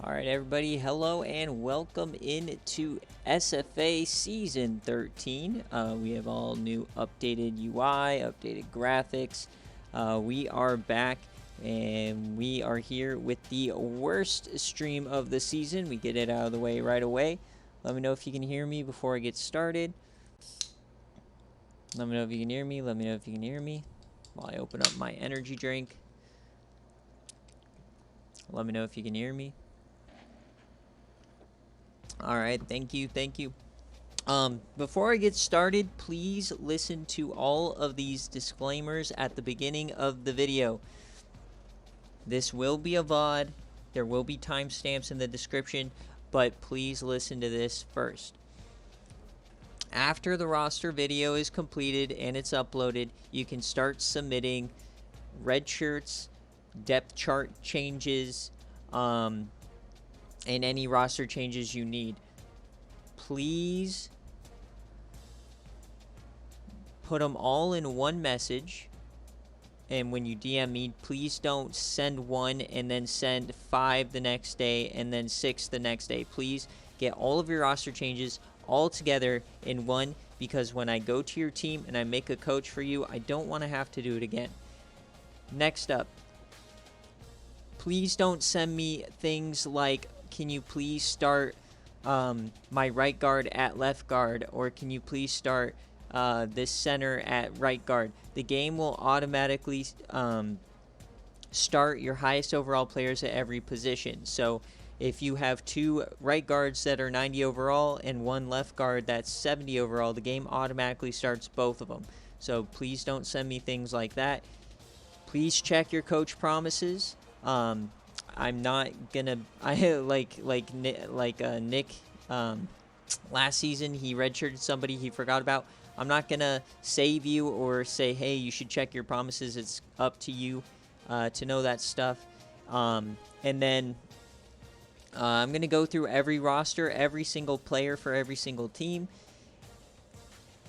All right, everybody, hello and welcome into SFA Season 13. We have all new updated UI, updated graphics. We are back and we are here with the worst stream of the season. We get it out of the way right away. Let me know if you can hear me before I get started. Let me know if you can hear me. Let me know if you can hear me while I open up my energy drink. Let me know if you can hear me. All right, thank you. Before I get started, please listen to all of these disclaimers at the beginning of the video. This will be a VOD. There will be timestamps in the description, but please listen to this first. After the roster video is completed and it's uploaded, you can start submitting red shirts, depth chart changes, and any roster changes you need. Please put them all in one message, and when you DM me, please don't send one and then send 5 the next day and then 6 the next day. Please get all of your roster changes all together in one, because when I go to your team and I make a coach for you, I don't want to have to do it again. Next up, please don't send me things like, can you please start my right guard at left guard, or can you please start this center at right guard? The game will automatically start your highest overall players at every position. So if you have 2 right guards that are 90 overall and 1 left guard that's 70 overall, the game automatically starts both of them. So please don't send me things like that. Please check your coach promises. I'm not gonna. Nick. Last season he redshirted somebody he forgot about. I'm not gonna save you or say, hey, you should check your promises. It's up to you to know that stuff. And then I'm gonna go through every roster, every single player for every single team.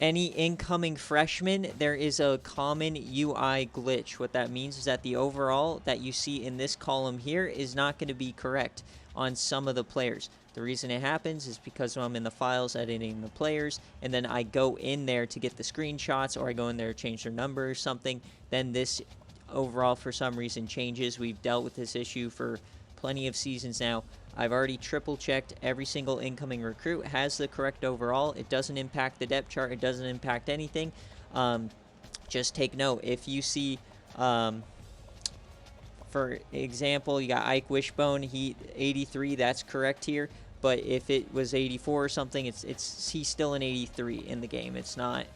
Any incoming freshmen, there is a common UI glitch. What that means is that the overall that you see in this column here is not going to be correct on some of the players. The reason it happens is because I'm in the files editing the players, and then I go in there to get the screenshots, or I go in there to change their number or something. Then this overall, for some reason, changes. We've dealt with this issue for plenty of seasons now. I've already triple checked every single incoming recruit has the correct overall. It doesn't impact the depth chart. It doesn't impact anything. Just take note. If you see, for example, you got Ike Wishbone, he 83. That's correct here. But if it was 84 or something, he's still an 83 in the game. It's not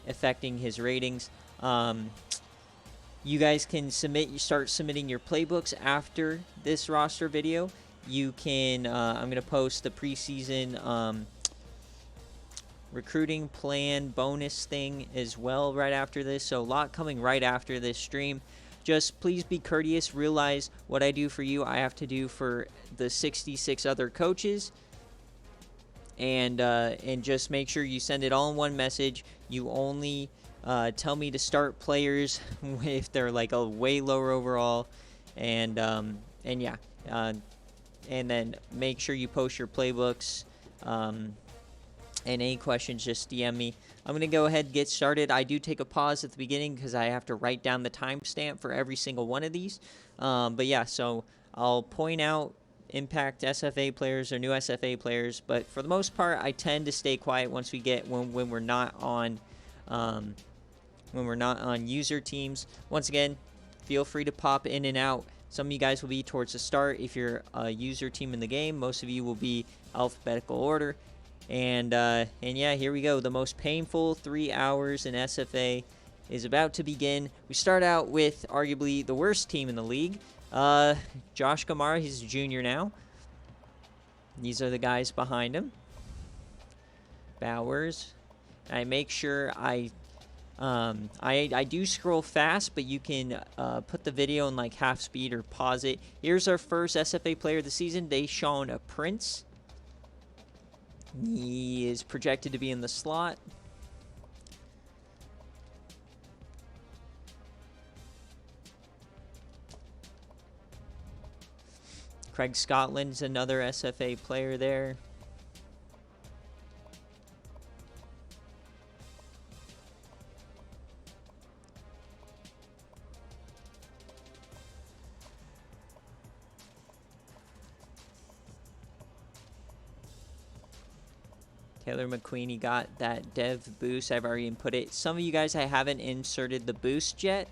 affecting his ratings. You guys can start submitting your playbooks after this roster video. You can, I'm going to post the preseason recruiting plan bonus thing as well right after this. So a lot coming right after this stream. Just please be courteous. Realize what I do for you, I have to do for the 66 other coaches. And just make sure you send it all in one message. You only tell me to start players if they're like a way lower overall. And yeah. And then make sure you post your playbooks. And any questions, just DM me. I'm going to go ahead and get started. I do take a pause at the beginning because I have to write down the timestamp for every single one of these. But yeah, so I'll point out impact SFA players or new SFA players. But for the most part, I tend to stay quiet once we get when we're not on user teams. Once again, feel free to pop in and out. Some of you guys will be towards the start if you're a user team in the game. Most of you will be alphabetical order. And yeah, here we go. The most painful 3 hours in SFA is about to begin. We start out with arguably the worst team in the league. Josh Kamara, he's a junior now. These are the guys behind him. Bowers. I make sure I do scroll fast, but you can put the video in like half speed or pause it. Here's our first SFA player of the season, Deshaun Prince. He is projected to be in the slot. Craig Scotland's another SFA player there. Taylor McQueen, got that dev boost. I've already input it. Some of you guys, I haven't inserted the boost yet.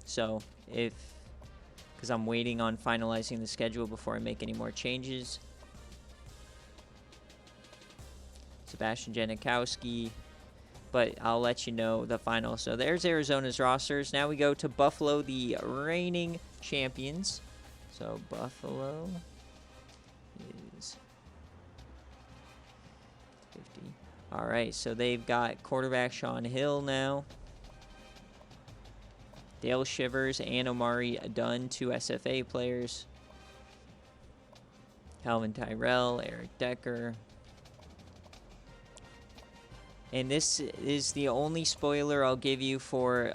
So because I'm waiting on finalizing the schedule before I make any more changes. Sebastian Janikowski. But I'll let you know the final. So there's Arizona's rosters. Now we go to Buffalo, the reigning champions. So Buffalo is 50. All right, so they've got quarterback Sean Hill now. Dale Shivers and Omari Dunn, 2 SFA players. Calvin Tyrell, Eric Decker. And this is the only spoiler I'll give you for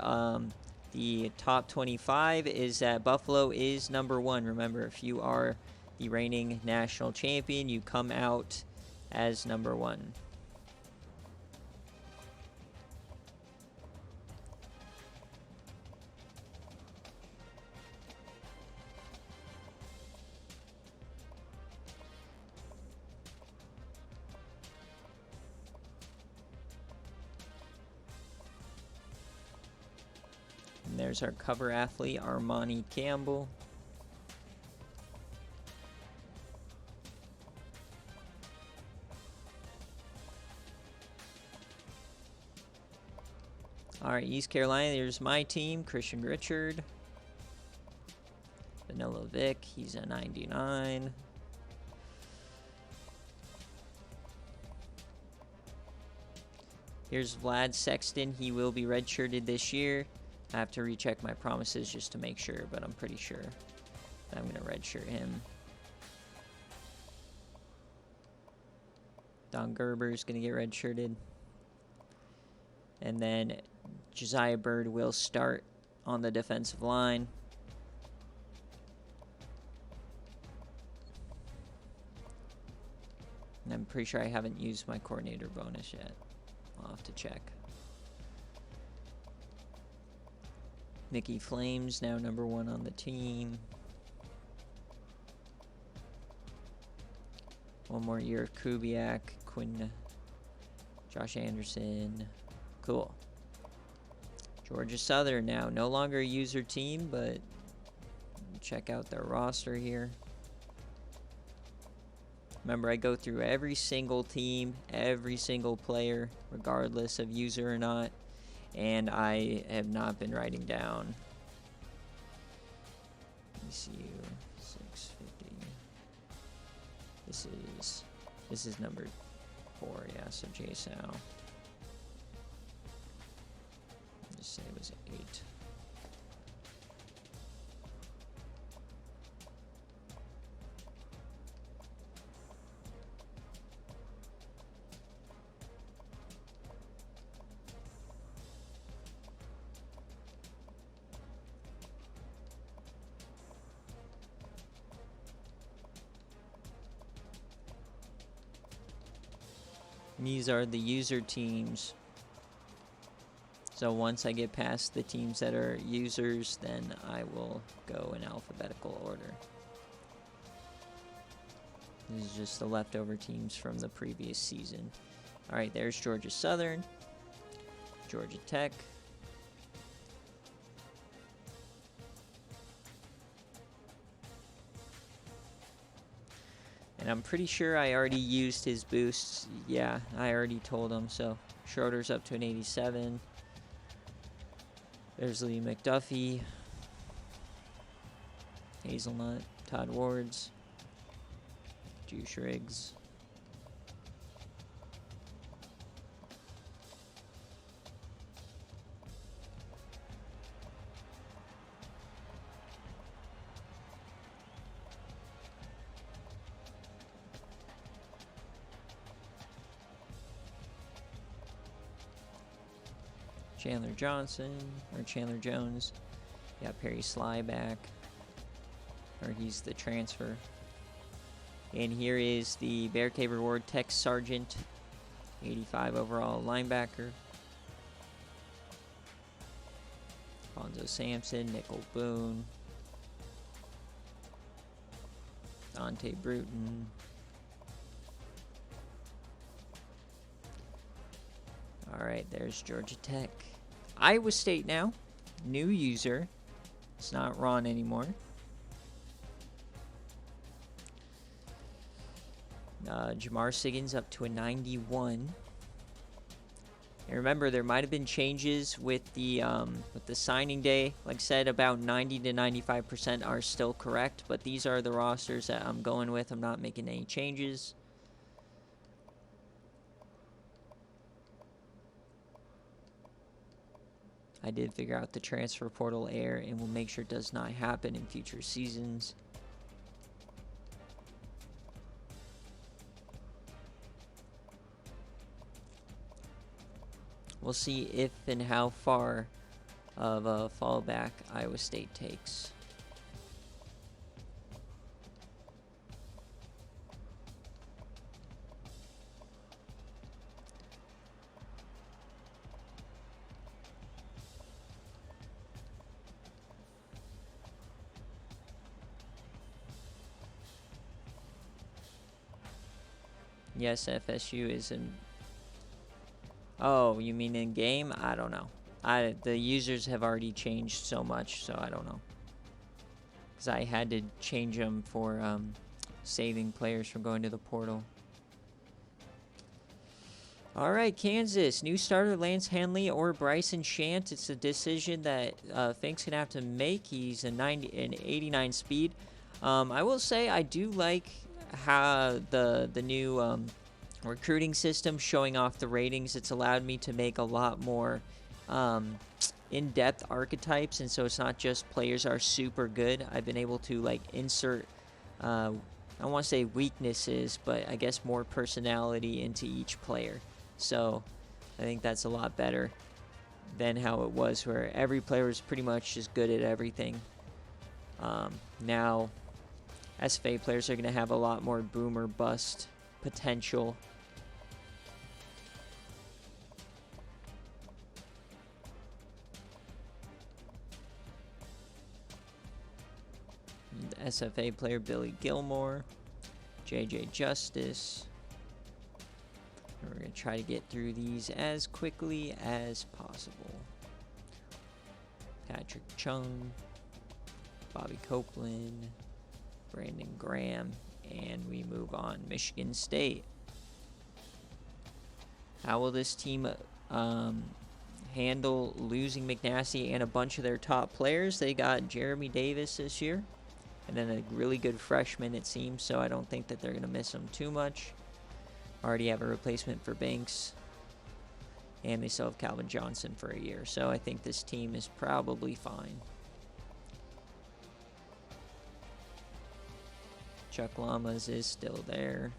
the top 25 is that Buffalo is number 1. Remember, if you are the reigning national champion, you come out as number 1. And there's our cover athlete, Armani Campbell. All right, East Carolina, there's my team, Christian Richard. Vanilla Vic, he's a 99. Here's Vlad Sexton, he will be redshirted this year. I have to recheck my promises just to make sure, but I'm pretty sure that I'm going to redshirt him. Don Gerber's going to get redshirted. And then Josiah Bird will start on the defensive line. And I'm pretty sure I haven't used my coordinator bonus yet. I'll have to check. Mickey Flames, now number 1 on the team. One more year of Kubiak, Quinn, Josh Anderson. Cool. Georgia Southern now, no longer a user team, but check out their roster here. Remember, I go through every single team, every single player, regardless of user or not. And I have not been writing down. ECU 650. This is number 4, yeah. So JSOW. Just say it was 8. These are the user teams. So once I get past the teams that are users, then I will go in alphabetical order. This is just the leftover teams from the previous season. All right, there's Georgia Southern, Georgia Tech. And I'm pretty sure I already used his boosts. Yeah, I already told him. So Schroeder's up to an 87. There's Lee McDuffie. Hazelnut. Todd Wards. Juice Riggs. Chandler Johnson, or Chandler Jones. Got Perry Sly back. or he's the transfer. And here is the Bear Cave Reward Tech Sergeant, 85 overall linebacker. Bonzo Sampson, Nickel Boone, Dante Bruton. Alright, there's Georgia Tech. Iowa State now. New user. It's not Ron anymore. Jamar Siggins up to a 91. And remember, there might have been changes with the signing day. Like I said, about 90 to 95% are still correct, but these are the rosters that I'm going with. I'm not making any changes. I did figure out the transfer portal error, and we'll make sure it does not happen in future seasons. We'll see if and how far of a fallback Iowa State takes. Yes, FSU is in. Oh, you mean in game? I don't know. The users have already changed so much, so I don't know. Because I had to change them for saving players from going to the portal. All right, Kansas. New starter Lance Hanley or Bryson Shant. It's a decision that Fink's going to have to make. He's an 89 speed. I will say I do like how the new recruiting system showing off the ratings. It's allowed me to make a lot more in-depth archetypes, and so it's not just players are super good. I've been able to like insert I don't want to say weaknesses, but I guess more personality into each player. So I think that's a lot better than how it was where every player was pretty much just good at everything. Now SFA players are going to have a lot more boom or bust potential. The SFA player Billy Gilmore, JJ Justice. And we're going to try to get through these as quickly as possible. Patrick Chung, Bobby Copeland, Brandon Graham, and we move on. Michigan State. How will this team handle losing McNasty and a bunch of their top players? They got Jeremy Davis this year, and then a really good freshman, it seems, so I don't think that they're going to miss him too much. Already have a replacement for Banks, and they still have Calvin Johnson for a year, so I think this team is probably fine. Chuck Lamas is still there.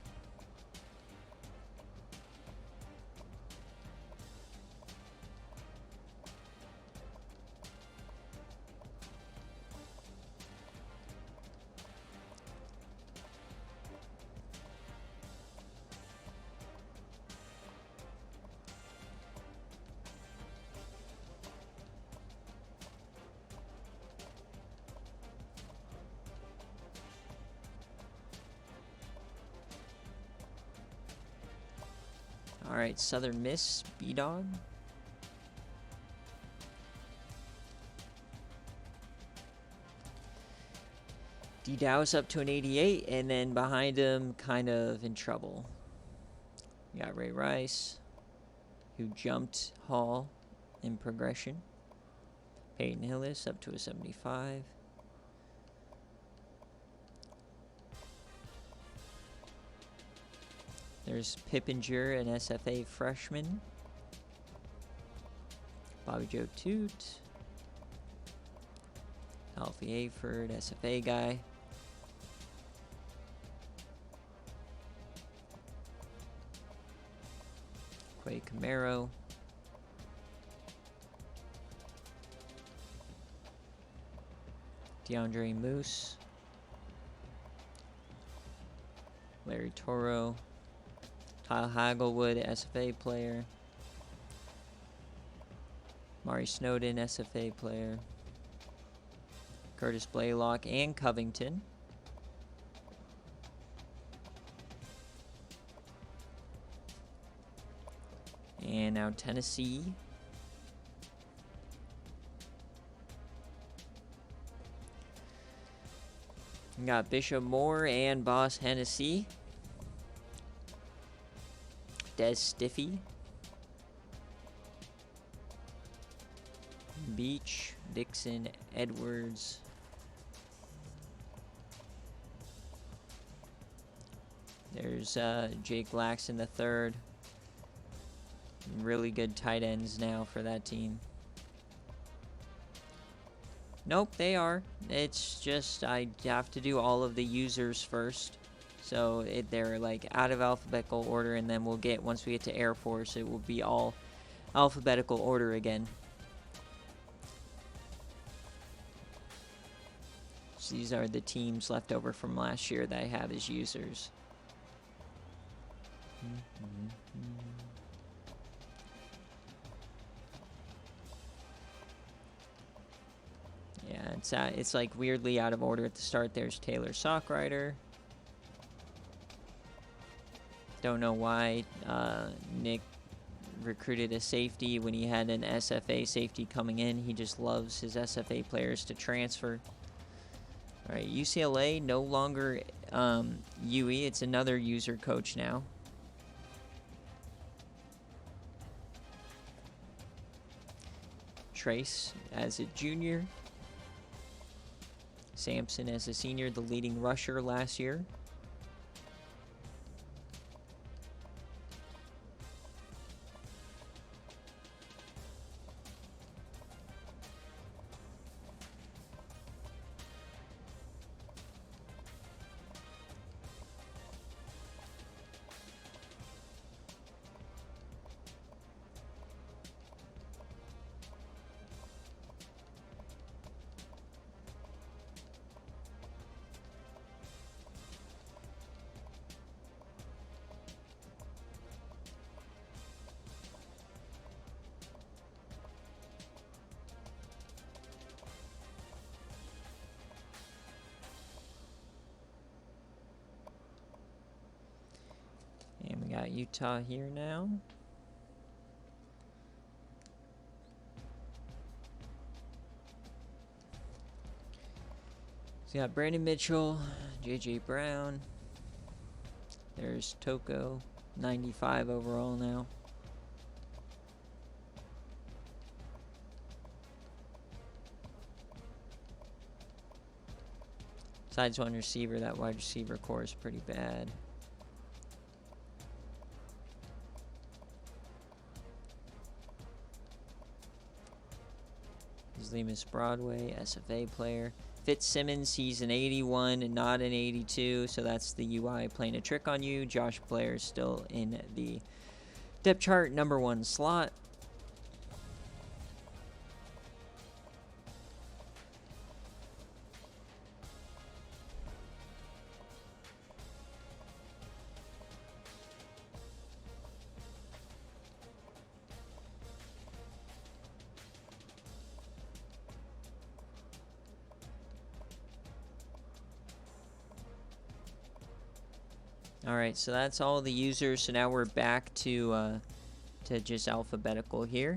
All right, Southern Miss, B-Dog. D-Dow's up to an 88, and then behind him, kind of in trouble. You got Ray Rice, who jumped Hall in progression. Peyton Hillis up to a 75. There's Pippinger, an SFA freshman. Bobby Joe Toot. Alfie Aford, SFA guy. Quay Camaro. DeAndre Moose. Larry Toro. Kyle Hagelwood, SFA player. Mari Snowden, SFA player. Curtis Blaylock and Covington. And now Tennessee. We got Bishop Moore and Boss Hennessy. Des Stiffy. Beach, Dixon, Edwards. There's Jake Laxton III. Really good tight ends now for that team. Nope, they are. It's just I have to do all of the users first. So they're like out of alphabetical order, and then once we get to Air Force, it will be all alphabetical order again. So these are the teams left over from last year that I have as users. Yeah, it's like weirdly out of order at the start. There's Taylor Sockrider. Don't know why Nick recruited a safety when he had an SFA safety coming in. He just loves his SFA players to transfer. All right, UCLA no longer UE. It's another user coach now. Trace as a junior. Sampson as a senior, the leading rusher last year. And we got Utah here now. So we got Brandon Mitchell, J.J. Brown. There's Toko, 95 overall now. Besides one receiver, that wide receiver core is pretty bad. Lemus Broadway, SFA player. Fitzsimmons, he's an 81 and not an 82, so that's the UI playing a trick on you. Josh Blair still in the depth chart, number 1 slot. Alright, so that's all the users. So now we're back to just alphabetical here.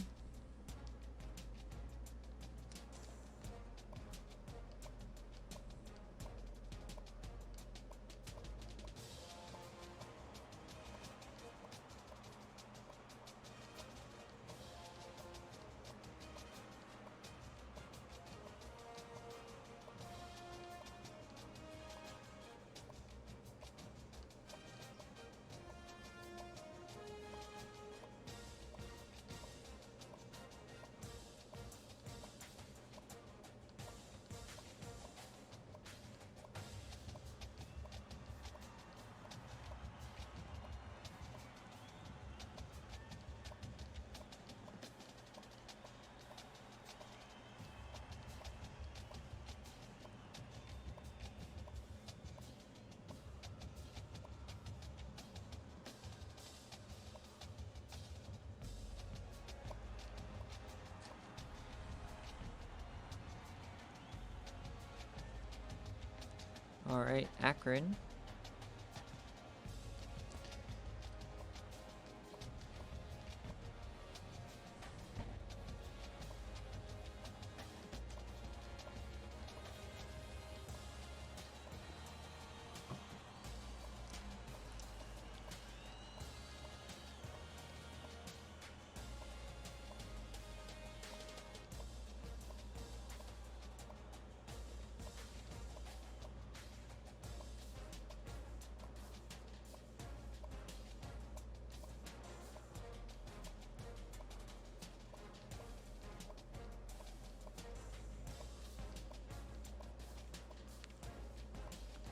All right, Akron.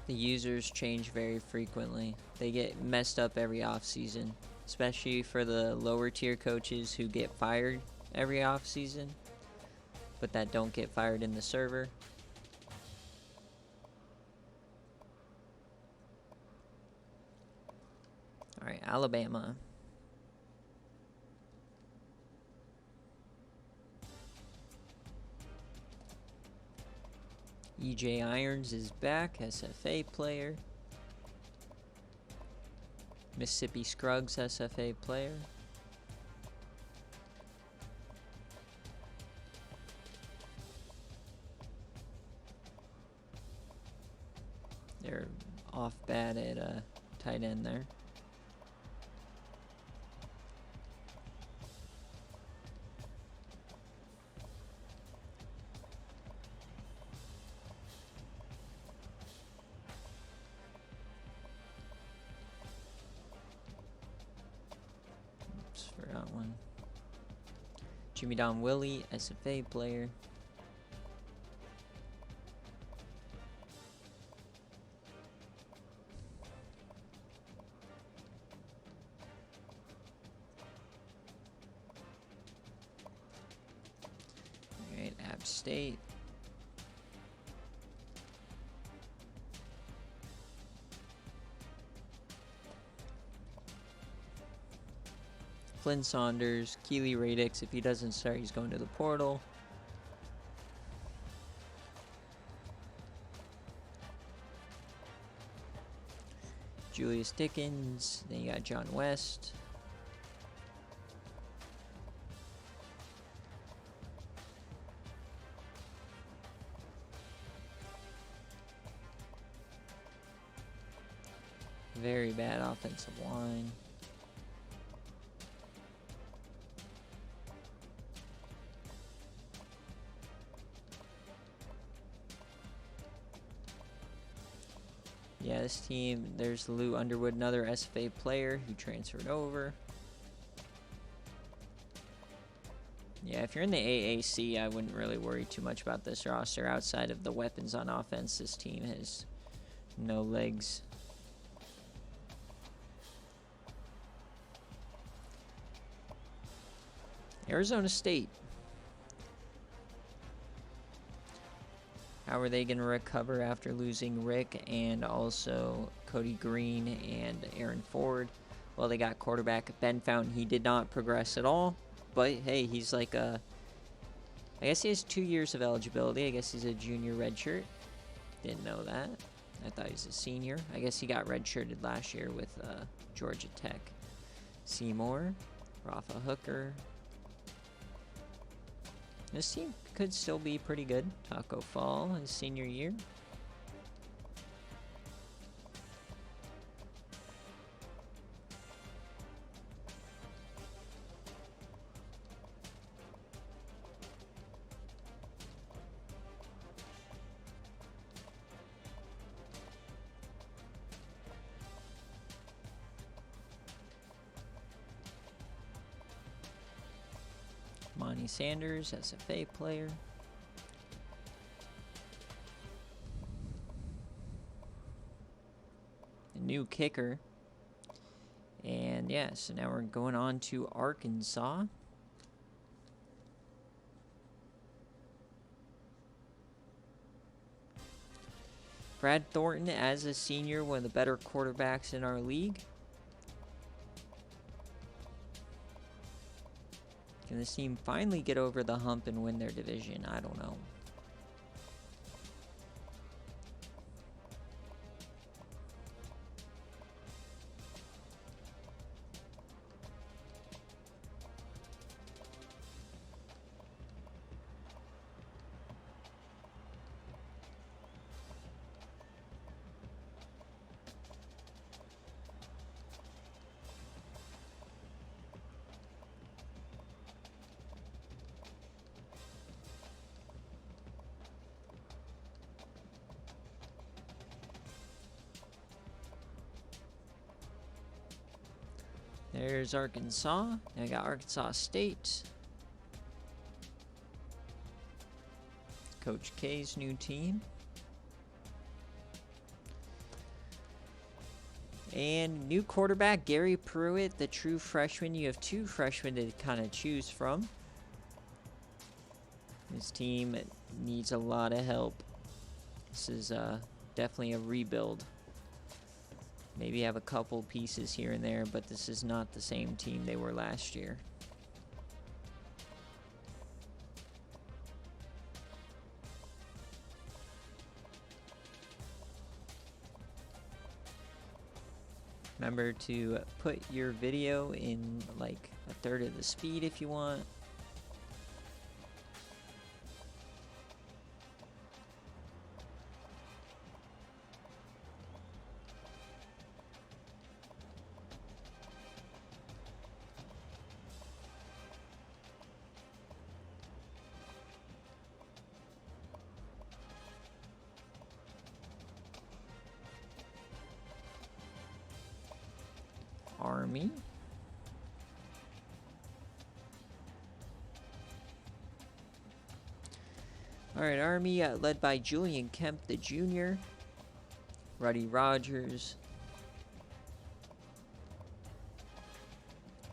The users change very frequently. They get messed up every offseason, especially for the lower tier coaches who get fired every offseason, but that don't get fired in the server. All right, Alabama. EJ Irons is back, SFA player. Mississippi Scruggs, SFA player. They're off bad at tight end there. Forgot one. Jimmy Don Willie, SFA player. Alright, App State. Flynn Saunders, Keely Radix. If he doesn't start, he's going to the portal. Julius Dickens. Then you got John West. Very bad offensive line. Yeah, this team, there's Lou Underwood, another SFA player who transferred over. Yeah, if you're in the AAC, I wouldn't really worry too much about this roster. Outside of the weapons on offense, this team has no legs. Arizona State. How are they going to recover after losing Rick and also Cody Green and Aaron Ford? Well, they got quarterback Ben Fountain. He did not progress at all. But, hey, he's like a... I guess he has 2 years of eligibility. I guess he's a junior redshirt. Didn't know that. I thought he was a senior. I guess he got redshirted last year with Georgia Tech. Seymour, Rafa Hooker. This team could still be pretty good. Taco Fall, his senior year. Monty Sanders, SFA player. A new kicker. And yeah, so now we're going on to Arkansas. Brad Thornton as a senior, one of the better quarterbacks in our league. Can this team finally get over the hump and win their division? I don't know. There's Arkansas. Now I got Arkansas State. Coach K's new team. And new quarterback, Gary Pruitt, the true freshman. You have 2 freshmen to kind of choose from. This team needs a lot of help. This is definitely a rebuild. Maybe have a couple pieces here and there, but this is not the same team they were last year. Remember to put your video in like a third of the speed if you want. Army. All right, Army led by Julian Kemp, the junior. Ruddy Rogers.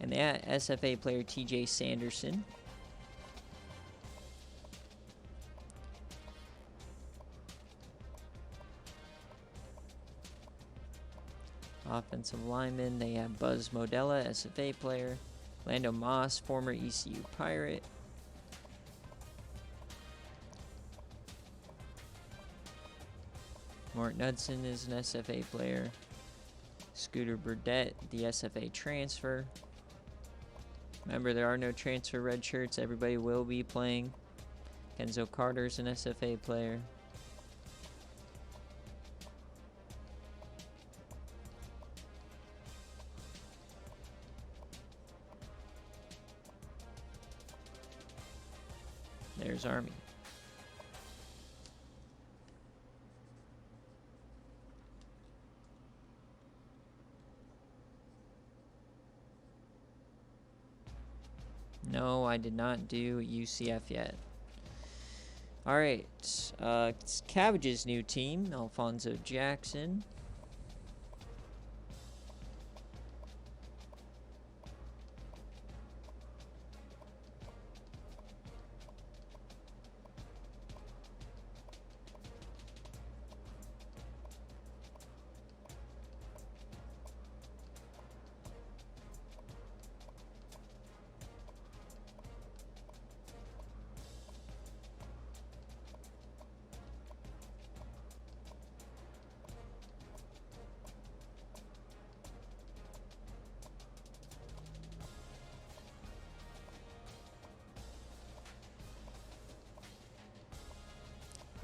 And that SFA player, TJ Sanderson. Offensive lineman, they have Buzz Modella, SFA player. Lando Moss, former ECU Pirate. Morton Hudson is an SFA player. Scooter Burdette, the SFA transfer. Remember, there are no transfer red shirts. Everybody will be playing. Kenzo Carter's an SFA player. There's Army. No, I did not do UCF yet. All right, it's Cabbage's new team, Alfonso Jackson.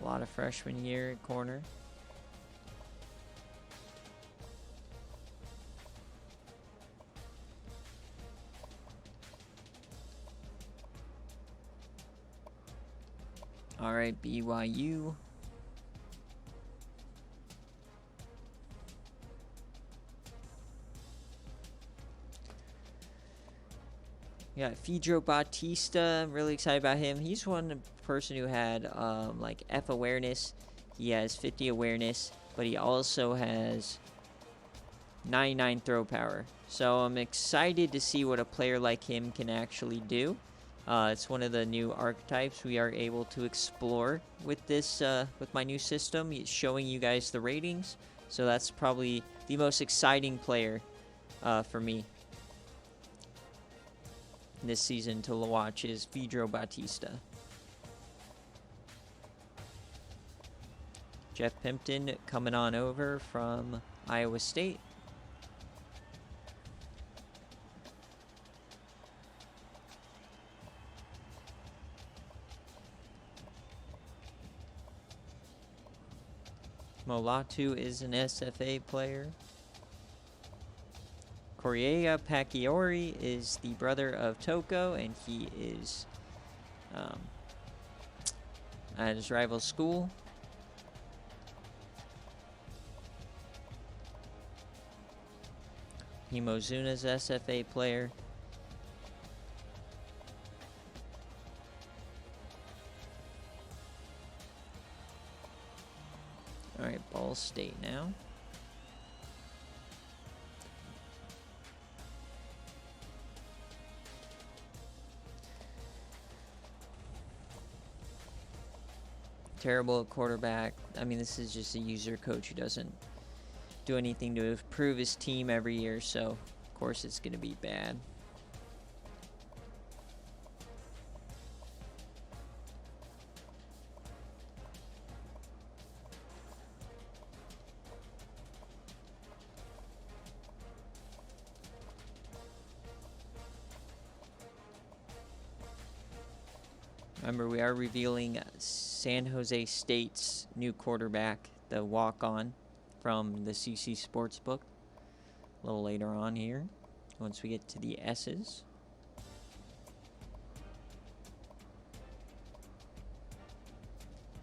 A lot of freshman year at corner. All right, BYU. Yeah, Fedro Bautista, I'm really excited about him. He's one person who had like F awareness. He has 50 awareness, but he also has 99 throw power. So I'm excited to see what a player like him can actually do. It's one of the new archetypes we are able to explore with this, with my new system. It's showing you guys the ratings. So that's probably the most exciting player for me this season to watch is Fedro Bautista. Jeff Pimpton coming on over from Iowa State. Molatu is an SFA player. Correa Pacchiori is the brother of Toko, and he is at his rival school. Himozuna's SFA player. All right, Ball State now. Terrible at quarterback. I mean, this is just a user coach who doesn't do anything to improve his team every year, so of course it's going to be bad. Remember, we are revealing San Jose State's new quarterback, the walk-on from the CC Sportsbook, a little later on here, once we get to the S's.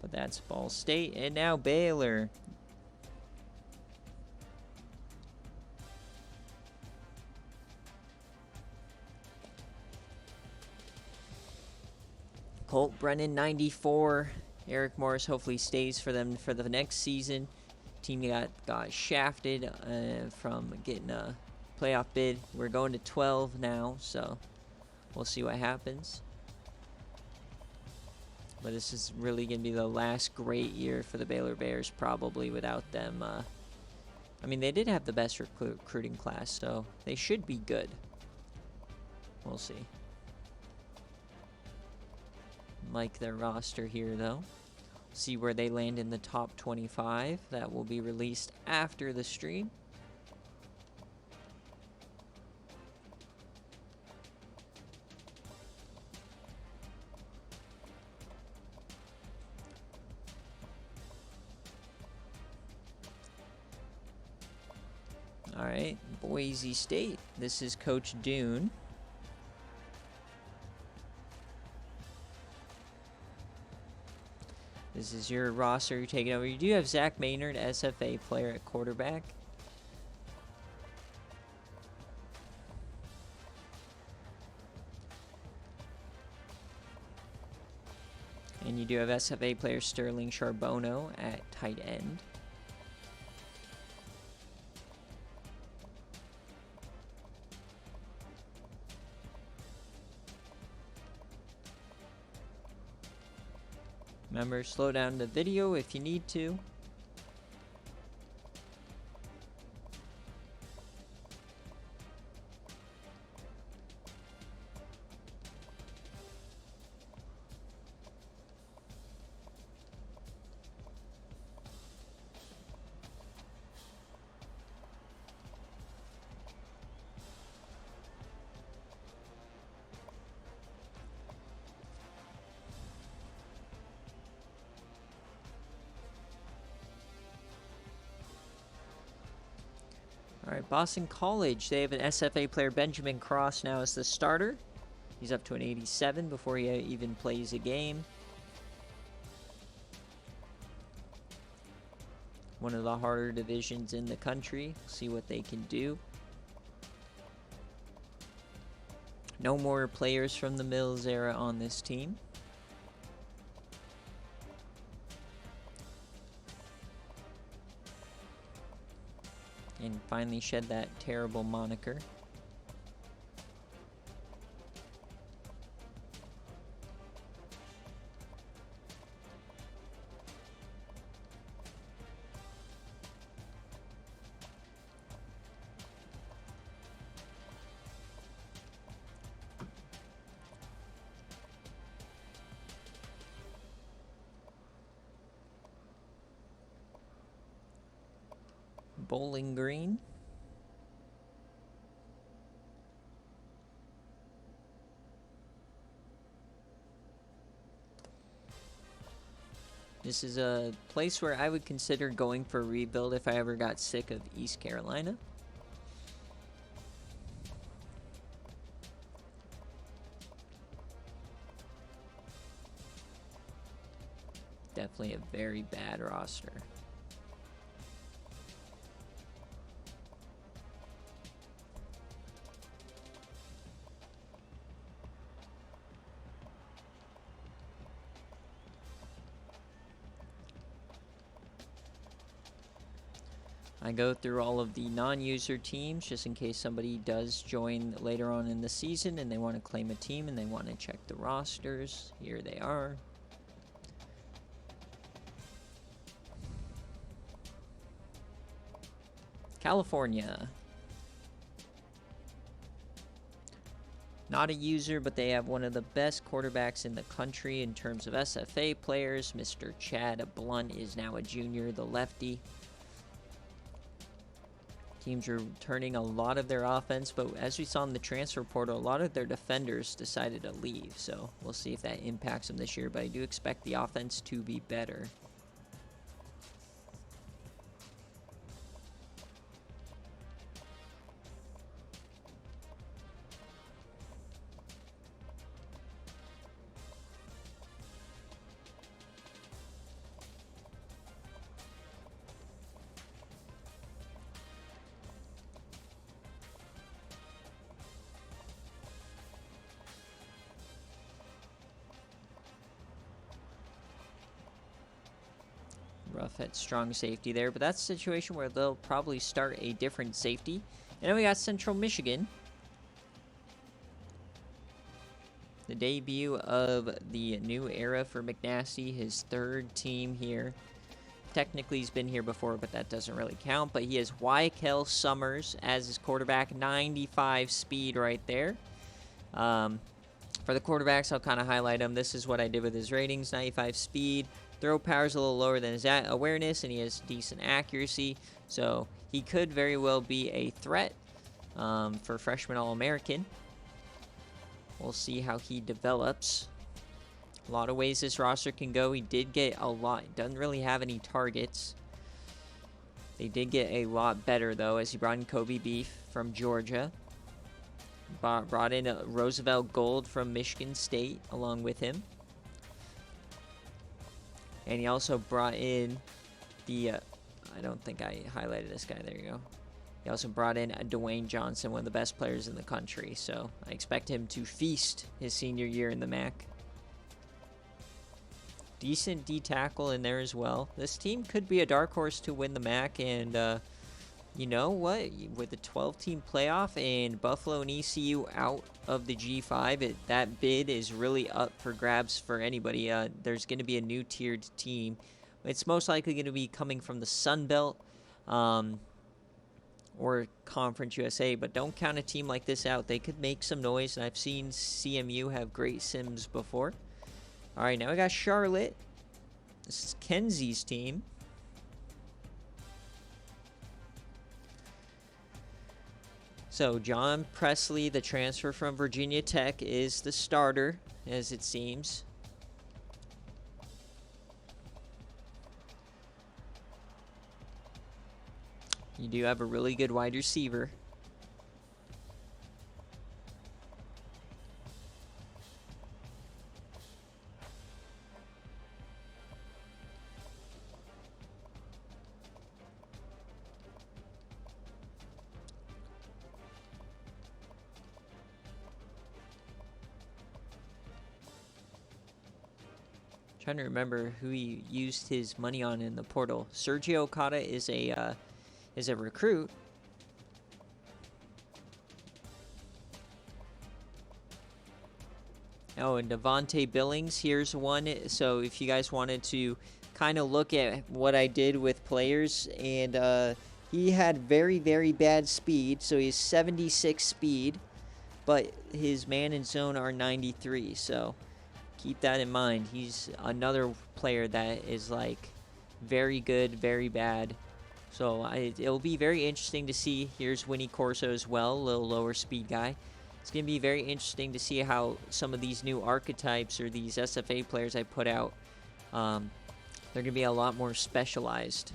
But that's Ball State, and now Baylor. Colt Brennan, 94. Eric Morris hopefully stays for them for the next season. Team got shafted from getting a playoff bid. We're going to 12 now, so we'll see what happens. But this is really going to be the last great year for the Baylor Bears, probably without them. I mean, they did have the best recruiting class, so they should be good. We'll see. Like their roster here, though. See where they land in the top 25. That will be released after the stream. All right, Boise State. This is Coach Dune. This is your roster you're taking over. You do have Zach Maynard, SFA player at quarterback. And you do have SFA player Sterling Charbonneau at tight end. Remember, slow down the video if you need to. All right, Boston College, they have an SFA player, Benjamin Cross, now as the starter. He's up to an 87 before he even plays a game. One of the harder divisions in the country. See what they can do. No more players from the Mills era on this team. And finally shed that terrible moniker. Bowling Green. This is a place where I would consider going for a rebuild if I ever got sick of East Carolina. Definitely a very bad roster. I go through all of the non-user teams just in case somebody does join later on in the season and they want to claim a team and they want to check the rosters. Here they are. California. Not a user, but they have one of the best quarterbacks in the country in terms of SFA players. Mr. Chad Blunt is now a junior, the lefty. Teams are turning a lot of their offense, but as we saw in the transfer portal, a lot of their defenders decided to leave. So we'll see if that impacts them this year, but I do expect the offense to be better. Rough at strong safety there, but that's a situation where they'll probably start a different safety. And then we got Central Michigan. The debut of the new era for McNasty, his third team here. Technically, he's been here before, but that doesn't really count. But he has Wykel Summers as his quarterback, 95 speed right there. For the quarterbacks, I'll kind of highlight him. This is what I did with his ratings, 95 speed. Throw power's a little lower than his awareness, and he has decent accuracy. So he could very well be a threat for freshman All-American. We'll see how he develops. A lot of ways this roster can go. He did get a lot. Doesn't really have any targets. They did get a lot better, though, as he brought in Kobe Beef from Georgia. Brought in Roosevelt Gold from Michigan State along with him. And he also brought in the, I don't think I highlighted this guy. There you go. He also brought in Dwayne Johnson, one of the best players in the country. So I expect him to feast his senior year in the MAC. Decent D tackle in there as well. This team could be a dark horse to win the MAC. And you know what? With the 12-team playoff and Buffalo and ECU out of the G5, that bid is really up for grabs for anybody. There's going to be a new tiered team. It's most likely going to be coming from the Sun Belt or Conference USA, but don't count a team like this out. They could make some noise, and I've seen CMU have great sims before. All right, now we got Charlotte. This is Kenzie's team. So John Presley, the transfer from Virginia Tech, is the starter, as it seems. You do have a really good wide receiver. Trying to remember who he used his money on in the portal. Sergio Okada is a recruit. Oh, and Devontae Billings, here's one. So if you guys wanted to kind of look at what I did with players, and he had very, very bad speed. So he's 76 speed, but his man and zone are 93. So keep that in mind. He's another player that is like very good, very bad. So it'll be very interesting to see. Here's Winnie Corso as well, a little lower speed guy. It's going to be very interesting to see how some of these new archetypes or these SFA players I put out, they're going to be a lot more specialized.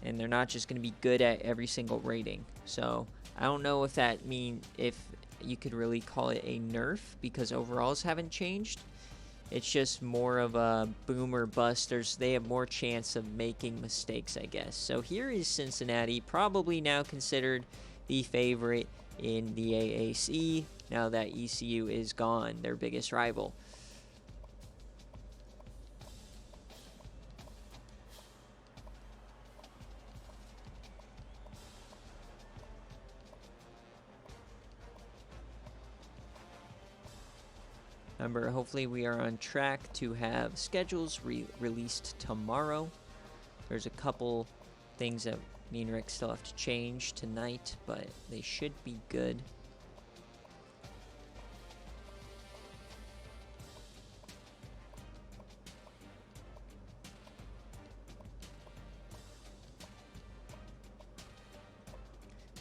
And they're not just going to be good at every single rating. So I don't know if that if you could really call it a nerf, because overalls haven't changed. It's just more of a boom or bust. They have more chance of making mistakes, I guess. So here is Cincinnati, probably now considered the favorite in the AAC, now that ECU is gone, their biggest rival. Remember, hopefully we are on track to have schedules released tomorrow. There's a couple things that me and Rick still have to change tonight, but they should be good.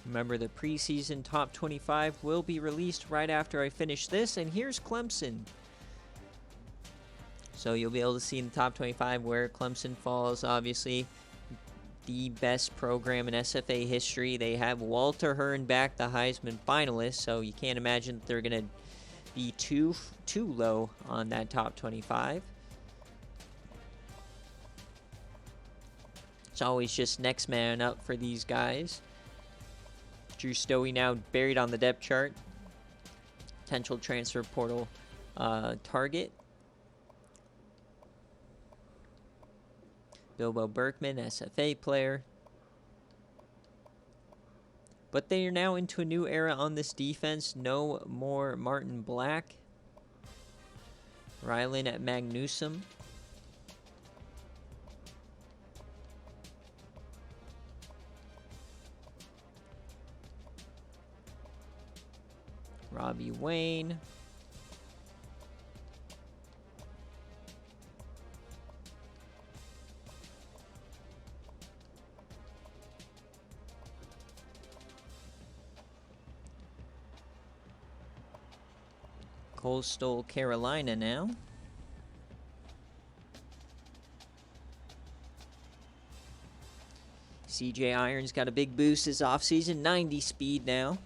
Remember, the preseason top 25 will be released right after I finish this, and here's Clemson. So you'll be able to see in the top 25 where Clemson falls. Obviously, the best program in SFA history. They have Walter Hearn back, the Heisman finalist, so you can't imagine that they're going to be too low on that top 25. It's always just next man up for these guys. Drew Stowey now buried on the depth chart. Potential transfer portal target. Bilbo Berkman, SFA player. But they are now into a new era on this defense. No more Martin Black. Rylan at Magnusum. Robbie Wayne. Coastal Carolina now. CJ Irons got a big boost this offseason, 90 speed now.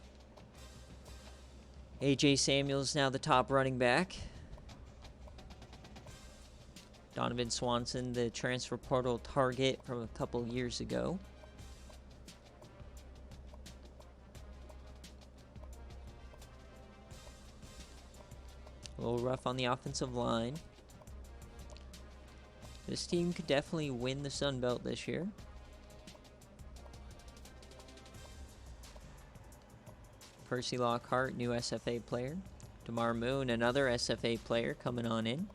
AJ Samuels now the top running back. Donovan Swanson, the transfer portal target from a couple years ago. A little rough on the offensive line. This team could definitely win the Sun Belt this year. Percy Lockhart, new SFA player. DeMar Moon, another SFA player coming on in.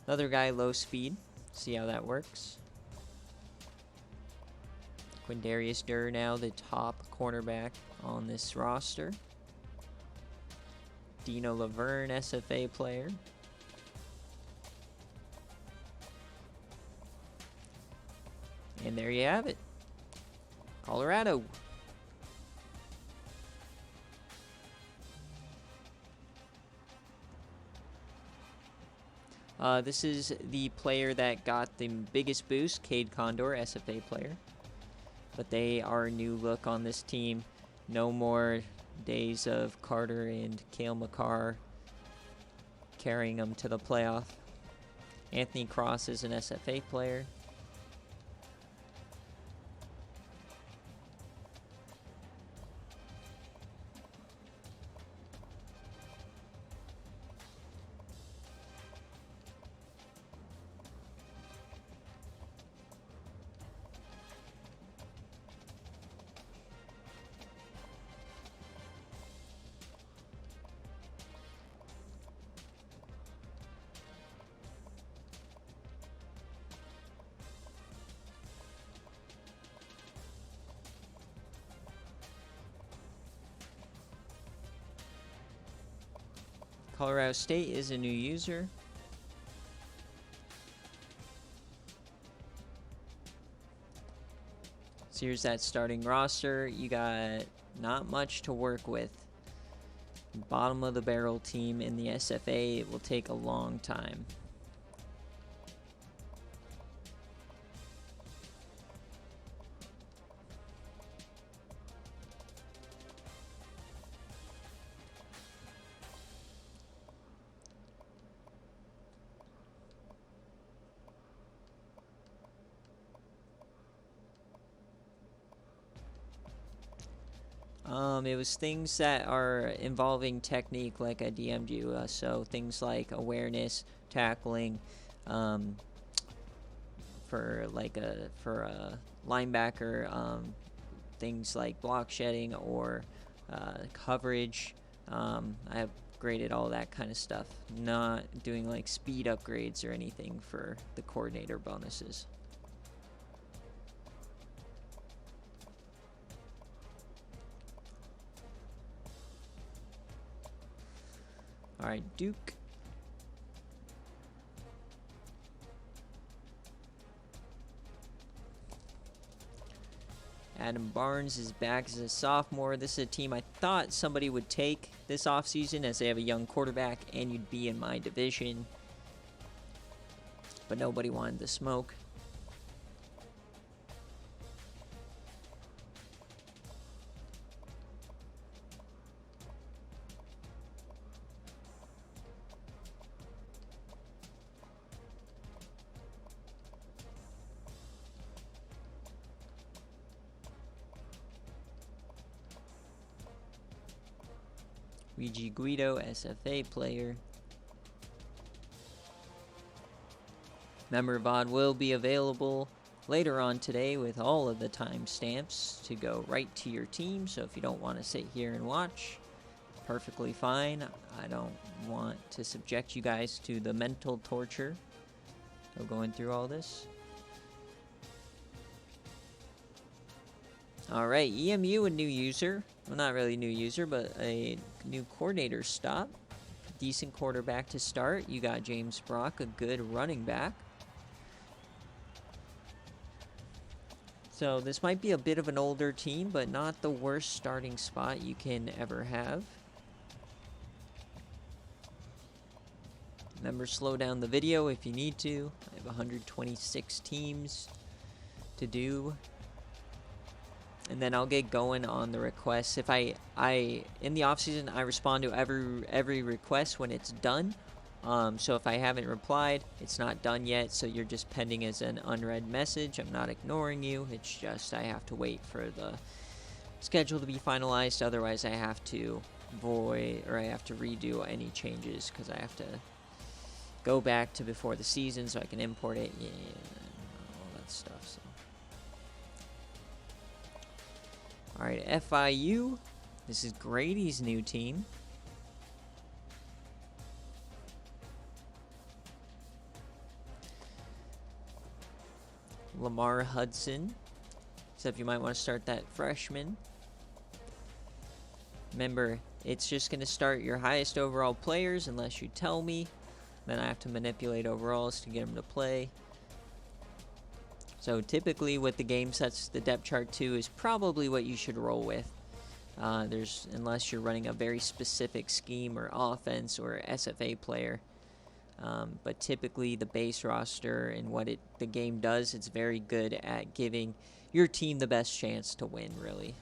Another guy low speed. See how that works. Quindarius Durr now the top cornerback on this roster. Dino Laverne, SFA player. And there you have it. Colorado. This is the player that got the biggest boost, Cade Condor, SFA player. But they are a new look on this team. No more days of Carter and Cale McCarr carrying them to the playoff. Anthony Cross is an SFA player. Colorado State is a new user. So here's that starting roster. You got not much to work with. Bottom of the barrel team in the SFA. It will take a long time. It was things that are involving technique, like I DM'd you. So things like awareness, tackling, for a linebacker, things like block shedding or coverage. I have upgraded, all that kind of stuff. Not doing like speed upgrades or anything for the coordinator bonuses. All right, Duke. Adam Barnes is back as a sophomore. This is a team I thought somebody would take this offseason as they have a young quarterback and you'd be in my division. But nobody wanted the smoke. Luigi Guido, SFA player. Member VOD will be available later on today with all of the timestamps to go right to your team. So if you don't want to sit here and watch, perfectly fine. I don't want to subject you guys to the mental torture of going through all this. Alright, EMU, a new user. Well, not really a new user, but a new coordinator stop. Decent quarterback to start. You got James Brock, a good running back. So this might be a bit of an older team, but not the worst starting spot you can ever have. Remember, slow down the video if you need to. I have 126 teams to do. And then I'll get going on the requests. If I in the offseason, I respond to every request when it's done. So if I haven't replied, it's not done yet. So you're just pending as an unread message. I'm not ignoring you. It's just I have to wait for the schedule to be finalized. Otherwise, I have to void or I have to redo any changes because I have to go back to before the season so I can import it. Yeah, all that stuff. So. All right, FIU. This is Grady's new team. Lamar Hudson. Except you might want to start that freshman. Remember, it's just going to start your highest overall players unless you tell me. Then I have to manipulate overalls to get them to play. So typically what the game sets the depth chart to is probably what you should roll with. Unless you're running a very specific scheme or offense or SFA player. But typically the base roster and what the game does, it's very good at giving your team the best chance to win, really.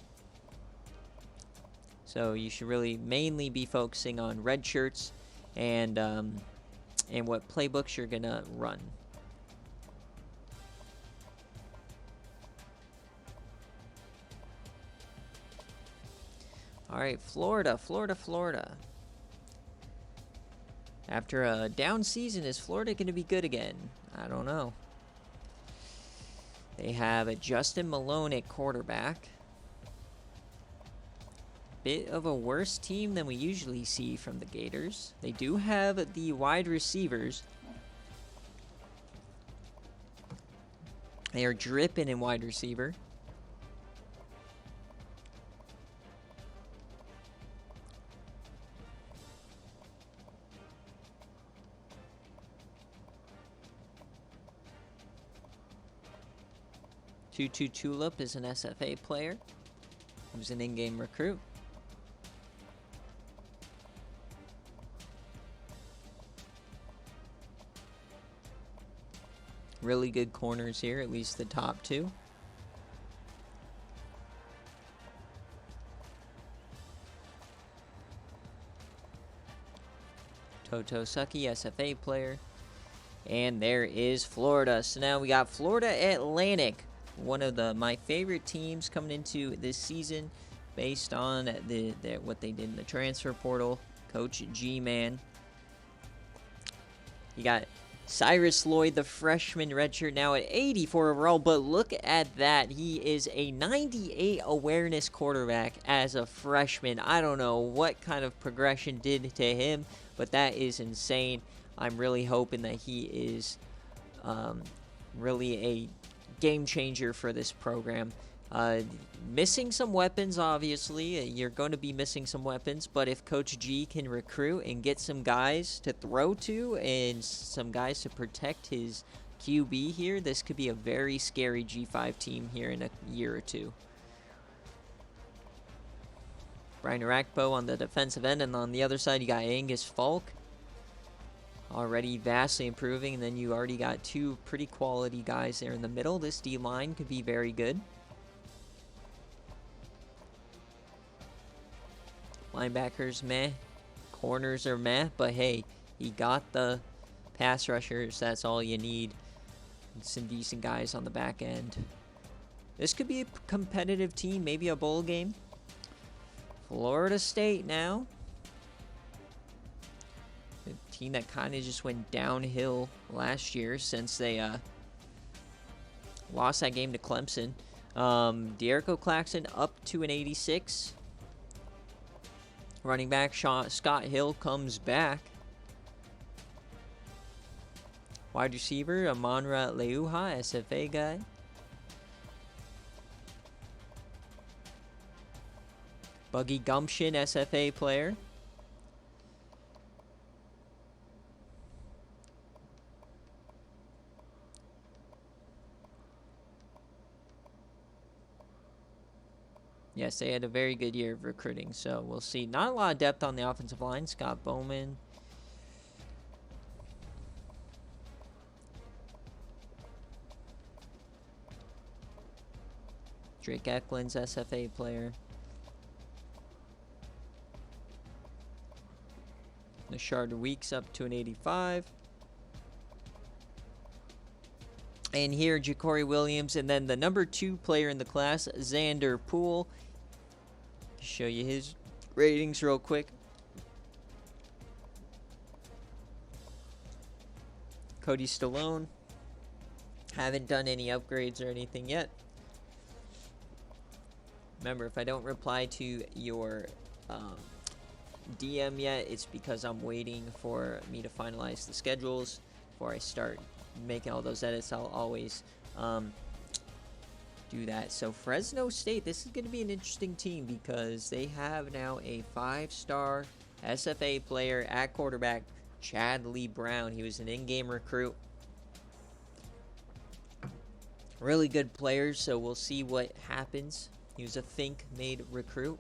So you should really mainly be focusing on red shirts and what playbooks you're going to run. All right, Florida. After a down season, is Florida going to be good again? I don't know. They have a Justin Malone at quarterback. Bit of a worse team than we usually see from the Gators. They do have the wide receivers. They are dripping in wide receiver. Tutu Tulip is an SFA player who's an in-game recruit. Really good corners here, at least the top two. Toto Sucky, SFA player. And there is Florida. So now we got Florida Atlantic. One of my favorite teams coming into this season based on what they did in the transfer portal. Coach G-Man. You got Cyrus Lloyd, the freshman redshirt, now at 84 overall, but look at that. He is a 98 awareness quarterback as a freshman. I don't know what kind of progression did to him, but that is insane. I'm really hoping that he is really a game changer for this program. Missing some weapons, obviously. You're going to be missing some weapons, but if Coach G can recruit and get some guys to throw to and some guys to protect his QB here, this could be a very scary G5 team here in a year or two. Brian Arakpo on the defensive end, and on the other side you got Angus Falk. Already vastly improving, and then you already got two pretty quality guys there in the middle. This D-line could be very good. Linebackers, meh. Corners are meh, but hey, he got the pass rushers. That's all you need. And some decent guys on the back end. This could be a competitive team, maybe a bowl game. Florida State now. A team that kind of just went downhill last year since they lost that game to Clemson. De'Erico Claxton up to an 86. Running back Scott Hill comes back. Wide receiver Amonra Leuha, SFA guy. Buggy Gumption, SFA player. Yes, they had a very good year of recruiting, so we'll see. Not a lot of depth on the offensive line. Scott Bowman. Drake Eklund's SFA player. Nashard Weeks up to an 85. And here, Ja'Cory Williams, and then the number 2 player in the class, Xander Poole. Show you his ratings real quick. Cody Stallone. Haven't done any upgrades or anything yet. Remember, if I don't reply to your DM yet, it's because I'm waiting for me to finalize the schedules before I start making all those edits. I'll always do that. So Fresno State, this is going to be an interesting team because they have now a 5-star SFA player at quarterback, Chad Lee Brown. He was an in-game recruit. Really good player, so we'll see what happens. He was a think-made recruit.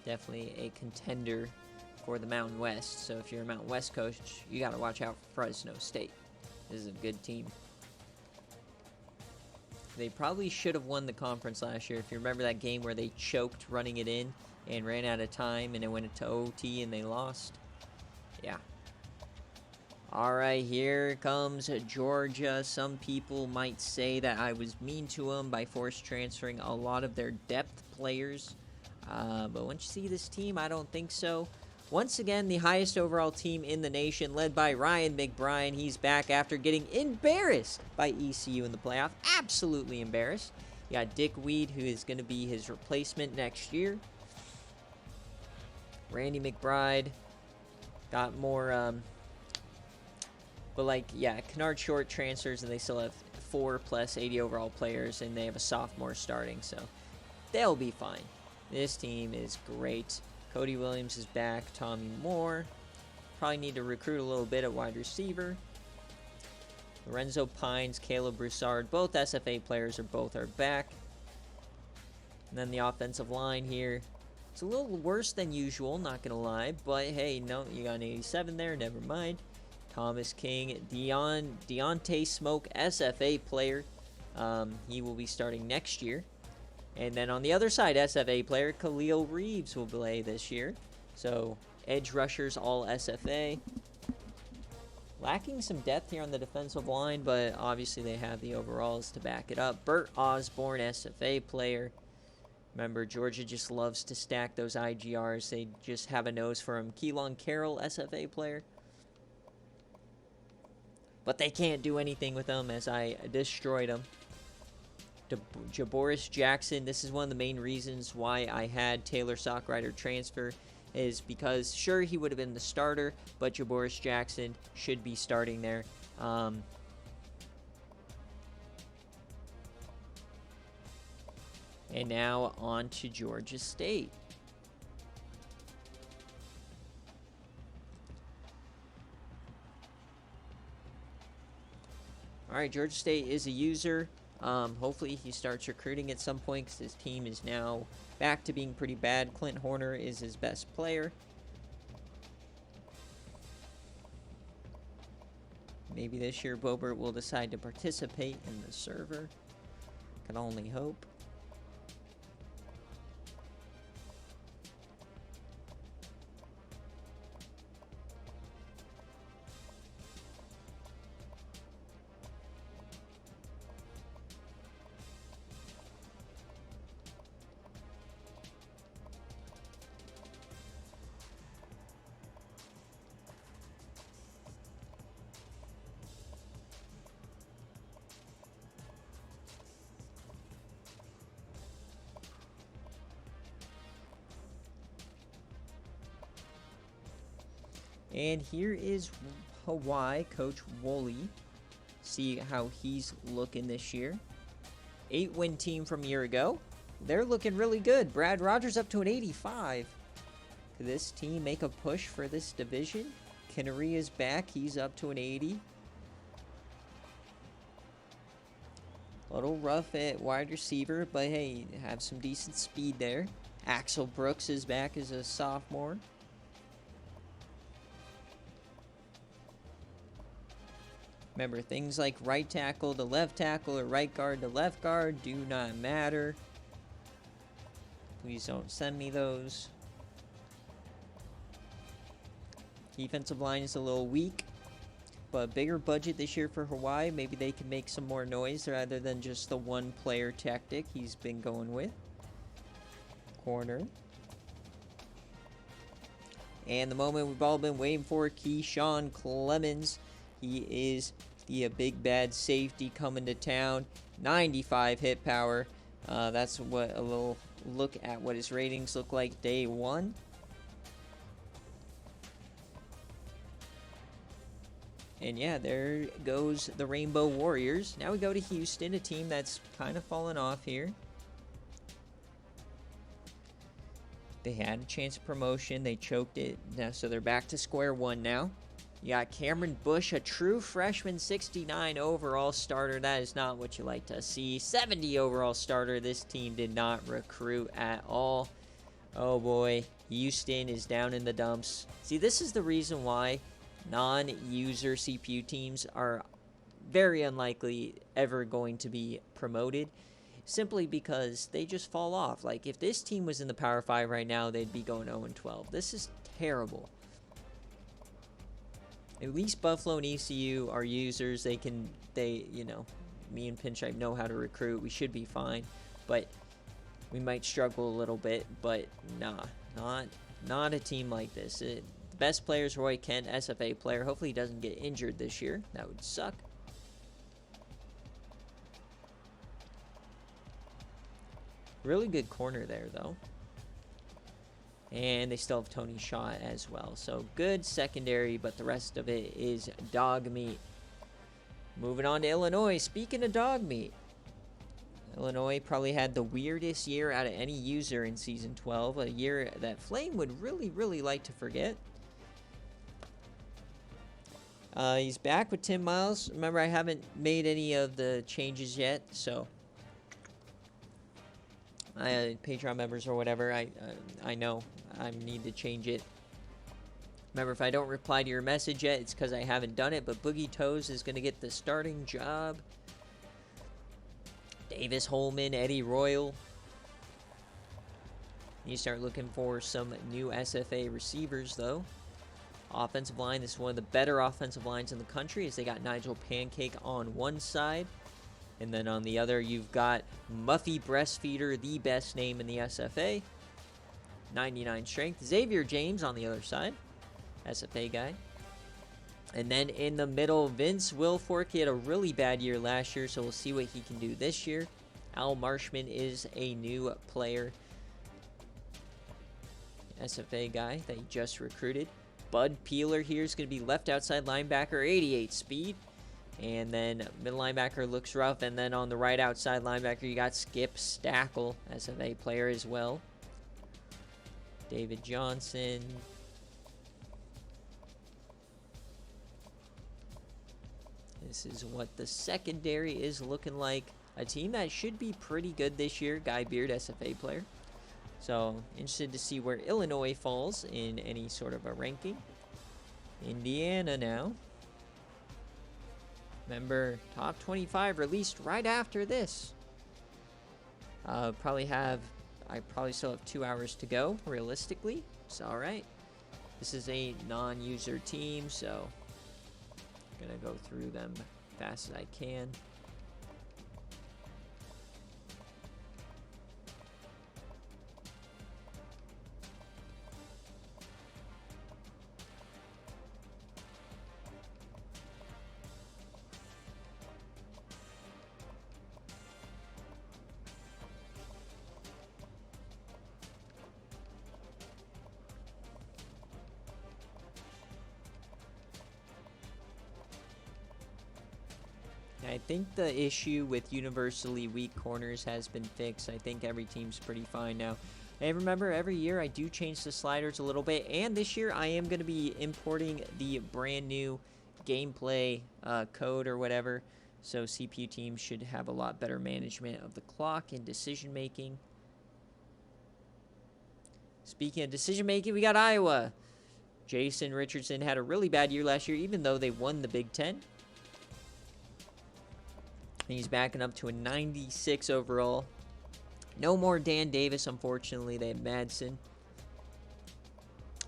Definitely a contender for the Mountain West. So if you're a Mountain West coach, you got to watch out for Fresno State. This is a good team. They probably should have won the conference last year. If you remember that game where they choked running it in and ran out of time and it went into OT and they lost. Yeah. All right, here comes Georgia. Some people might say that I was mean to them by force transferring a lot of their depth players. But once you see this team, I don't think so. Once again, the highest overall team in the nation, led by Ryan McBride. He's back after getting embarrassed by ECU in the playoff. Absolutely embarrassed. You got Dick Weed, who is going to be his replacement next year. Randy McBride got more, but like, yeah, Kennard Short transfers, and they still have 4 plus 80 overall players, and they have a sophomore starting, so they'll be fine. This team is great. Cody Williams is back. Tommy Moore. Probably need to recruit a little bit at wide receiver. Lorenzo Pines, Caleb Broussard, both SFA players are back. And then the offensive line here. It's a little worse than usual, not going to lie. But hey, no, you got an 87 there. Never mind. Thomas King, Deontay Smoke, SFA player. He will be starting next year. And then on the other side, SFA player Khalil Reeves will play this year. So edge rushers all SFA. Lacking some depth here on the defensive line, but obviously they have the overalls to back it up. Bert Osborne, SFA player. Remember, Georgia just loves to stack those IGRs. They just have a nose for him. Keelan Carroll, SFA player. But they can't do anything with him as I destroyed him. Jaboris Jackson, this is one of the main reasons why I had Taylor Sockrider transfer, is because, sure, he would have been the starter, but Jaboris Jackson should be starting there. And now on to Georgia State. All right, Georgia State is a user. Hopefully he starts recruiting at some point because his team is now back to being pretty bad. Clint Horner is his best player. Maybe this year Bobert will decide to participate in the server. Can only hope. And here is Hawai'i, Coach Woolley. See how he's looking this year. 8-win team from a year ago. They're looking really good. Brad Rogers up to an 85. Could this team make a push for this division? Kennery is back. He's up to an 80. A little rough at wide receiver, but hey, have some decent speed there. Axel Brooks is back as a sophomore. Remember, things like right tackle to left tackle or right guard to left guard do not matter. Please don't send me those. Defensive line is a little weak, but bigger budget this year for Hawai'i. Maybe they can make some more noise rather than just the one-player tactic he's been going with. Corner. And the moment we've all been waiting for, Keyshawn Clemens. He is the big bad safety coming to town. 95 hit power. That's what a little look at what his ratings look like day one. And yeah, there goes the Rainbow Warriors. Now we go to Houston, a team that's kind of fallen off here. They had a chance of promotion. They choked it. Now, so they're back to square one now. You got Cameron Bush, a true freshman, 69 overall starter. That is not what you like to see. 70 overall starter. This team did not recruit at all. Oh boy, Houston is down in the dumps. See, this is the reason why non-user CPU teams are very unlikely ever going to be promoted. Simply because they just fall off. Like, if this team was in the Power 5 right now, they'd be going 0-12. This is terrible. At least Buffalo and ECU are users. They, you know, me and Pinstripe know how to recruit. We should be fine. But we might struggle a little bit. But nah, not a team like this. The best player is Roy Kent, SFA player. Hopefully he doesn't get injured this year. That would suck. Really good corner there, though. And they still have Tony Shaw as well. So good secondary, but the rest of it is dog meat. Moving on to Illinois. Speaking of dog meat, Illinois probably had the weirdest year out of any user in Season 12. A year that Flame would really, really like to forget. He's back with Tim Miles. Remember, I haven't made any of the changes yet, so... Patreon members or whatever, I know I need to change it. Remember, if I don't reply to your message yet, it's because I haven't done it. But Boogie Toes is going to get the starting job. Davis Holman, Eddie Royal. You start looking for some new SFA receivers, though. Offensive line, this is one of the better offensive lines in the country, as they got Nigel Pancake on one side. And then on the other, you've got Muffy Breastfeeder, the best name in the SFA. 99 strength. Xavier James on the other side. SFA guy. And then in the middle, Vince Wilfork. He had a really bad year last year, so we'll see what he can do this year. Al Marshman is a new player. SFA guy that he just recruited. Bud Peeler here is going to be left outside linebacker, 88 speed. And then middle linebacker looks rough. And then on the right outside linebacker, you got Skip Stackle, SFA player as well. David Johnson. This is what the secondary is looking like. A team that should be pretty good this year. Guy Beard, SFA player. So, interested to see where Illinois falls in any sort of a ranking. Indiana now. Remember, top 25 released right after this. I probably still have 2 hours to go, realistically. It's alright. This is a non-user team, so I'm going to go through them fast as I can. I think the issue with universally weak corners has been fixed. I think every team's pretty fine now. And remember, every year I do change the sliders a little bit. And this year I am going to be importing the brand new gameplay code or whatever. So CPU teams should have a lot better management of the clock and decision making. Speaking of decision making, we got Iowa. Jason Richardson had a really bad year last year, even though they won the Big Ten. He's backing up to a 96 overall. No more Dan Davis, unfortunately. They have Madsen.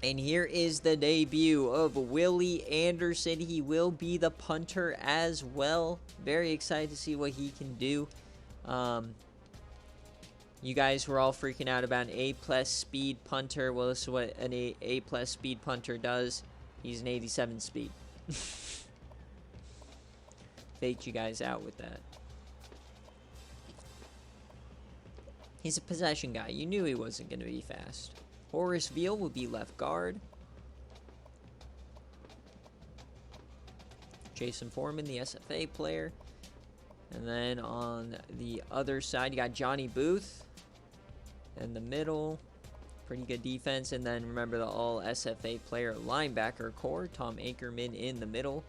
And here is the debut of Willie Anderson. He will be the punter as well. Very excited to see what he can do. You guys were all freaking out about an A+ speed punter. Well, this is what an A+ speed punter does. He's an 87 speed. Faked you guys out with that. He's a possession guy. You knew he wasn't going to be fast. Horace Veal will be left guard. Jason Foreman, the SFA player. And then on the other side, you got Johnny Booth in the middle. Pretty good defense. And then remember the all SFA player linebacker core. Tom Ankerman in the middle.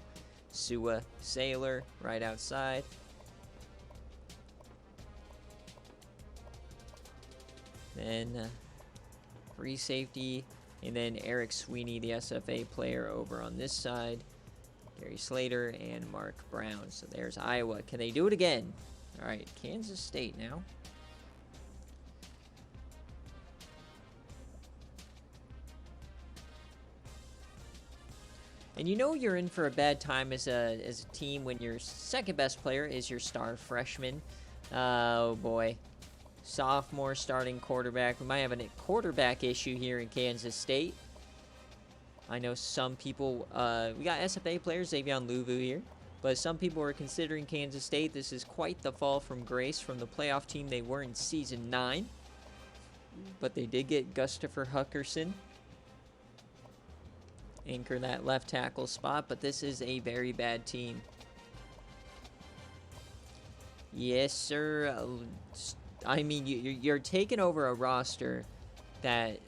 Sua Sailor right outside. Then free safety, and then Eric Sweeney, the SFA player, over on this side. Gary Slater and Mark Brown. So there's Iowa. Can they do it again? All right, Kansas State now. And you know you're in for a bad time as a team when your second best player is your star freshman. Oh boy. Sophomore starting quarterback. We might have a quarterback issue here in Kansas State. I know some people, we got SFA players, Xavier Luvu here, but some people are considering Kansas State. This is quite the fall from grace from the playoff team they were in season 9. But they did get Gustafer Huckerson. Anchor that left tackle spot, but this is a very bad team. Yes, sir. I mean, you're taking over a roster that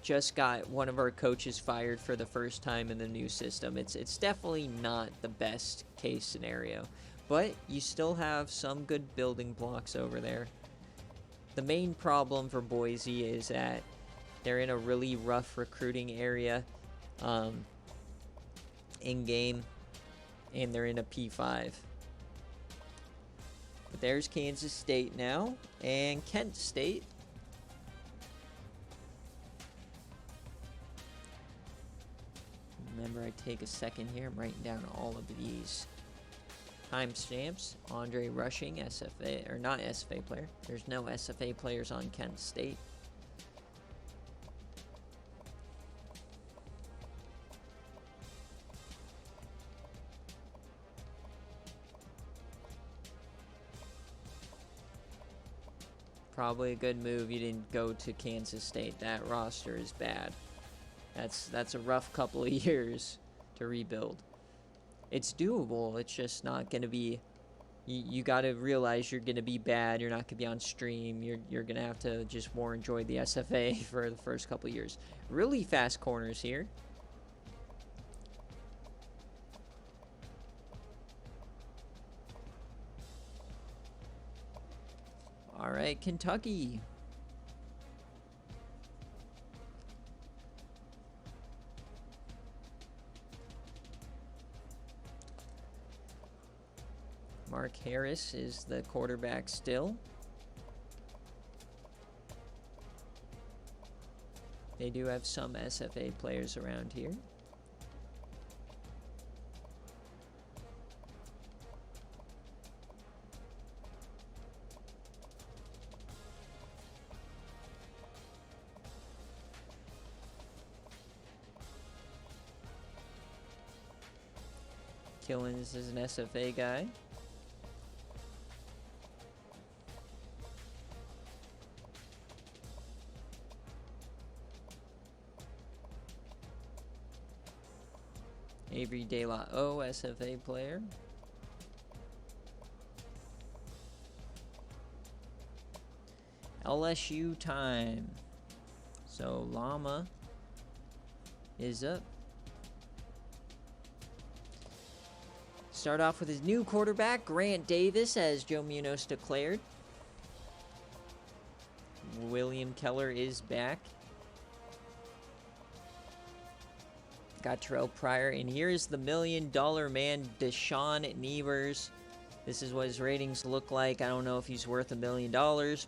just got one of our coaches fired for the first time in the new system. It's definitely not the best case scenario, but you still have some good building blocks over there. The main problem for Boise is that they're in a really rough recruiting area in game, and they're in a P5. But there's Kansas State now, and Kent State. I take a second here, I'm writing down all of these timestamps. Andre Rushing, SFA, or not SFA player. There's no SFA players on Kent State. Probably a good move you didn't go to Kansas State. That roster is bad. That's a rough couple of years to rebuild. It's doable. It's just not going to be... You got to realize you're going to be bad. You're not going to be on stream. You're going to have to just more enjoy the SFA for the first couple of years. Really fast corners here. All right, Kentucky. Mark Harris is the quarterback still. They do have some SFA players around here. Killins is an SFA guy. Avery De La O, SFA player. LSU time. So Llama is up. Start off with his new quarterback, Grant Davis, as Joe Munoz declared. William Keller is back. Got Terrell Pryor, and here is the $1 million man, Deshaun Nevers. This is what his ratings look like. I don't know if he's worth $1 million,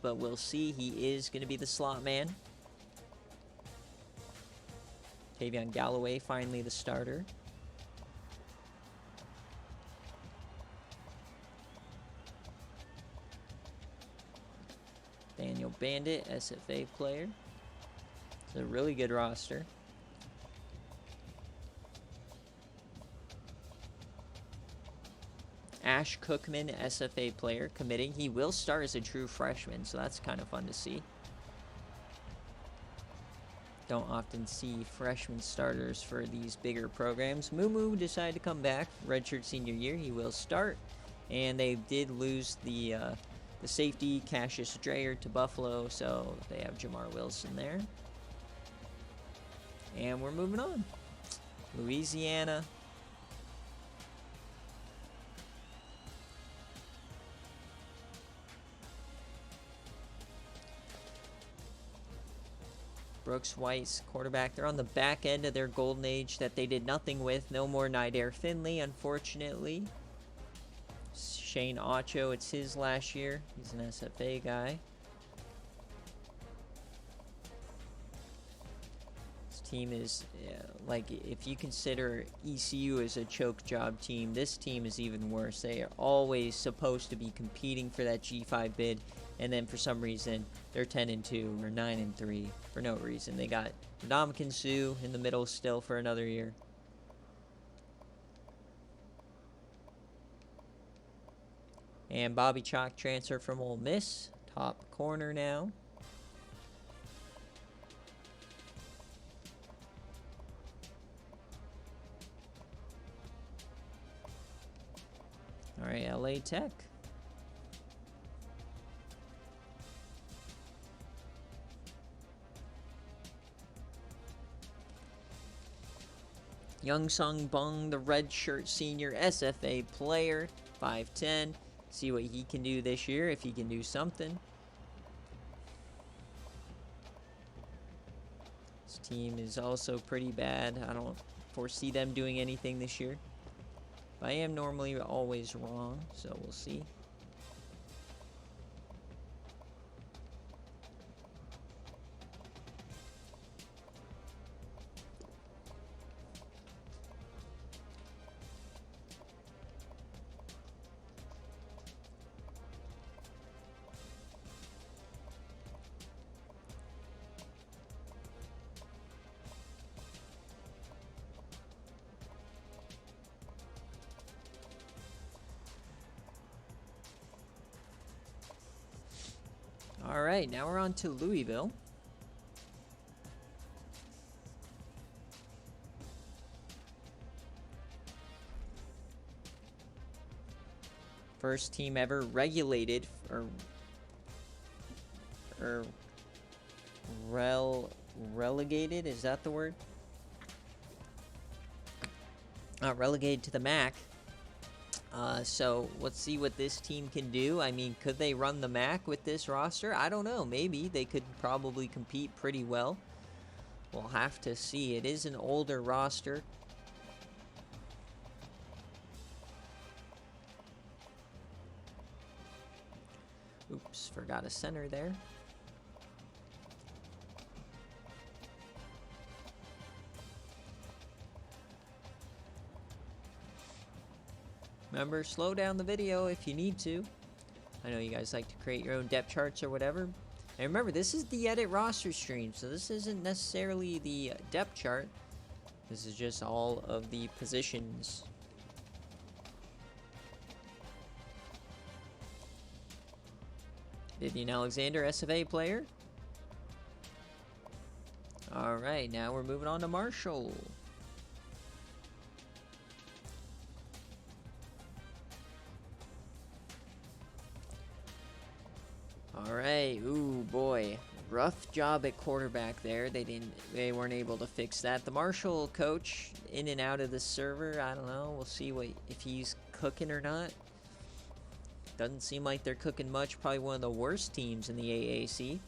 but we'll see. He is going to be the slot man. Tavion Galloway, finally the starter. Daniel Bandit, SFA player. It's a really good roster. Ash Cookman, SFA player, committing. He will start as a true freshman, so that's kind of fun to see. Don't often see freshman starters for these bigger programs. Mumu decided to come back. Redshirt senior year, he will start. And they did lose the safety, Cassius Dreyer, to Buffalo, so they have Jamar Wilson there. And we're moving on. Louisiana. Brooks Weiss, quarterback. They're on the back end of their golden age that they did nothing with. No more Nidaire Finley, unfortunately. Shane Ocho, it's his last year. He's an SFA guy. This team is, like, if you consider ECU as a choke job team, this team is even worse. They are always supposed to be competing for that G5 bid, and then for some reason, they're 10-2 or 9-3 for no reason. They got Ndamukong Suh in the middle still for another year. And Bobby Chalk transfer from Ole Miss. Top corner now. All right, LA Tech. Young Sung Bung, the redshirt senior SFA player, 5'10". See what he can do this year, if he can do something. This team is also pretty bad. I don't foresee them doing anything this year. But I am normally always wrong, so we'll see. All right, now we're on to Louisville. First team ever regulated or relegated, is that the word? Relegated to the MAC. So let's see what this team can do. I mean, could they run the MAC with this roster? I don't know. Maybe they could probably compete pretty well. We'll have to see. It is an older roster. Oops, forgot a center there. Remember, slow down the video if you need to. I know you guys like to create your own depth charts or whatever. And remember, this is the edit roster stream, so this isn't necessarily the depth chart. This is just all of the positions. Vivian Alexander, SFA player. All right, now we're moving on to Marshall. All right, ooh boy, rough job at quarterback there. They weren't able to fix that. The Marshall coach, in and out of the server. I don't know. We'll see if he's cooking or not. Doesn't seem like they're cooking much. Probably one of the worst teams in the AAC.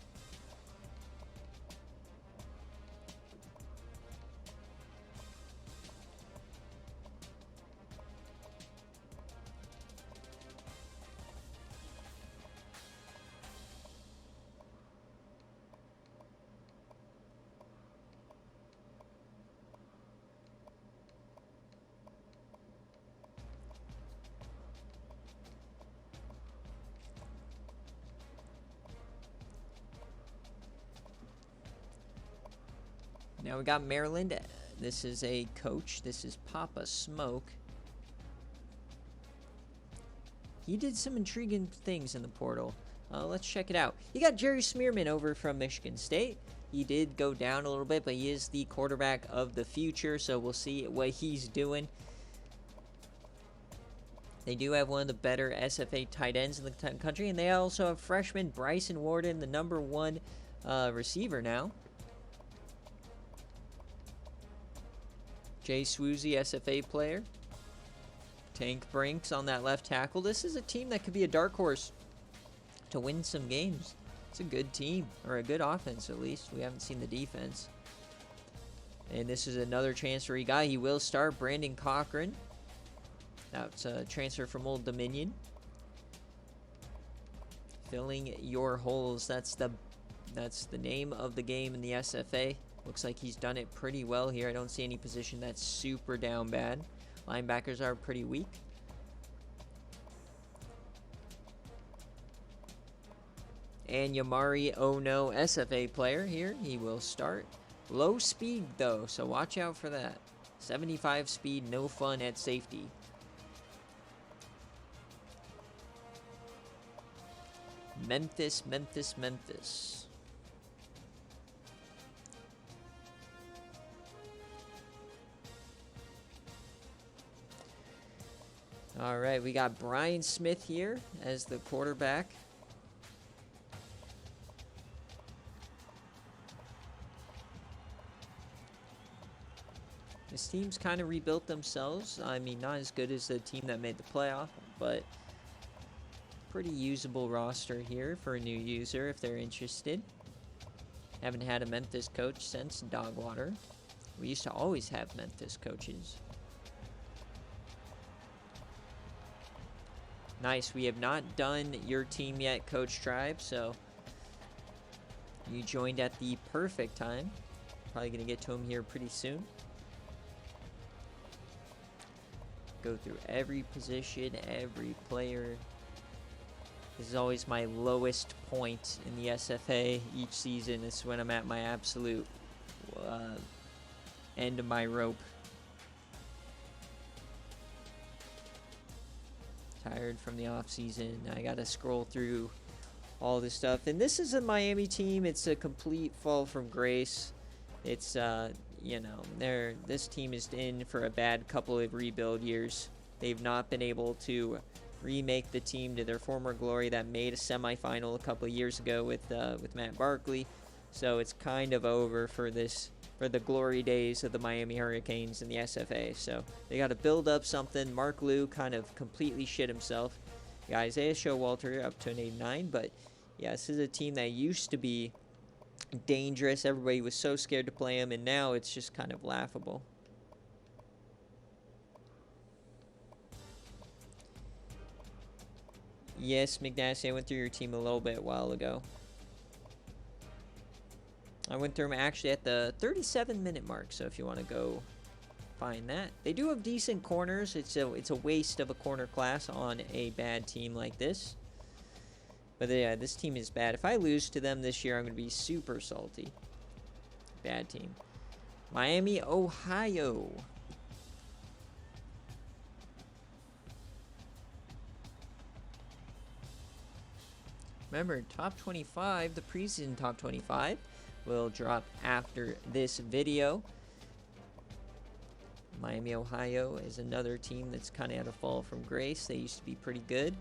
Now we got Maryland. This is a coach. This is Papa Smoke. He did some intriguing things in the portal. Let's check it out. You got Jerry Smearman over from Michigan State. He did go down a little bit, but he is the quarterback of the future, so we'll see what he's doing. They do have one of the better SFA tight ends in the country, and they also have freshman Bryson Warden, the #1 receiver now. Jay Swoozy, SFA player. Tank Brinks on that left tackle. This is a team that could be a dark horse to win some games. It's a good team, or a good offense at least. We haven't seen the defense. And this is another transfer guy. He will start. Brandon Cochran. That's a transfer from Old Dominion. Filling your holes. That's the name of the game in the SFA. Looks like he's done it pretty well here. I don't see any position that's super down bad. Linebackers are pretty weak. And Yamari Ono, SFA player here. He will start. Low speed, though, so watch out for that. 75 speed, no fun at safety. Memphis. All right, we got Brian Smith here as the quarterback. This team's kind of rebuilt themselves. I mean, not as good as the team that made the playoff, but pretty usable roster here for a new user if they're interested. Haven't had a Memphis coach since Dogwater. We used to always have Memphis coaches. Nice. We have not done your team yet, Coach Tribe, so you joined at the perfect time. Probably going to get to him here pretty soon. Go through every position, every player. This is always my lowest point in the SFA each season. This is when I'm at my absolute end of my rope. Tired from the off season. I gotta scroll through all this stuff. And this is a Miami team. It's a complete fall from grace. It's, you know, this team is in for a bad couple of rebuild years. They've not been able to remake the team to their former glory that made a semifinal a couple of years ago with Matt Barkley. So it's kind of over for the glory days of the Miami Hurricanes and the SFA. So they got to build up something. Mark Liu kind of completely shit himself. Isaiah Showalter up to an 89, but yeah, this is a team that used to be dangerous. Everybody was so scared to play them, and now it's just kind of laughable. Yes, McNasty, I went through your team a little bit a while ago. I went through them actually at the 37-minute mark, so if you want to go find that. They do have decent corners. It's a waste of a corner class on a bad team like this. But yeah, this team is bad. If I lose to them this year, I'm going to be super salty. Bad team. Miami, Ohio. Remember, top 25, the preseason top 25 will drop after this video. Miami, Ohio is another team that's kind of had a fall from grace. They used to be pretty good.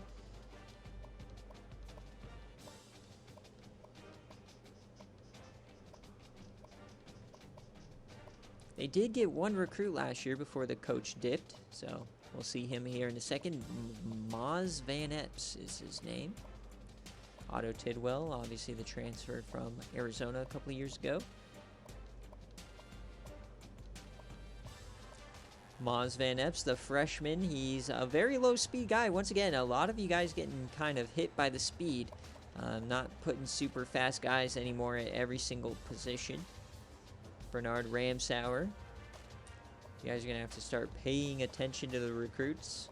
They did get one recruit last year before the coach dipped, so we'll see him here in a second. Maz Van Epps is his name. Otto Tidwell, obviously the transfer from Arizona a couple of years ago. Maz Van Epps, the freshman, he's a very low speed guy. Once again, a lot of you guys getting kind of hit by the speed. Not putting super fast guys anymore at every single position. Bernard Ramsauer. You guys are going to have to start paying attention to the recruits.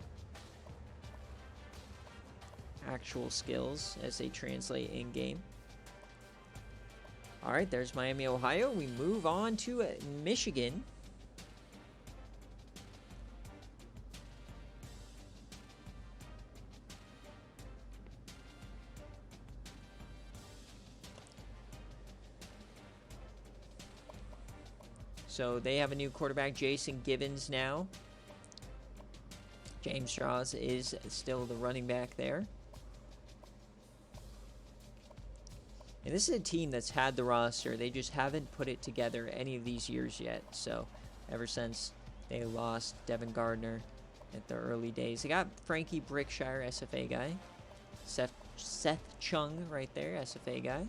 Actual skills as they translate in-game. All right, there's Miami, Ohio. We move on to Michigan. So they have a new quarterback, Jason Givens, now. James Strauss is still the running back there. And this is a team that's had the roster. They just haven't put it together any of these years yet. So ever since they lost Devin Gardner at the early days. They got Frankie Brickshire, SFA guy. Seth Chung right there, SFA guy.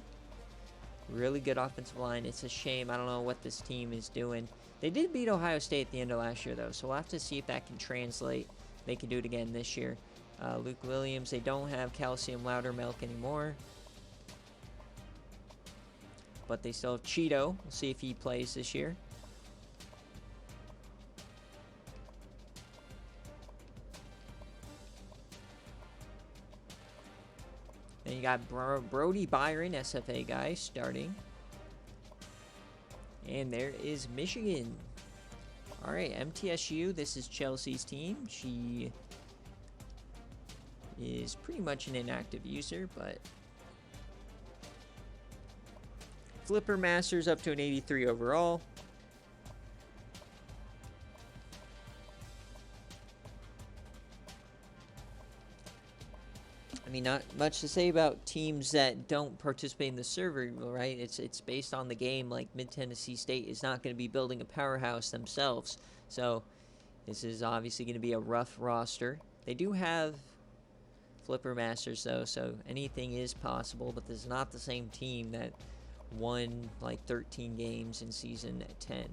Really good offensive line. It's a shame. I don't know what this team is doing. They did beat Ohio State at the end of last year, though. So we'll have to see if that can translate. They can do it again this year. Luke Williams. They don't have Calcium Loudermilk anymore. But they still have Cheeto. We'll see if he plays this year. Then you got Brody Byron, SFA guy, starting. And there is Michigan. All right, MTSU. This is Chelsea's team. She is pretty much an inactive user, but Flipper Masters up to an 83 overall. I mean, not much to say about teams that don't participate in the server, right? It's based on the game. Like Mid-Tennessee State is not going to be building a powerhouse themselves. So this is obviously going to be a rough roster. They do have Flipper Masters, though, so anything is possible. But this is not the same team that won like 13 games in season 10.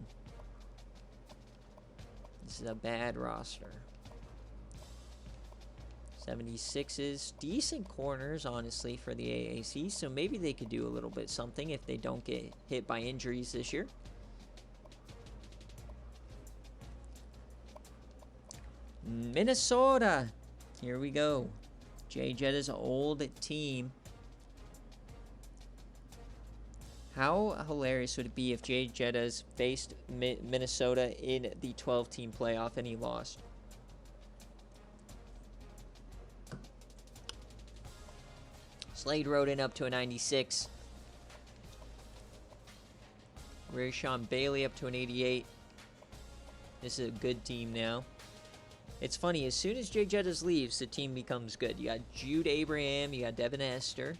This is a bad roster. 76s, decent corners, honestly, for the AAC, so maybe they could do a little bit something if they don't get hit by injuries this year. Minnesota, here we go. Jay Jetta's old team. How hilarious would it be if Jay Jetta's faced Minnesota in the 12-team playoff and he lost? Slade Roden up to a 96. Rashawn Bailey up to an 88. This is a good team now. It's funny, as soon as Jay Jettis leaves, the team becomes good. You got Jude Abraham, you got Devin Hester.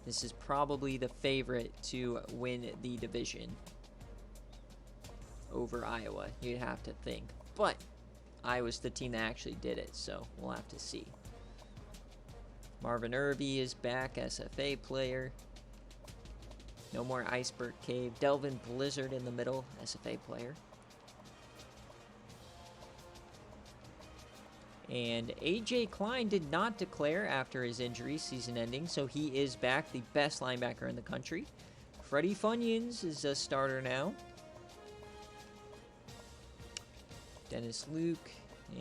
This is probably the favorite to win the division over Iowa, you'd have to think. But Iowa's the team that actually did it, so we'll have to see. Marvin Irby is back, SFA player. No more Iceberg Cave. Delvin Blizzard in the middle, SFA player. And A.J. Klein did not declare after his injury, season ending, so he is back, the best linebacker in the country. Freddie Funyuns is a starter now. Dennis Luke,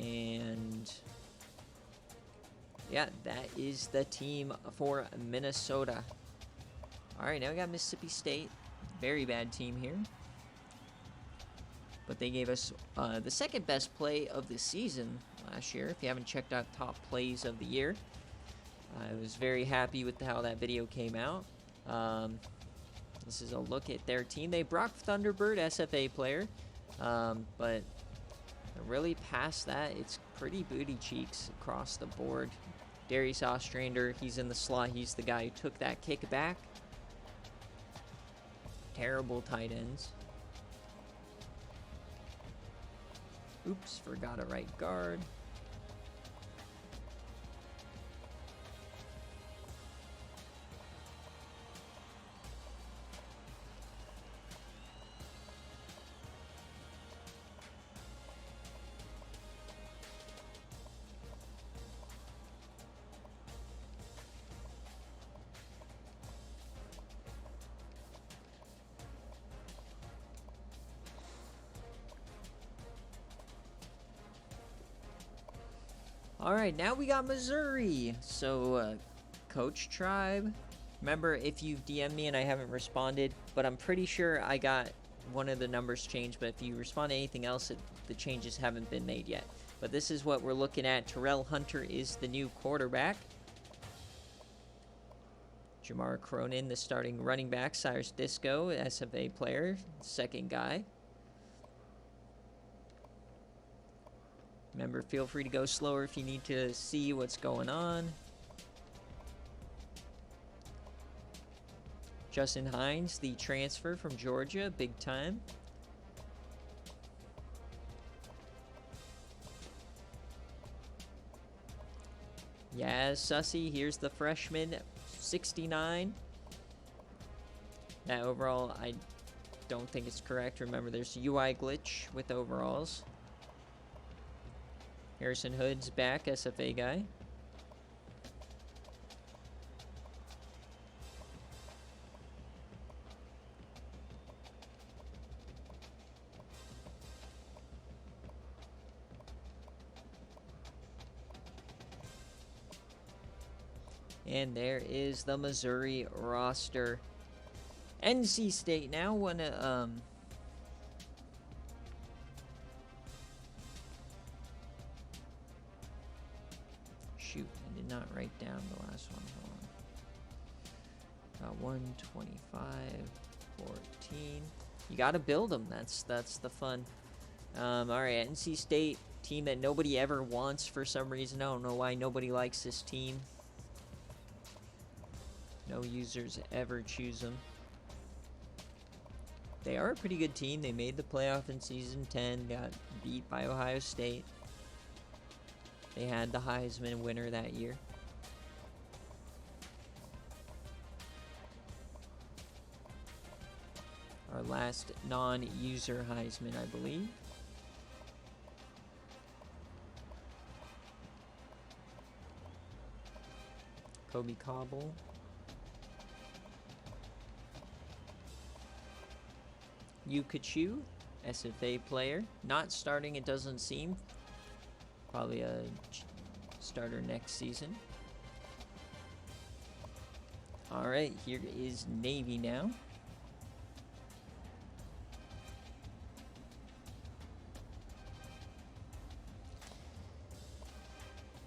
and yeah, that is the team for Minnesota. All right, now we got Mississippi State. Very bad team here. But they gave us the second best play of the season last year. If you haven't checked out top plays of the year, I was very happy with how that video came out. This is a look at their team. They Brock Thunderbird, SFA player, but really past that, it's pretty booty cheeks across the board. Darius Ostrander, he's in the slot. He's the guy who took that kick back. Terrible tight ends. Oops, forgot a right guard. All right, now we got Missouri. So, Coach Tribe, remember, if you've DM'd me and I haven't responded, but I'm pretty sure I got one of the numbers changed, but if you respond to anything else, the changes haven't been made yet. But this is what we're looking at. Terrell Hunter is the new quarterback. Jamar Cronin, the starting running back. Cyrus Disco, SFA player, second guy. Remember, feel free to go slower if you need to see what's going on. Justin Hines, the transfer from Georgia, big time. Yaz Sussy, here's the freshman, 69. That overall, I don't think it's correct. Remember, there's UI glitch with overalls. Harrison Hood's back, SFA guy. And there is the Missouri roster. NC State now shoot, I did not write down the last one. Hold on. 125, 14. You got to build them. That's the fun. All right, NC State, team that nobody ever wants for some reason. I don't know why nobody likes this team. No users ever choose them. They are a pretty good team. They made the playoff in season 10, got beat by Ohio State. They had the Heisman winner that year. Our last non-user Heisman, I believe. Kobe Cobble. Yu Kachu, SFA player. Not starting, it doesn't seem. Probably a starter next season. All right, here is Navy now.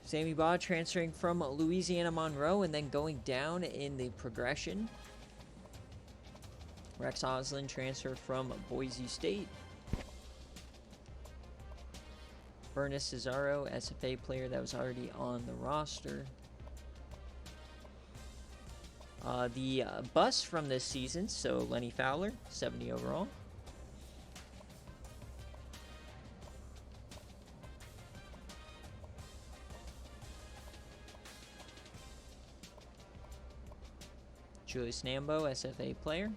Sammy Baugh transferring from Louisiana Monroe and then going down in the progression. Rex Oslin transfer from Boise State. Bernice Cesaro, SFA player that was already on the roster. The bus from this season, so Lenny Fowler, 70 overall. Julius Nambo, SFA player.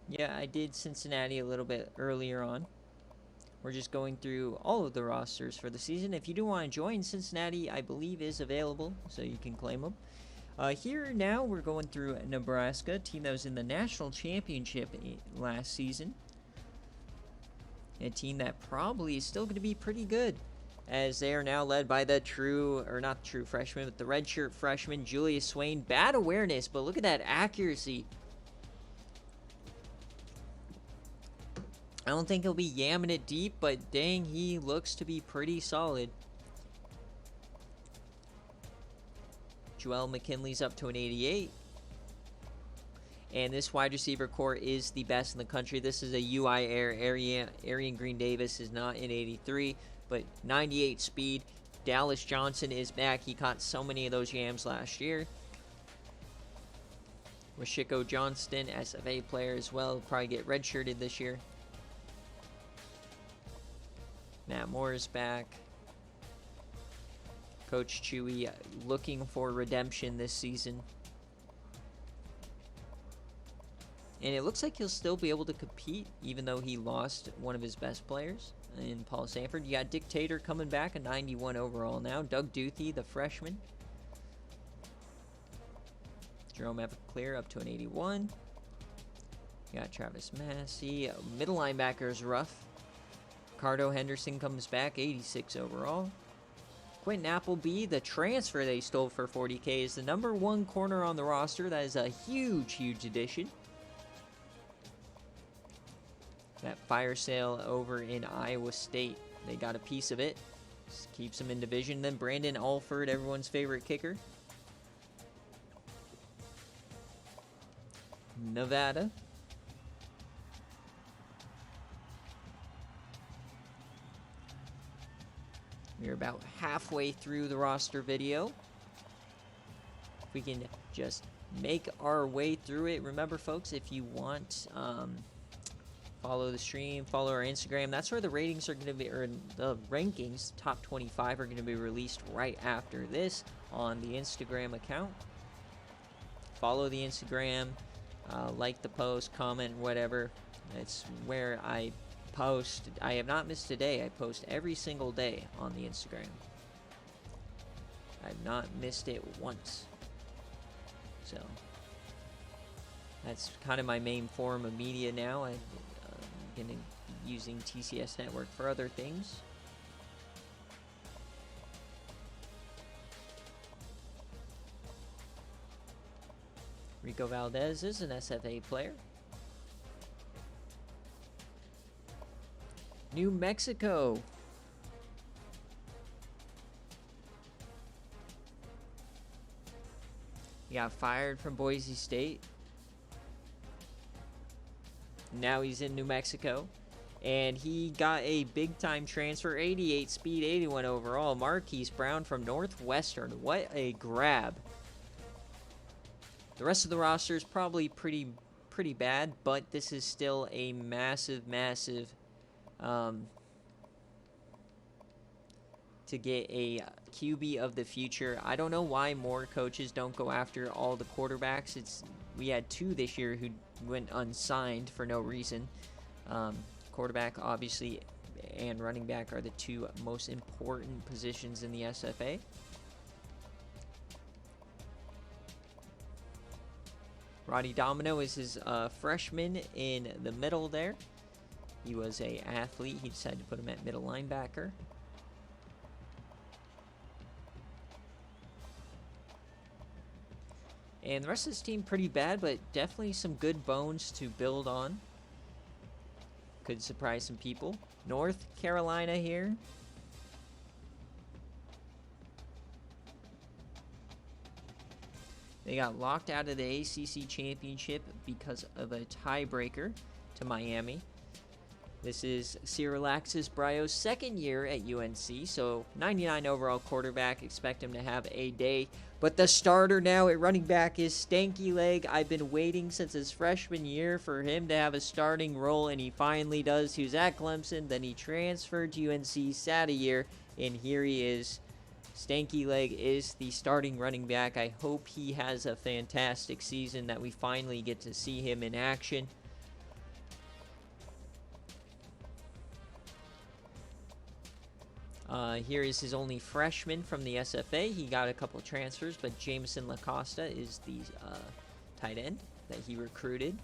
Yeah, I did Cincinnati a little bit earlier on. We're just going through all of the rosters for the season. If you do want to join, Cincinnati, I believe, is available, so you can claim them. Here now, we're going through Nebraska, a team that was in the national championship last season. A team that probably is still going to be pretty good, as they are now led by the not true freshman, but the redshirt freshman, Julius Swain. Bad awareness, but look at that accuracy. I don't think he'll be yamming it deep, but dang, he looks to be pretty solid. Joel McKinley's up to an 88. And this wide receiver core is the best in the country. This is a UI Air. Arian Green Davis is not in 83, but 98 speed. Dallas Johnson is back. He caught so many of those yams last year. Rashiko Johnston, SFA player as well. Probably get redshirted this year. Matt Moore is back. Coach Chewy looking for redemption this season. And it looks like he'll still be able to compete, even though he lost one of his best players in Paul Sanford. You got Dictator coming back, a 91 overall now. Doug Duthie, the freshman. Jerome Everclear up to an 81. You got Travis Massey. Middle linebacker is rough. Ricardo Henderson comes back, 86 overall. Quentin Appleby, the transfer they stole for $40K, is the #1 corner on the roster. That is a huge, huge addition. That fire sale over in Iowa State, they got a piece of it. Just keeps them in division. Then Brandon Alford, everyone's favorite kicker. Nevada. We're about halfway through the roster video. If we can just make our way through it. Remember, folks, if you want, follow the stream, follow our Instagram. That's where the ratings are going to be, or the rankings, top 25, are going to be released right after this on the Instagram account. Follow the Instagram, like the post, comment, whatever. It's where I post. I have not missed a day. I post every single day on the Instagram. I've not missed it once. So that's kind of my main form of media now. I'm going to using TCS Network for other things. Rico Valdez is an SFA player. New Mexico. He got fired from Boise State. Now he's in New Mexico. And he got a big-time transfer, 88 speed, 81 overall. Marquise Brown from Northwestern. What a grab. The rest of the roster is probably pretty bad, but this is still a massive to get a QB of the future. I don't know why more coaches don't go after all the quarterbacks. We had 2 this year who went unsigned for no reason. Quarterback, obviously, and running back are the 2 most important positions in the SFA. Roddy Domino is his freshman in the middle there. He was a athlete. He decided to put him at middle linebacker. And the rest of this team pretty bad, but definitely some good bones to build on. Could surprise some people. North Carolina here. They got locked out of the ACC championship because of a tiebreaker to Miami. This is Syracuse Brio's second year at UNC, so 99 overall quarterback. Expect him to have a day. But the starter now at running back is Stanky Leg. I've been waiting since his freshman year for him to have a starting role, and he finally does. He was at Clemson, then he transferred to UNC, sat a year, and here he is. Stanky Leg is the starting running back. I hope he has a fantastic season, that we finally get to see him in action. Here is his only freshman from the SFA. He got a couple transfers, but Jameson LaCosta is the tight end that he recruited.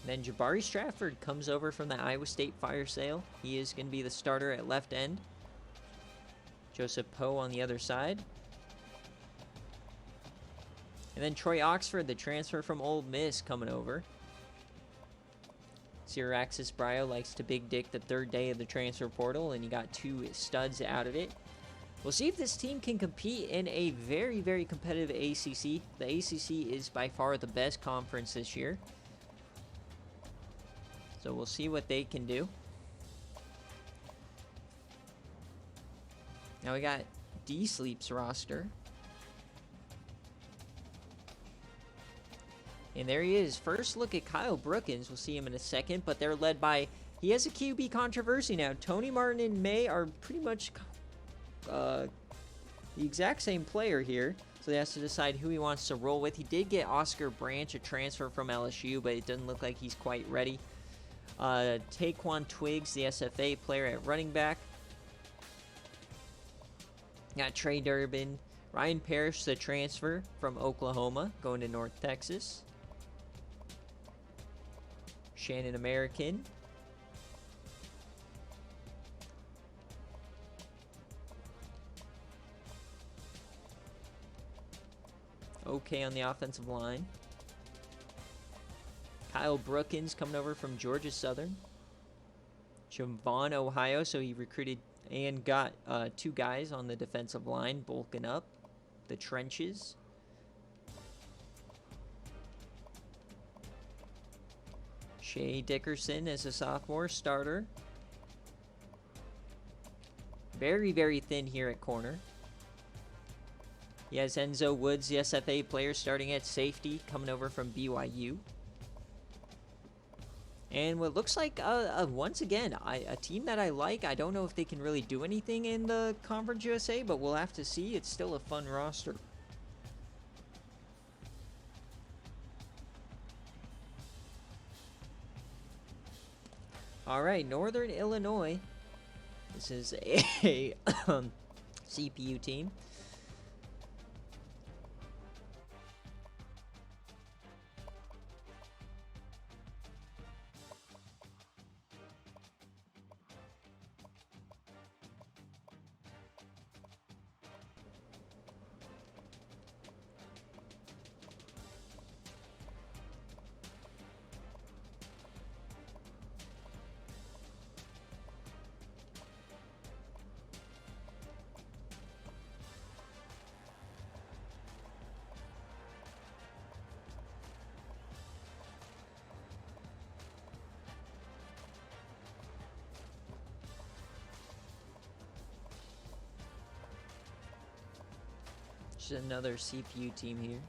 Then Jabari Stratford comes over from the Iowa State fire sale. He is going to be the starter at left end. Joseph Poe on the other side. And then Troy Oxford, the transfer from Ole Miss, coming over. Syracuse Brio likes to big dick the third day of the transfer portal, and he got 2 studs out of it. We'll see if this team can compete in a very, very competitive ACC. The ACC is by far the best conference this year. So we'll see what they can do. Now we got D-Sleep's roster. And there he is. First look at Kyle Brookins. We'll see him in a second, but they're led by... He has a QB controversy now. Tony Martin and May are pretty much the exact same player here. So he has to decide who he wants to roll with. He did get Oscar Branch, a transfer from LSU, but it doesn't look like he's quite ready. Taquan Twiggs, the SFA player at running back. Got Trey Durbin. Ryan Parrish, the transfer from Oklahoma, going to North Texas. Shannon American. Okay on the offensive line. Kyle Brookins coming over from Georgia Southern. Javon, Ohio, so he recruited and got 2 guys on the defensive line, bulking up the trenches. Shea Dickerson as a sophomore starter. Very, very thin here at corner. He has Enzo Woods, the SFA player, starting at safety, coming over from BYU. And what looks like, once again, a team that I like. I don't know if they can really do anything in the Conference USA, but we'll have to see. It's still a fun roster. All right, Northern Illinois. This is a CPU team. Just another CPU team here.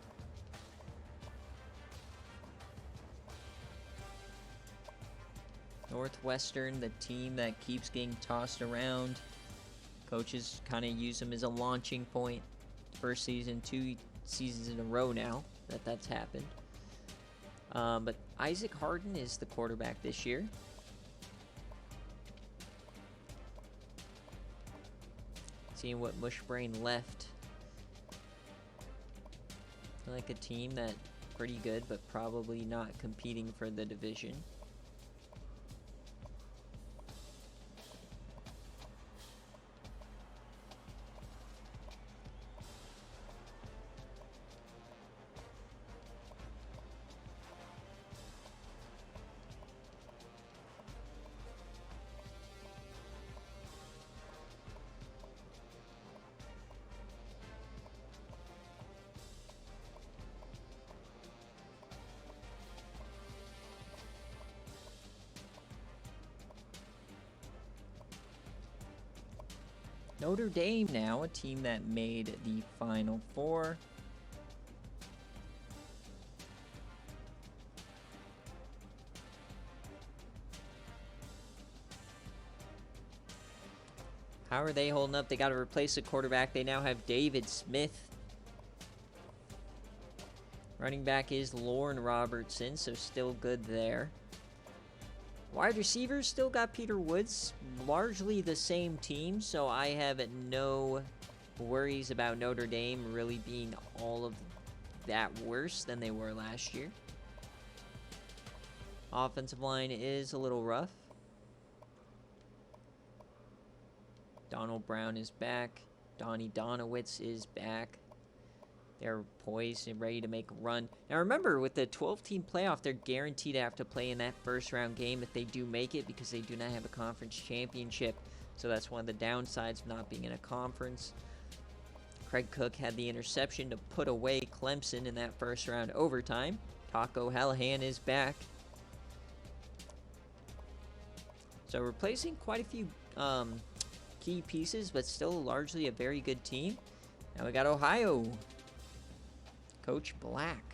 Northwestern, the team that keeps getting tossed around. Coaches kind of use them as a launching point. First season, 2 seasons in a row now that's happened. But Isaac Harden is the quarterback this year. Seeing what Mushbrain left. like a team that pretty good, but probably not competing for the division. Notre Dame now, a team that made the Final Four. How are they holding up? They got to replace the quarterback. They now have David Smith. Running back is Lauren Robertson, so still good there. Wide receivers still got Peter Woods, largely the same team, so I have no worries about Notre Dame really being all of that worse than they were last year. Offensive line is a little rough. Donald Brown is back. Donnie Donowitz is back. They're poised and ready to make a run. Now remember, with the 12-team playoff, they're guaranteed to have to play in that first-round game if they do make it, because they do not have a conference championship. So that's one of the downsides of not being in a conference. Craig Cook had the interception to put away Clemson in that first-round overtime. Taco Hallahan is back. So replacing quite a few key pieces, but still largely a very good team. Now we got Ohio. Coach Black.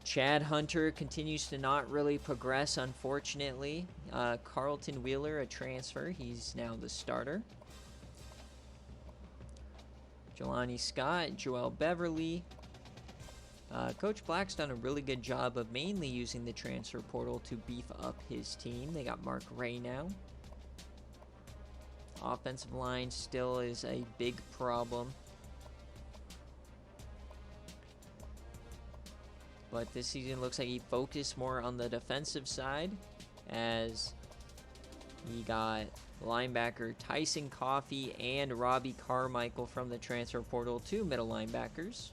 Chad Hunter continues to not really progress, unfortunately. Carlton Wheeler, a transfer. He's now the starter. Jelani Scott, Joel Beverly. Coach Black's done a really good job of mainly using the transfer portal to beef up his team. They got Mark Ray now. Offensive line still is a big problem. But this season looks like he focused more on the defensive side, as he got linebacker Tyson Coffey and Robbie Carmichael from the transfer portal, two middle linebackers.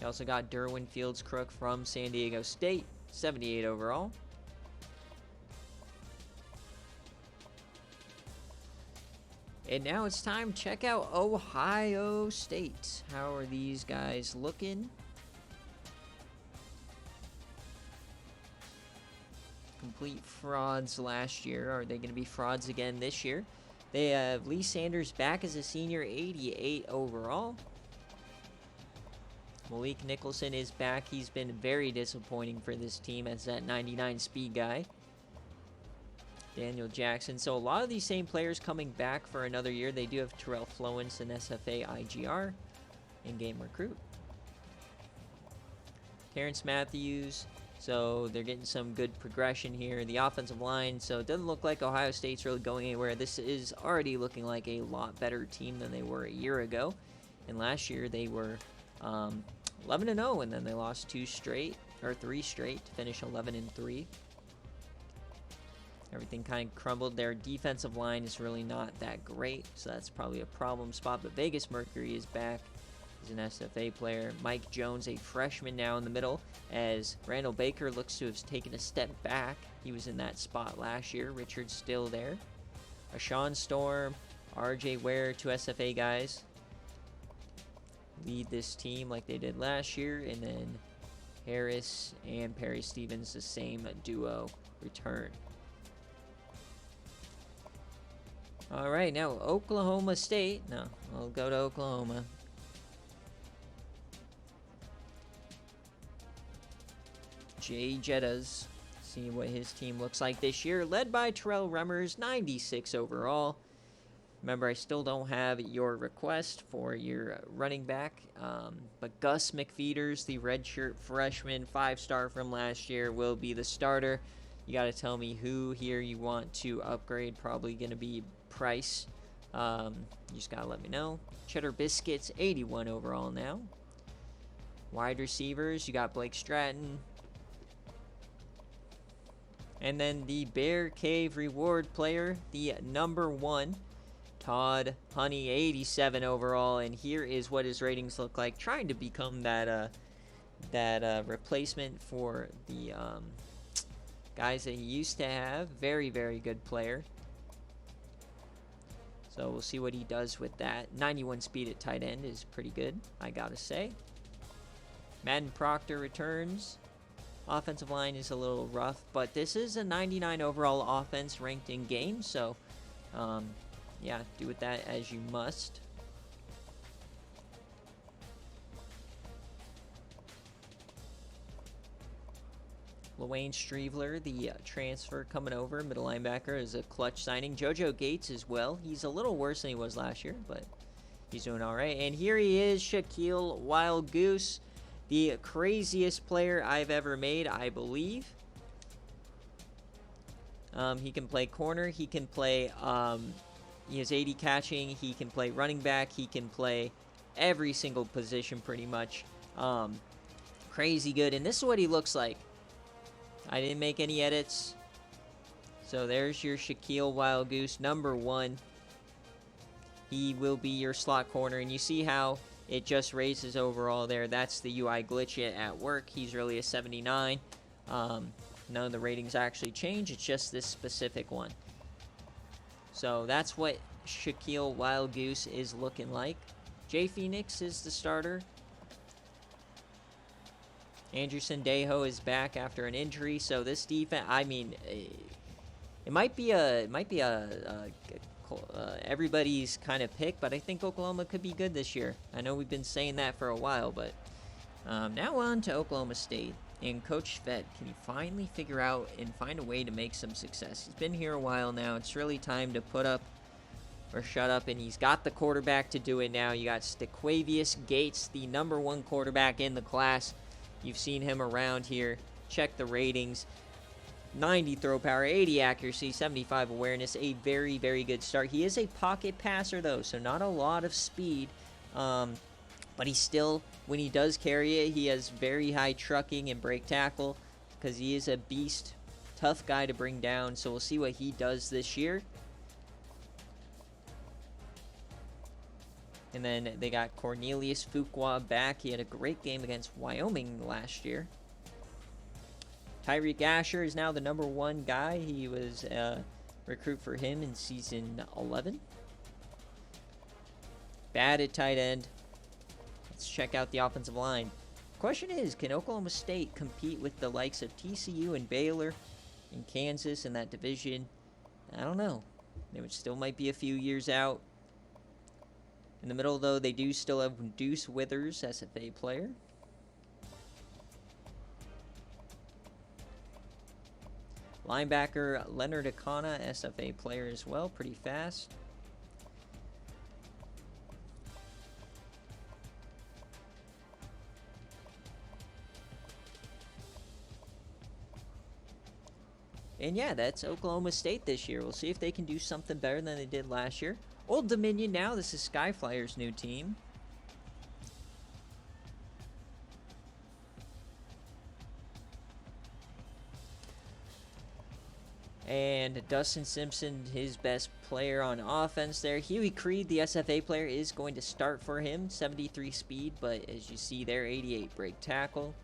He also got Derwin Fields-Crook from San Diego State, 78 overall. And now it's time to check out Ohio State. How are these guys looking? Complete frauds last year. Are they going to be frauds again this year? They have Lee Sanders back as a senior, 88 overall. Malik Nicholson is back. He's been very disappointing for this team as that 99 speed guy. Daniel Jackson. So a lot of these same players coming back for another year. They do have Terrell Flowens and SFA IGR in-game recruit. Terrence Matthews. So they're getting some good progression here. The offensive line. So it doesn't look like Ohio State's really going anywhere. This is already looking like a lot better team than they were a year ago. And last year they were 11-0, and then they lost 3 straight to finish 11-3. Everything kind of crumbled. Their defensive line is really not that great, so that's probably a problem spot. But Vegas Mercury is back. He's an SFA player. Mike Jones, a freshman now in the middle, as Randall Baker looks to have taken a step back. He was in that spot last year. Richard's still there. Ashawn Storm, RJ Ware, two SFA guys lead this team like they did last year, and then Harris and Perry Stevens, the same duo, return. All right, now Oklahoma State. No, we'll go to Oklahoma. Jay Jettas. See what his team looks like this year. Led by Terrell Remmers, 96 overall. Remember, I still don't have your request for your running back, but Gus McFeeters, the redshirt freshman, 5-star from last year, will be the starter. You got to tell me who here you want to upgrade. Probably going to be Price. You just got to let me know. Cheddar Biscuits, 81 overall now. Wide receivers, you got Blake Stratton. And then the Bear Cave reward player, the number 1. Todd Honey, 87 overall, and here is what his ratings look like. Trying to become that replacement for the guys that he used to have. Very, very good player. So we'll see what he does with that. 91 speed at tight end is pretty good, I gotta say. Madden Proctor returns. Offensive line is a little rough, but this is a 99 overall offense ranked in game, so yeah, do with that as you must. LaWayne Streveler, the transfer coming over, middle linebacker, is a clutch signing. JoJo Gates as well. He's a little worse than he was last year, but he's doing all right. And here he is, Shaquille Wild Goose, the craziest player I've ever made, I believe. He can play corner. He can play... he has 80 catching. He can play running back. He can play every single position pretty much. Crazy good. And this is what he looks like. I didn't make any edits. So there's your Shaquille Wild Goose, number 1. He will be your slot corner. And you see how it just raises overall there. That's the UI glitch at work. He's really a 79. None of the ratings actually change. It's just this specific one. So that's what Shaquille Wild Goose is looking like. Jay Phoenix is the starter. Andrew Sendejo is back after an injury. So this defense, I mean, it might be everybody's kind of pick, but I think Oklahoma could be good this year. I know we've been saying that for a while, but now on to Oklahoma State. And Coach Fett, can he finally figure out and find a way to make some success? He's been here a while now. It's really time to put up or shut up, and he's got the quarterback to do it now. You got Stequavius Gates, the number 1 quarterback in the class. You've seen him around here. Check the ratings. 90 throw power, 80 accuracy, 75 awareness. A very, very good start. He is a pocket passer, though, so not a lot of speed. But he still, when he does carry it, he has very high trucking and break tackle because he is a beast. Tough guy to bring down, so we'll see what he does this year. And then they got Cornelius Fuqua back. He had a great game against Wyoming last year. Tyreek Asher is now the number 1 guy. He was a recruit for him in season 11. Bad at tight end. Let's check out the offensive line. Question is, can Oklahoma State compete with the likes of TCU and Baylor and Kansas in that division? I don't know. It still might be a few years out. In the middle, though, they do still have Deuce Withers, SFA player. Linebacker Leonard Akana, SFA player as well, pretty fast. And yeah, that's Oklahoma State this year. We'll see if they can do something better than they did last year. Old Dominion now. This is Skyflyer's new team. And Dustin Simpson, his best player on offense there. Huey Creed, the SFA player, is going to start for him. 73 speed, but as you see there, 88 break tackle.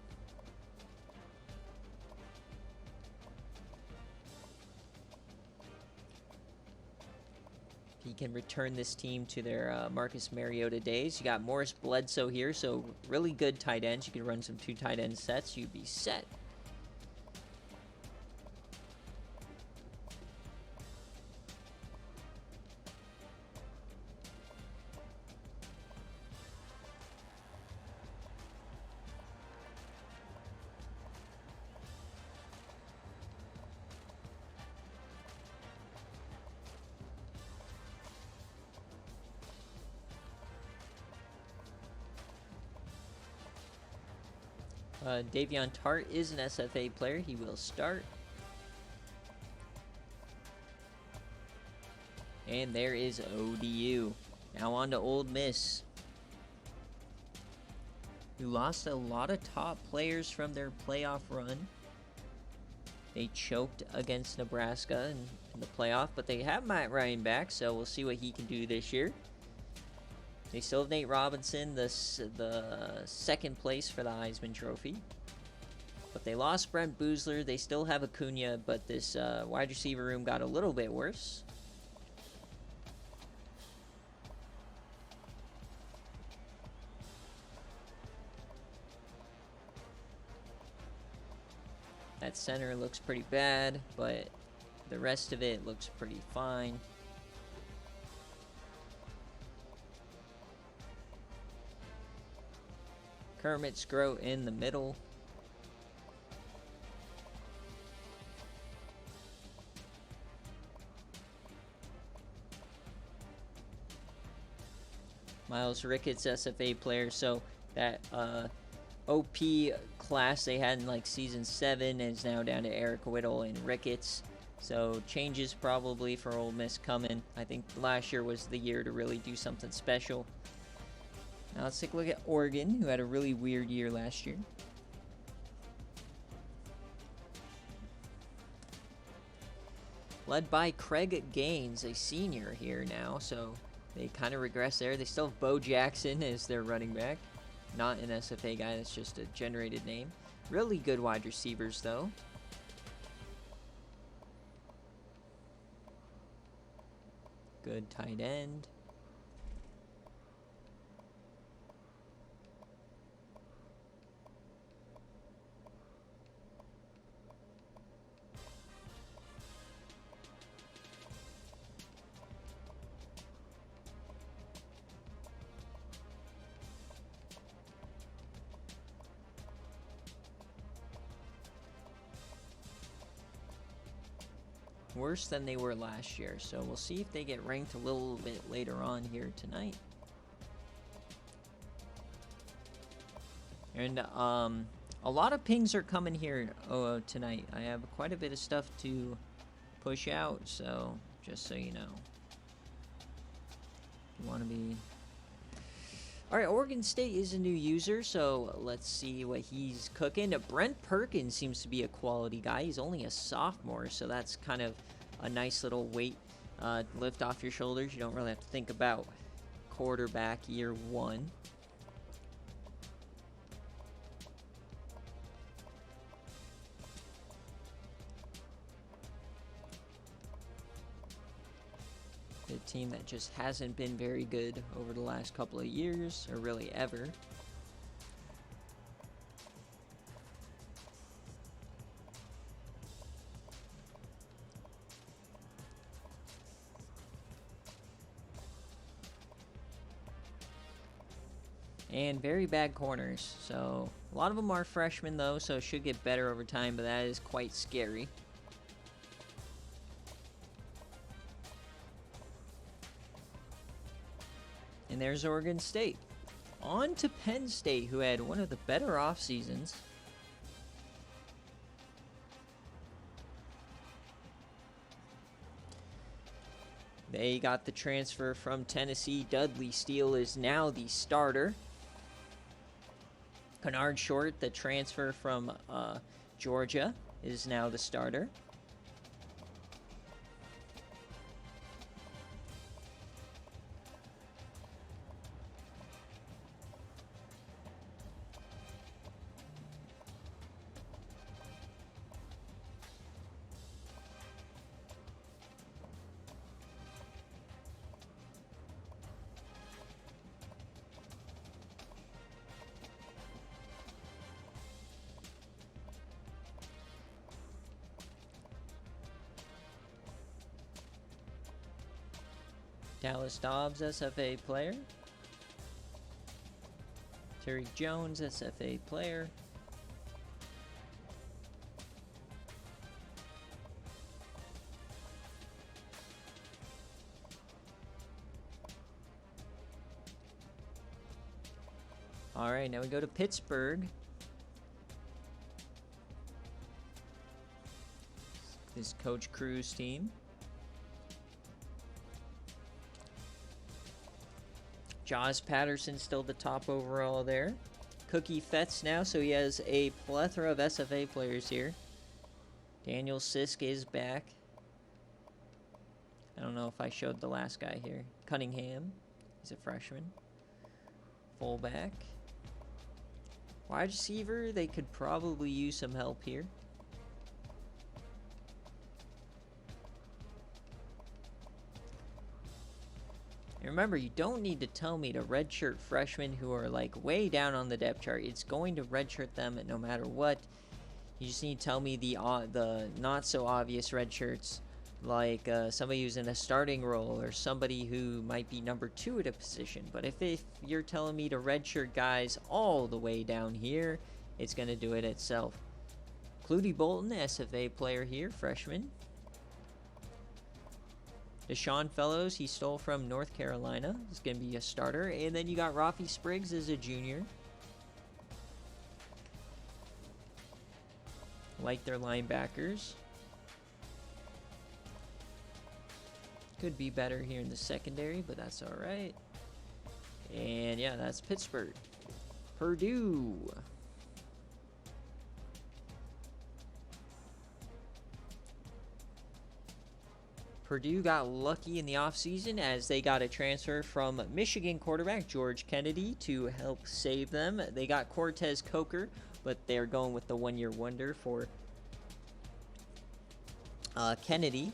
He can return this team to their Marcus Mariota days. You got Morris Bledsoe here, so really good tight ends. You can run some 2 tight end sets. You'd be set. Davion Tart is an SFA player. He will start. And there is ODU. Now on to Ole Miss, who lost a lot of top players from their playoff run. They choked against Nebraska in the playoff, but they have Matt Ryan back, so we'll see what he can do this year. They still have Nate Robinson, the second place for the Heisman Trophy. But they lost Brent Boozler. They still have Acuna, but this wide receiver room got a little bit worse. That center looks pretty bad, but the rest of it looks pretty fine. Kermit Scroat in the middle. Miles Ricketts, SFA player. So that OP class they had in like season 7 is now down to Eric Whittle and Ricketts. So changes probably for Ole Miss coming. I think last year was the year to really do something special. Now let's take a look at Oregon, who had a really weird year last year. Led by Craig Gaines, a senior here now, so they kind of regress there. They still have Bo Jackson as their running back. Not an SFA guy, that's just a generated name. Really good wide receivers, though. Good tight end. Worse than they were last year, so we'll see if they get ranked a little bit later on here tonight. And a lot of pings are coming here tonight. I have quite a bit of stuff to push out, so just so you know. If you want to be... Alright, Oregon State is a new user, so let's see what he's cooking. Brent Perkins seems to be a quality guy. He's only a sophomore, so that's kind of a nice little weight lift off your shoulders. You don't really have to think about quarterback year 1. A team that just hasn't been very good over the last couple of years, or really ever. And very bad corners. So a lot of them are freshmen though, so it should get better over time, but that is quite scary. And there's Oregon State. On to Penn State, who had one of the better off seasons. They got the transfer from Tennessee. Dudley Steele is now the starter. Kennard Short, the transfer from Georgia, is now the starter. Dallas Dobbs, SFA player. Terry Jones, SFA player. All right, now we go to Pittsburgh. his Coach Cruz team. Jaws Patterson still the top overall there. Cookie Fetts now, so he has a plethora of SFA players here. Daniel Sisk is back. I don't know if I showed the last guy here. Cunningham, he's a freshman. Fullback. Wide receiver, they could probably use some help here. And remember, you don't need to tell me to redshirt freshmen who are like way down on the depth chart. It's going to redshirt them no matter what. You just need to tell me the not so obvious redshirts, like somebody who's in a starting role or somebody who might be number 2 at a position. But if you're telling me to redshirt guys all the way down here, it's going to do it itself. Clooney Bolton, SFA player here, freshman. Deshaun Fellows, he stole from North Carolina. He's going to be a starter. And then you got Rafi Spriggs as a junior. Like their linebackers. Could be better here in the secondary, but that's all right. And yeah, that's Pittsburgh. Purdue. Purdue got lucky in the offseason as they got a transfer from Michigan quarterback George Kennedy to help save them. They got Cortez Coker, but they're going with the one-year wonder for Kennedy.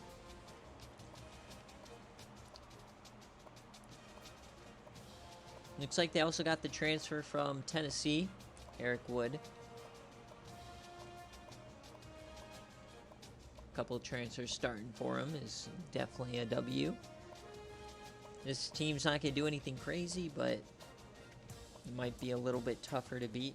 Looks like they also got the transfer from Tennessee, Eric Wood. Couple of transfers starting for him is definitely a W. This team's not going to do anything crazy, but it might be a little bit tougher to beat.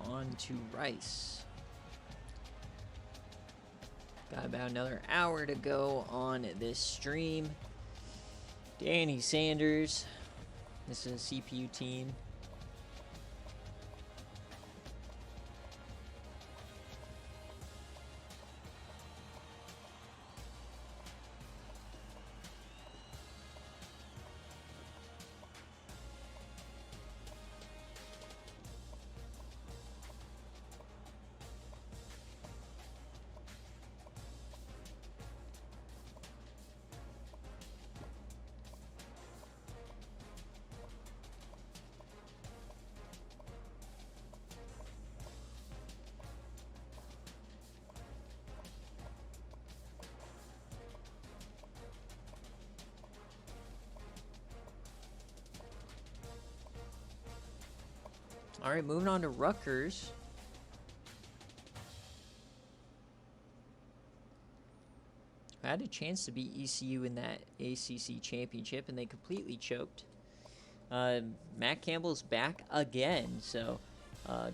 On to Rice. Got about another hour to go on this stream. Danny Sanders. This is a CPU team. All right, moving on to Rutgers. I had a chance to beat ECU in that ACC championship, and they completely choked. Matt Campbell's back again, so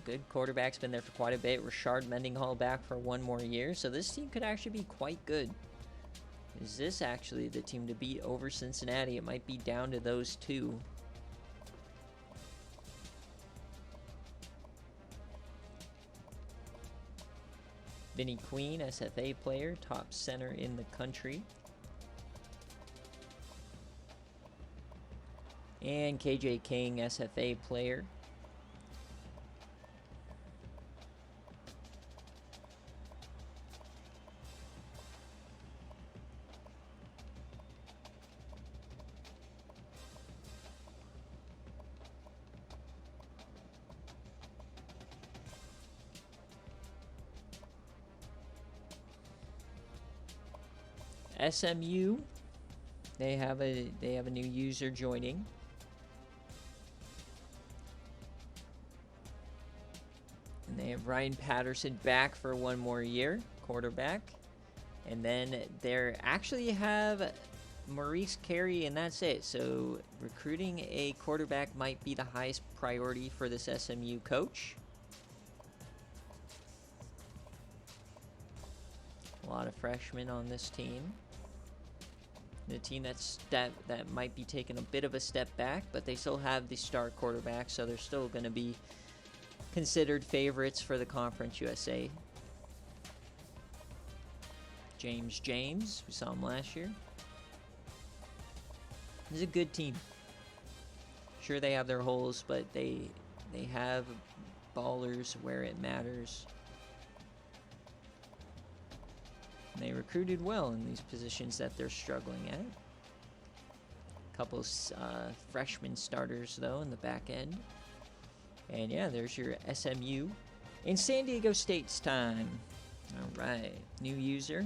good quarterback's been there for quite a bit. Rashard Mendenhall back for one more year, so this team could actually be quite good. Is this actually the team to beat over Cincinnati? It might be down to those two. Vinny Queen, SFA player, top center in the country. And KJ King, SFA player. SMU, they have a new user joining. And they have Ryan Patterson back for one more year, quarterback. And then they actually have Maurice Carey, and that's it. So recruiting a quarterback might be the highest priority for this SMU coach. A lot of freshmen on this team. The team that might be taking a bit of a step back, but they still have the star quarterback, so they're still going to be considered favorites for the Conference USA. James, we saw him last year. This is a good team. Sure, they have their holes, but they have ballers where it matters. And they recruited well in these positions that they're struggling at. A couple freshman starters, though, in the back end. And yeah, there's your SMU. In San Diego State's time. All right, new user.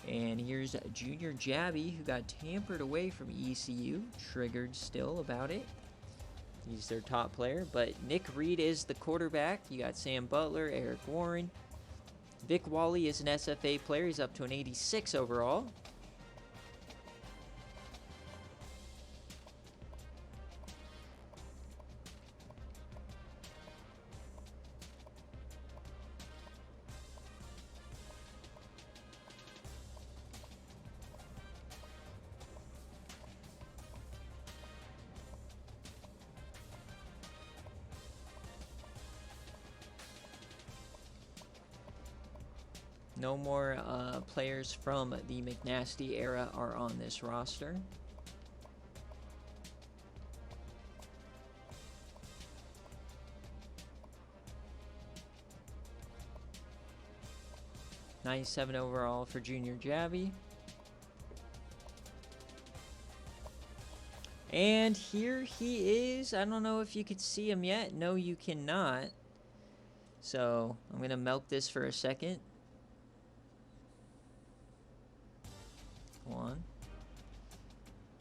And here's Junior Jabby, who got tampered away from ECU. Triggered still about it. He's their top player. But Nick Reed is the quarterback. You got Sam Butler, Eric Warren. Vic Wally is an SFA player. He's up to an 86 overall. No more players from the McNasty era are on this roster. '97 overall for Junior Jabby. And here he is. I don't know if you could see him yet. No, you cannot. So I'm going to milk this for a second. On.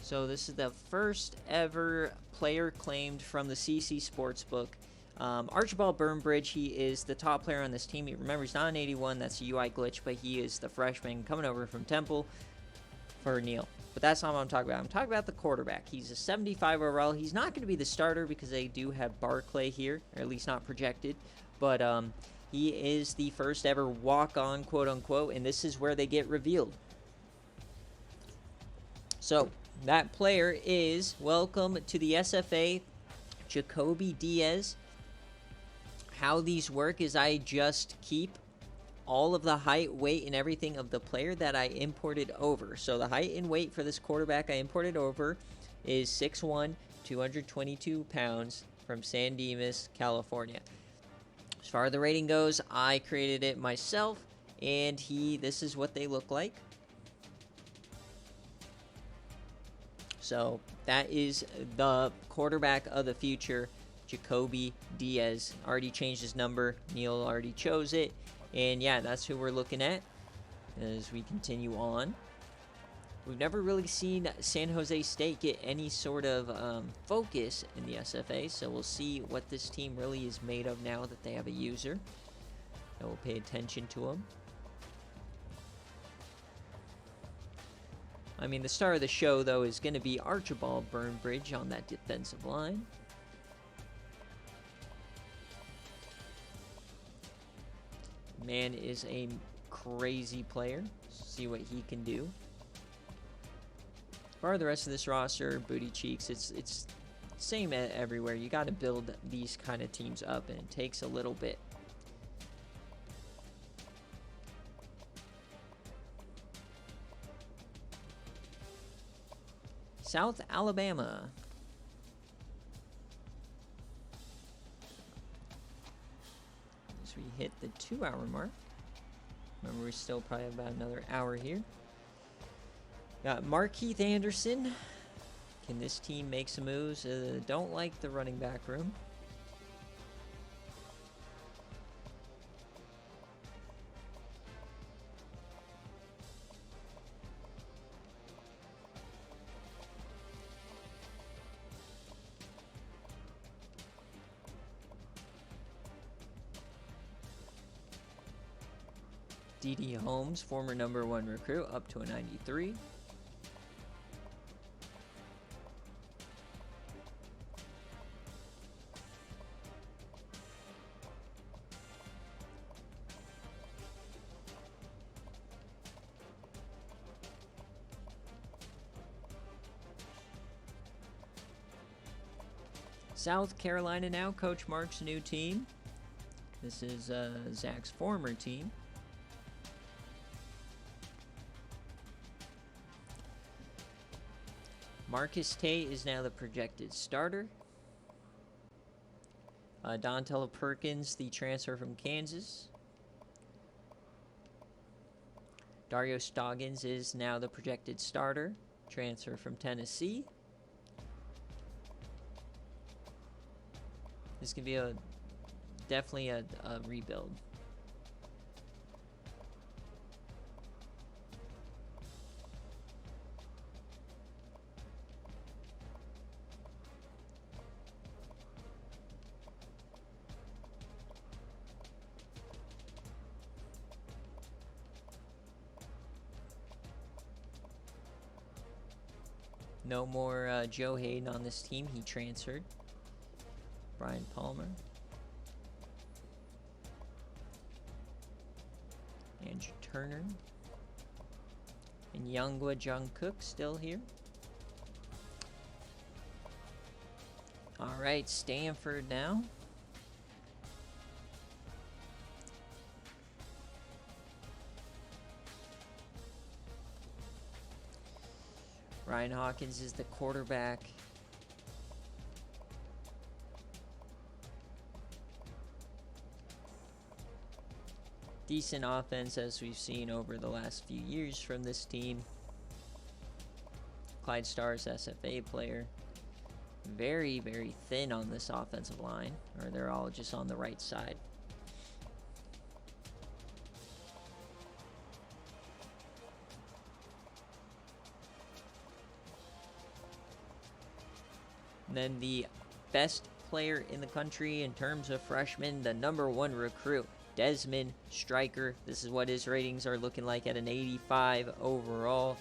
So this is the first ever player claimed from the CC Sportsbook. Archibald Burnbridge, he is the top player on this team. Remember, he's not an 81. That's a UI glitch, but he is the freshman coming over from Temple for Neil. But that's not what I'm talking about. I'm talking about the quarterback. He's a 75 overall. He's not going to be the starter because they do have Barclay here, or at least not projected. But he is the first ever walk-on, quote-unquote, and this is where they get revealed. So, that player is, welcome to the SFA, Jacoby Diaz. How these work is I just keep all of the height, weight, and everything of the player that I imported over. So, the height and weight for this quarterback I imported over is 6'1", 222 pounds from San Dimas, California. As far as the rating goes, I created it myself, and this is what they look like. So that is the quarterback of the future, Jacoby Diaz. Already changed his number. Neil already chose it. And yeah, that's who we're looking at as we continue on. We've never really seen San Jose State get any sort of focus in the SFA. So we'll see what this team really is made of now that they have a user. And we'll pay attention to them. I mean, the star of the show, though, is going to be Archibald Burnbridge on that defensive line. Man is a crazy player. See what he can do. For the rest of this roster, booty cheeks, it's same everywhere. You got to build these kind of teams up, and it takes a little bit. South Alabama. As we hit the 2-hour mark. Remember, we still probably have about another hour here. Got Markeith Anderson. Can this team make some moves? Don't like the running back room. D.D. Holmes, former #1 recruit, up to a 93. South Carolina now, Coach Mark's new team. This is Zach's former team. Marcus Tate is now the projected starter. Dontel Perkins, the transfer from Kansas. Dario Stoggins is now the projected starter, transfer from Tennessee. This could be definitely a rebuild. No more Joe Hayden on this team. He transferred. Brian Palmer. Andrew Turner. And Youngwa Jungkook still here. All right, Stanford now. Ryan Hawkins is the quarterback. Decent offense as we've seen over the last few years from this team. Clyde Starr's SFA player. Very, very thin on this offensive line, or they're all just on the right side. And then the best player in the country in terms of freshmen, the #1 recruit, Desmond Stryker. This is what his ratings are looking like at an 85 overall.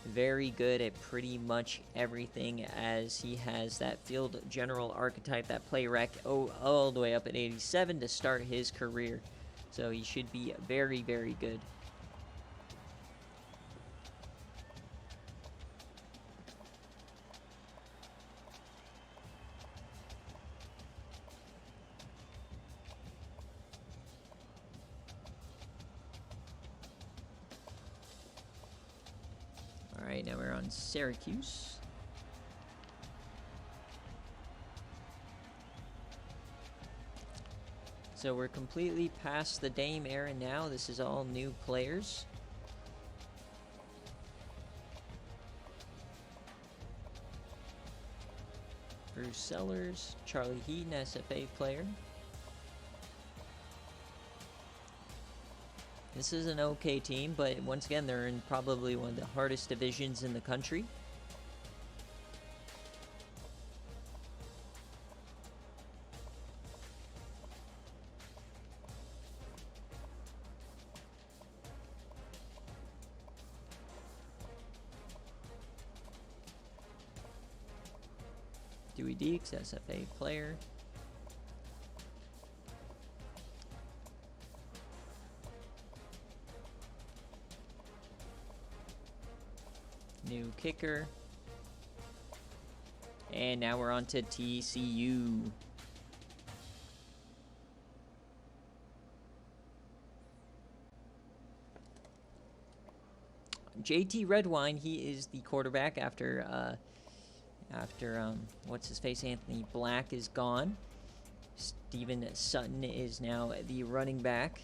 Very good at pretty much everything, as he has that field general archetype, that play rec, all the way up at 87 to start his career. So he should be very, very good. Alright, now we're on Syracuse. So we're completely past the Dame era now. This is all new players. Bruce Sellers, Charlie Heaton, SFA player. This is an okay team, but once again, they're in probably one of the hardest divisions in the country. Dewey Deeks, SFA player. New kicker. And now we're on to TCU. JT Redwine, he is the quarterback after what's his face, Anthony Black is gone. Steven Sutton is now the running back.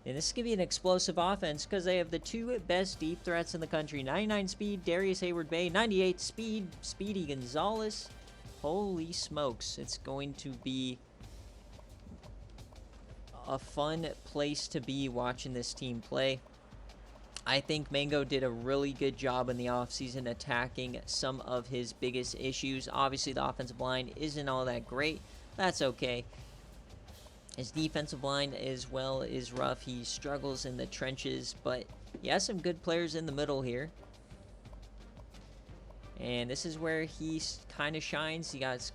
And this is going to be an explosive offense because they have the two best deep threats in the country. 99 speed, Darius Hayward-Bay. 98 speed, Speedy Gonzalez. Holy smokes. It's going to be a fun place to be watching this team play. I think Mango did a really good job in the offseason attacking some of his biggest issues. Obviously, the offensive line isn't all that great. That's okay. His defensive line as well is rough. He struggles in the trenches, but he has some good players in the middle here. And this is where he kind of shines. He got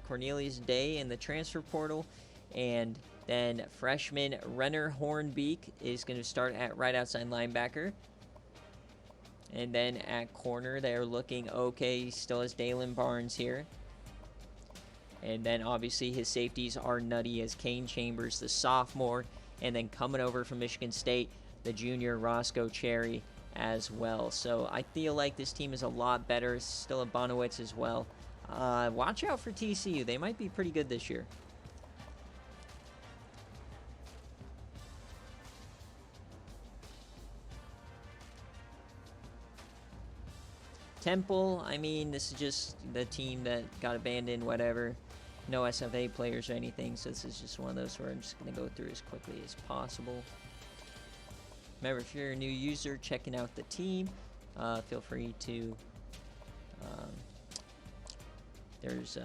Cornelius Day in the transfer portal, and then freshman Renner Hornbeek is going to start at right outside linebacker. And then at corner, they're looking okay. He still has Dalen Barnes here. And then obviously his safeties are nutty as Kane Chambers, the sophomore, and then coming over from Michigan State, the junior Roscoe Cherry as well. So I feel like this team is a lot better. Still a Bonowitz as well. Watch out for TCU. They might be pretty good this year. Temple, I mean, this is just the team that got abandoned, whatever. No SFA players or anything, so this is just one of those where I'm just going to go through as quickly as possible. Remember, if you're a new user checking out the team, feel free to... there's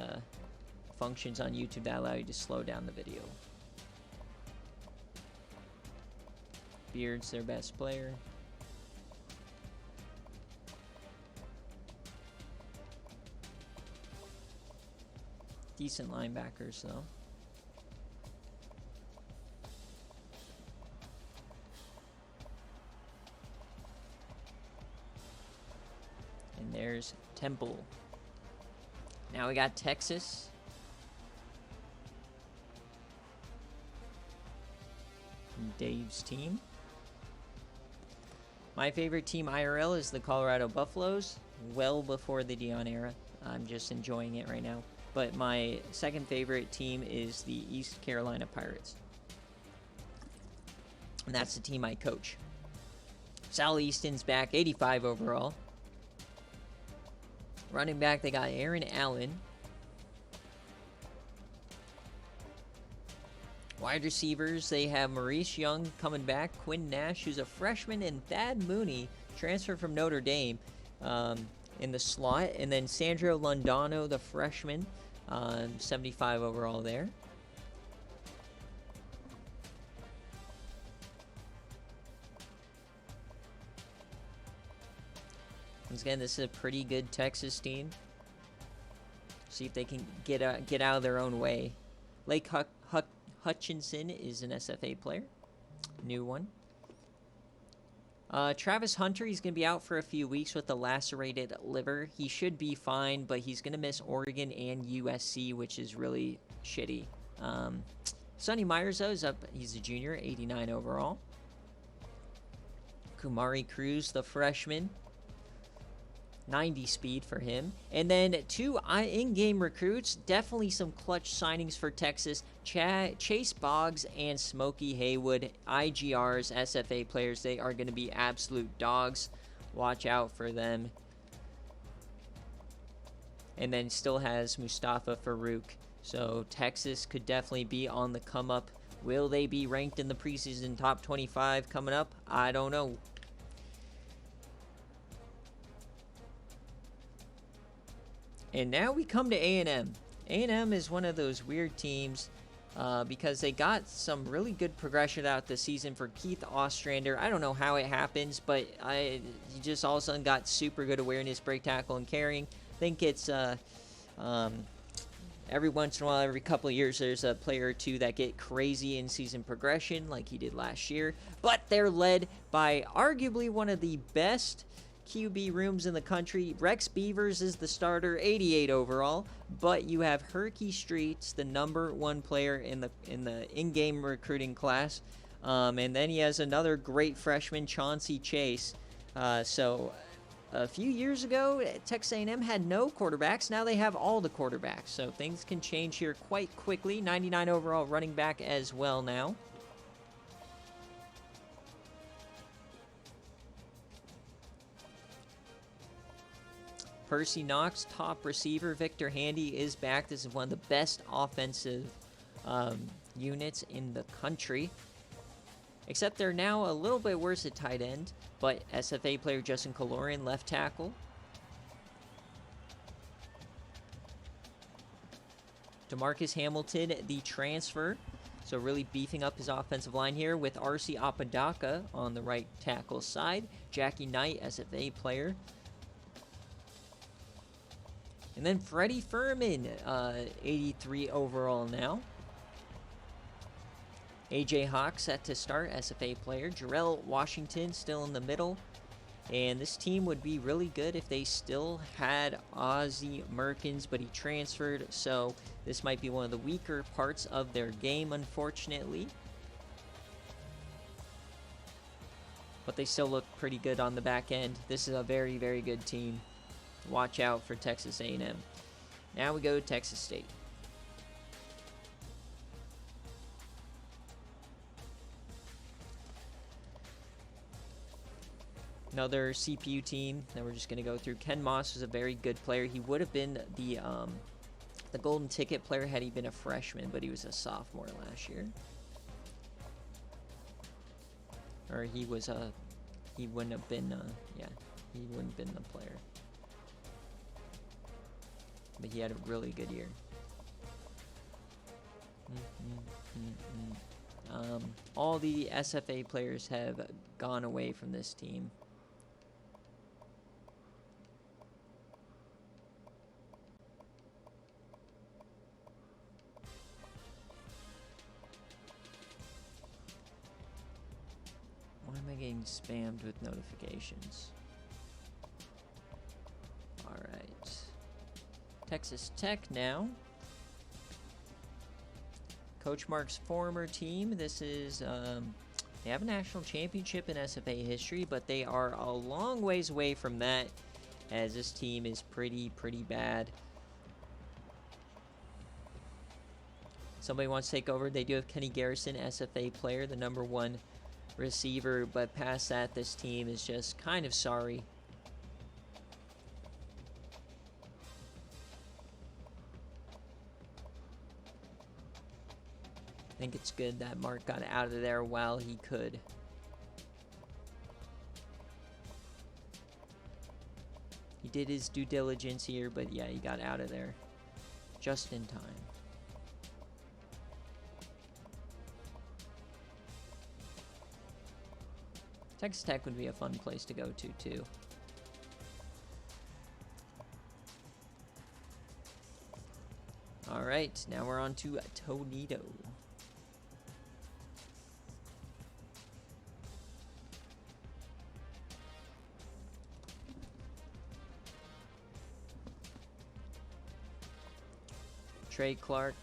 functions on YouTube that allow you to slow down the video. Beard's their best player. Decent linebackers, though. And there's Temple. Now we got Texas. Dave's team. My favorite team IRL is the Colorado Buffaloes. Well before the Dion era. I'm just enjoying it right now. But my second favorite team is the East Carolina Pirates. And that's the team I coach. Sal Easton's back, 85 overall. Running back, they got Aaron Allen. Wide receivers, they have Maurice Young coming back, Quinn Nash, who's a freshman, and Thad Mooney, transfer from Notre Dame, in the slot. And then Sandro Londano, the freshman, 75 overall there. Once again, this is a pretty good Texas team. See if they can get out of their own way. Lake Hutchinson is an SFA player. New one. Travis Hunter, he's going to be out for a few weeks with a lacerated liver. He should be fine, but he's going to miss Oregon and USC, which is really shitty. Sonny Myers, though, is up. He's a junior, 89 overall. Kumari Cruz, the freshman. 90 speed for him. And then two in-game recruits. Definitely some clutch signings for Texas. Chase Boggs and Smokey Haywood, IGRs, SFA players. They are going to be absolute dogs. Watch out for them. And then still has Mustafa Farouk. So Texas could definitely be on the come up. Will they be ranked in the preseason top 25 coming up? I don't know. And now we come to A&M. A&M is one of those weird teams because they got some really good progression out this season for Keith Ostrander. I don't know how it happens, but he just all of a sudden got super good awareness, break tackle, and carrying. I think it's every once in a while, every couple of years, there's a player or two that get crazy in season progression like he did last year. But they're led by arguably one of the best QB rooms in the country. Rex Beavers is the starter, 88 overall, but you have Herky Streets, the #1 player in the in-game recruiting class, and then he has another great freshman, Chauncey Chase. So a few years ago, Texas A&M had no quarterbacks. Now they have all the quarterbacks, so things can change here quite quickly. 99 overall running back as well now. Percy Knox, top receiver. Victor Handy is back. This is one of the best offensive units in the country. Except they're now a little bit worse at tight end. But SFA player Justin Kalorian, left tackle. DeMarcus Hamilton, the transfer. So really beefing up his offensive line here with R.C. Apodaca on the right tackle side. Jackie Knight, SFA player. And then Freddie Furman, 83 overall now. A.J. Hawk set to start, SFA player. Jarrell Washington still in the middle. And this team would be really good if they still had Ozzie Merkins, but he transferred, so this might be one of the weaker parts of their game, unfortunately. But they still look pretty good on the back end. This is a very, very good team. Watch out for Texas A&M. Now we go to Texas State. Another CPU team that we're just going to go through. Ken Moss was a very good player. He would have been the golden ticket player had he been a freshman, but he was a sophomore last year. Or he was he wouldn't have been, yeah, he wouldn't have been the player. But he had a really good year. All the SFA players have gone away from this team. Why am I getting spammed with notifications? Alright. Texas Tech now. Coach Mark's former team. This is, they have a national championship in SFA history, but they are a long ways away from that, as this team is pretty bad. Somebody wants to take over. They do have Kenny Garrison, SFA player, the #1 receiver, but past that, this team is just kind of sorry. I think it's good that Mark got out of there while he could. He did his due diligence here, but yeah, he got out of there just in time. Texas Tech would be a fun place to go to, too. All right, now we're on to Toledo. Trey Clark,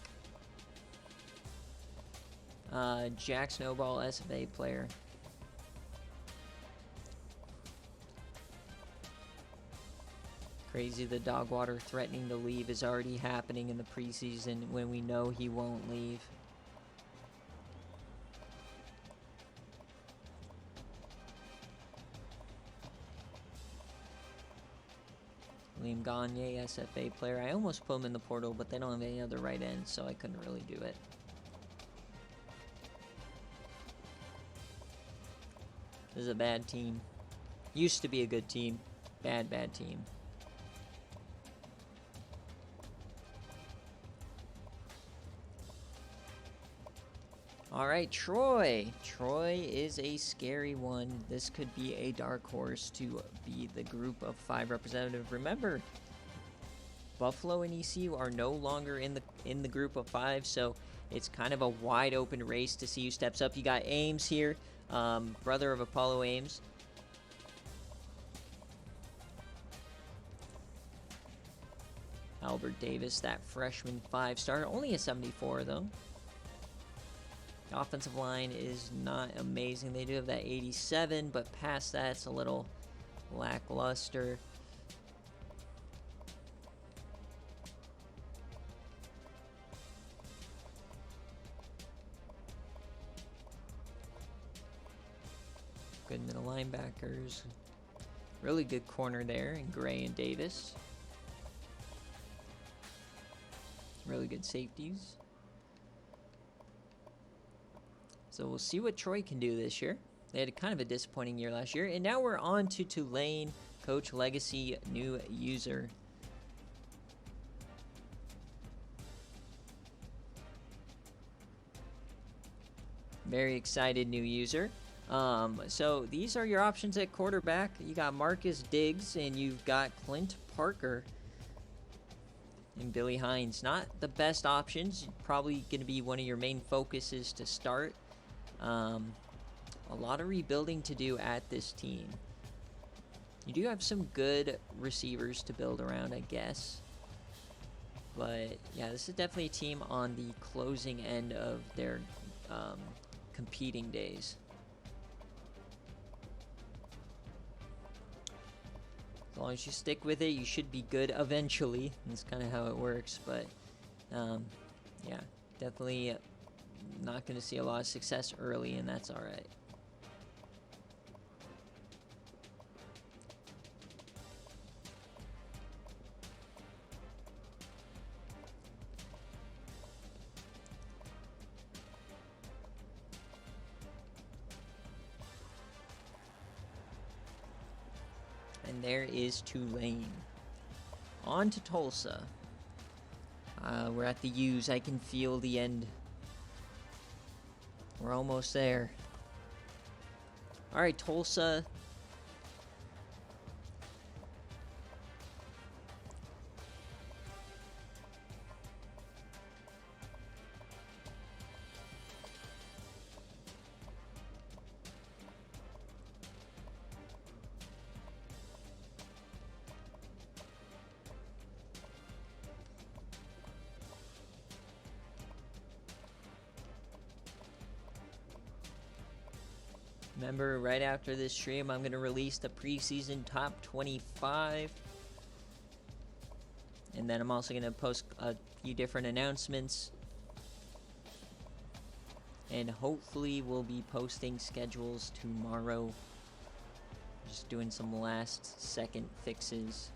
Jack Snowball, SFA player. Crazy, the dog water threatening to leave is already happening in the preseason when we know he won't leave. Liam Gagne, SFA player. I almost put him in the portal, but they don't have any other right ends, so I couldn't really do it. This is a bad team. Used to be a good team. Bad team. All right, Troy. Troy is a scary one. This could be a dark horse to be the group of 5 representative. Remember, Buffalo and ECU are no longer in the group of 5, so it's kind of a wide open race to see who steps up. You got Ames here, brother of Apollo Ames. Albert Davis, that freshman 5-star, only a 74 though. Offensive line is not amazing. They do have that 87, but past that, it's a little lackluster. Good middle linebackers. Really good corner there in Gray and Davis. Really good safeties. So we'll see what Troy can do this year. They had kind of a disappointing year last year. And now we're on to Tulane. Coach Legacy, new user. Very excited new user. So these are your options at quarterback. You got Marcus Diggs and you've got Clint Parker and Billy Hines. Not the best options. Probably going to be one of your main focuses to start. A lot of rebuilding to do at this team. You do have some good receivers to build around, I guess. But yeah, this is definitely a team on the closing end of their competing days. As long as you stick with it, you should be good eventually. That's kind of how it works. But yeah, definitely not going to see a lot of success early, and that's all right. And there is Tulane. On to Tulsa. We're at the U's. I can feel the end. We're almost there. All right, Tulsa. Remember, right after this stream, I'm going to release the preseason top 25. And then I'm also going to post a few different announcements. And hopefully we'll be posting schedules tomorrow. Just doing some last second fixes.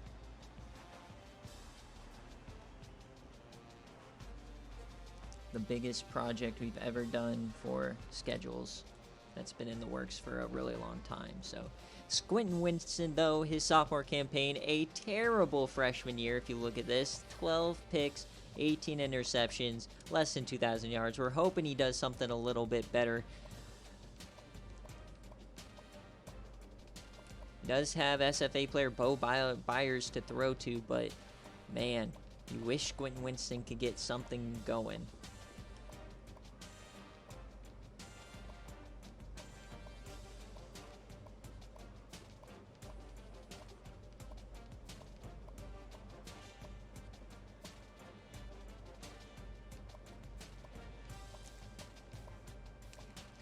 The biggest project we've ever done for schedules. That's been in the works for a really long time. So, Quentin Winston, though, his sophomore campaign, a terrible freshman year. If you look at this, 12 picks, 18 interceptions, less than 2,000 yards. We're hoping he does something a little bit better. He does have SFA player Bo Byers to throw to, but man, you wish Quentin Winston could get something going.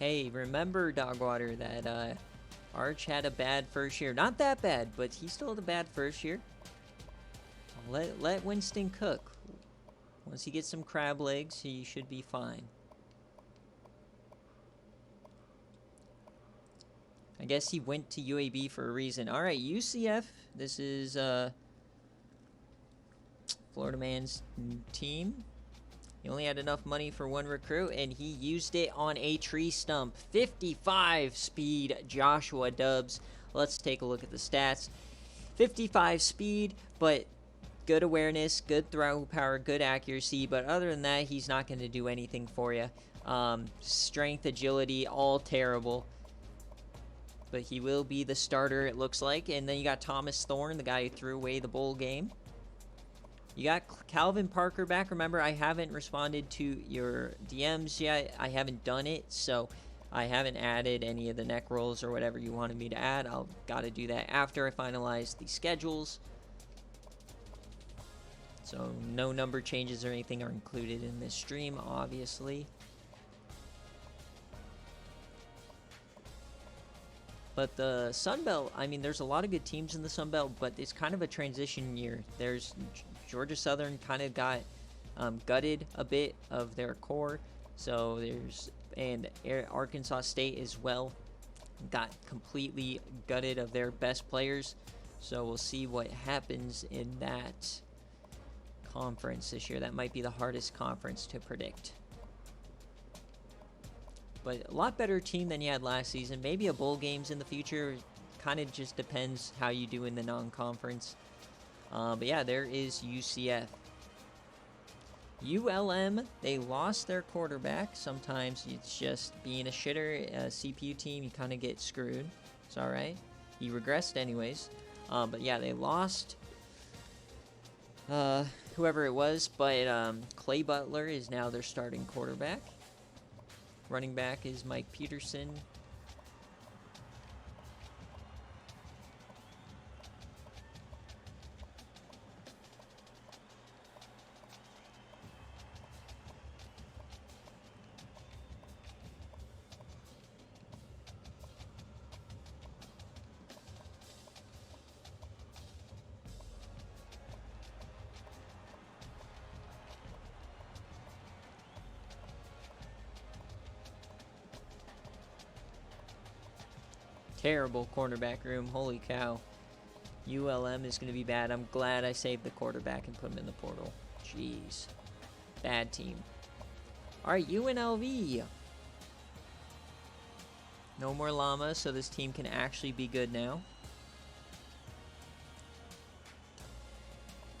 Hey, remember, Dogwater, that Arch had a bad first year. Not that bad, but he still had a bad first year. Let Winston cook. Once he gets some crab legs, he should be fine. I guess he went to UAB for a reason. All right, UCF. This is Florida Man's team. He only had enough money for one recruit, and he used it on a tree stump. 55 speed Joshua Dubs. Let's take a look at the stats. 55 speed, but good awareness, good throw power, good accuracy. But other than that, he's not going to do anything for you. Strength, agility, all terrible. But he will be the starter, it looks like. And then you got Thomas Thorne, the guy who threw away the bowl game. You got Calvin Parker back. Remember, I haven't responded to your DMs yet. I haven't done it, so I haven't added any of the neck rolls or whatever you wanted me to add. I'll got to do that after I finalize the schedules. So no number changes or anything are included in this stream, obviously. But the Sun Belt, I mean, there's a lot of good teams in the Sun Belt, but it's kind of a transition year. There's Georgia Southern kind of got gutted a bit of their core. So and Arkansas State as well got completely gutted of their best players. So we'll see what happens in that conference this year. That might be the hardest conference to predict. But a lot better team than you had last season. Maybe a bowl games in the future. Kind of just depends how you do in the non-conference. But yeah, there is UCF. ULM, they lost their quarterback. Sometimes it's just being a shitter, a CPU team, you kind of get screwed. It's all right. He regressed anyways. But yeah, they lost whoever it was. But Clay Butler is now their starting quarterback. Running back is Mike Peterson. Terrible cornerback room. Holy cow. ULM is going to be bad. I'm glad I saved the quarterback and put him in the portal. Jeez. Bad team. Alright, UNLV. No more llama, so this team can actually be good now.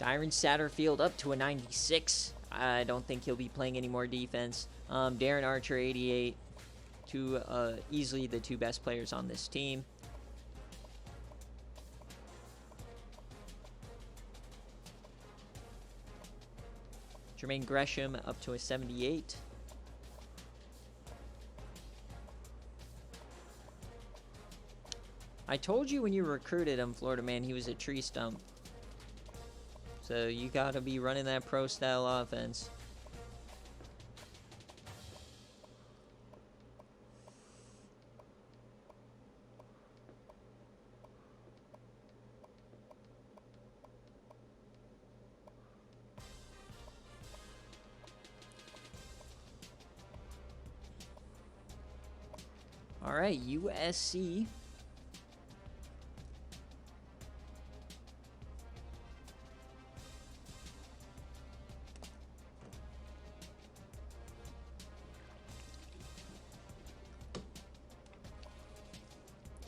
Dyron Satterfield up to a 96. I don't think he'll be playing any more defense. Darren Archer, 88. Easily the two best players on this team. Jermaine Gresham up to a 78. I told you when you recruited him, Florida man, he was a tree stump. So you gotta be running that pro style offense. All right, USC.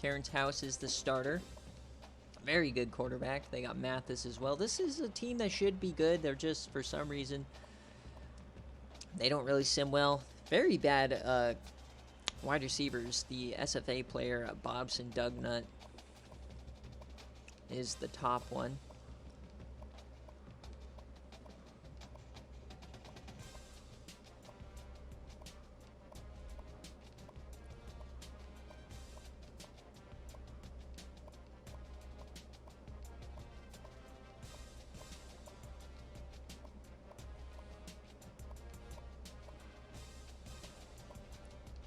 Terrence House is the starter. Very good quarterback. They got Mathis as well. This is a team that should be good. They're just, for some reason, they don't really sim well. Very bad wide receivers. The SFA player, Bobson Dugnut, is the top one.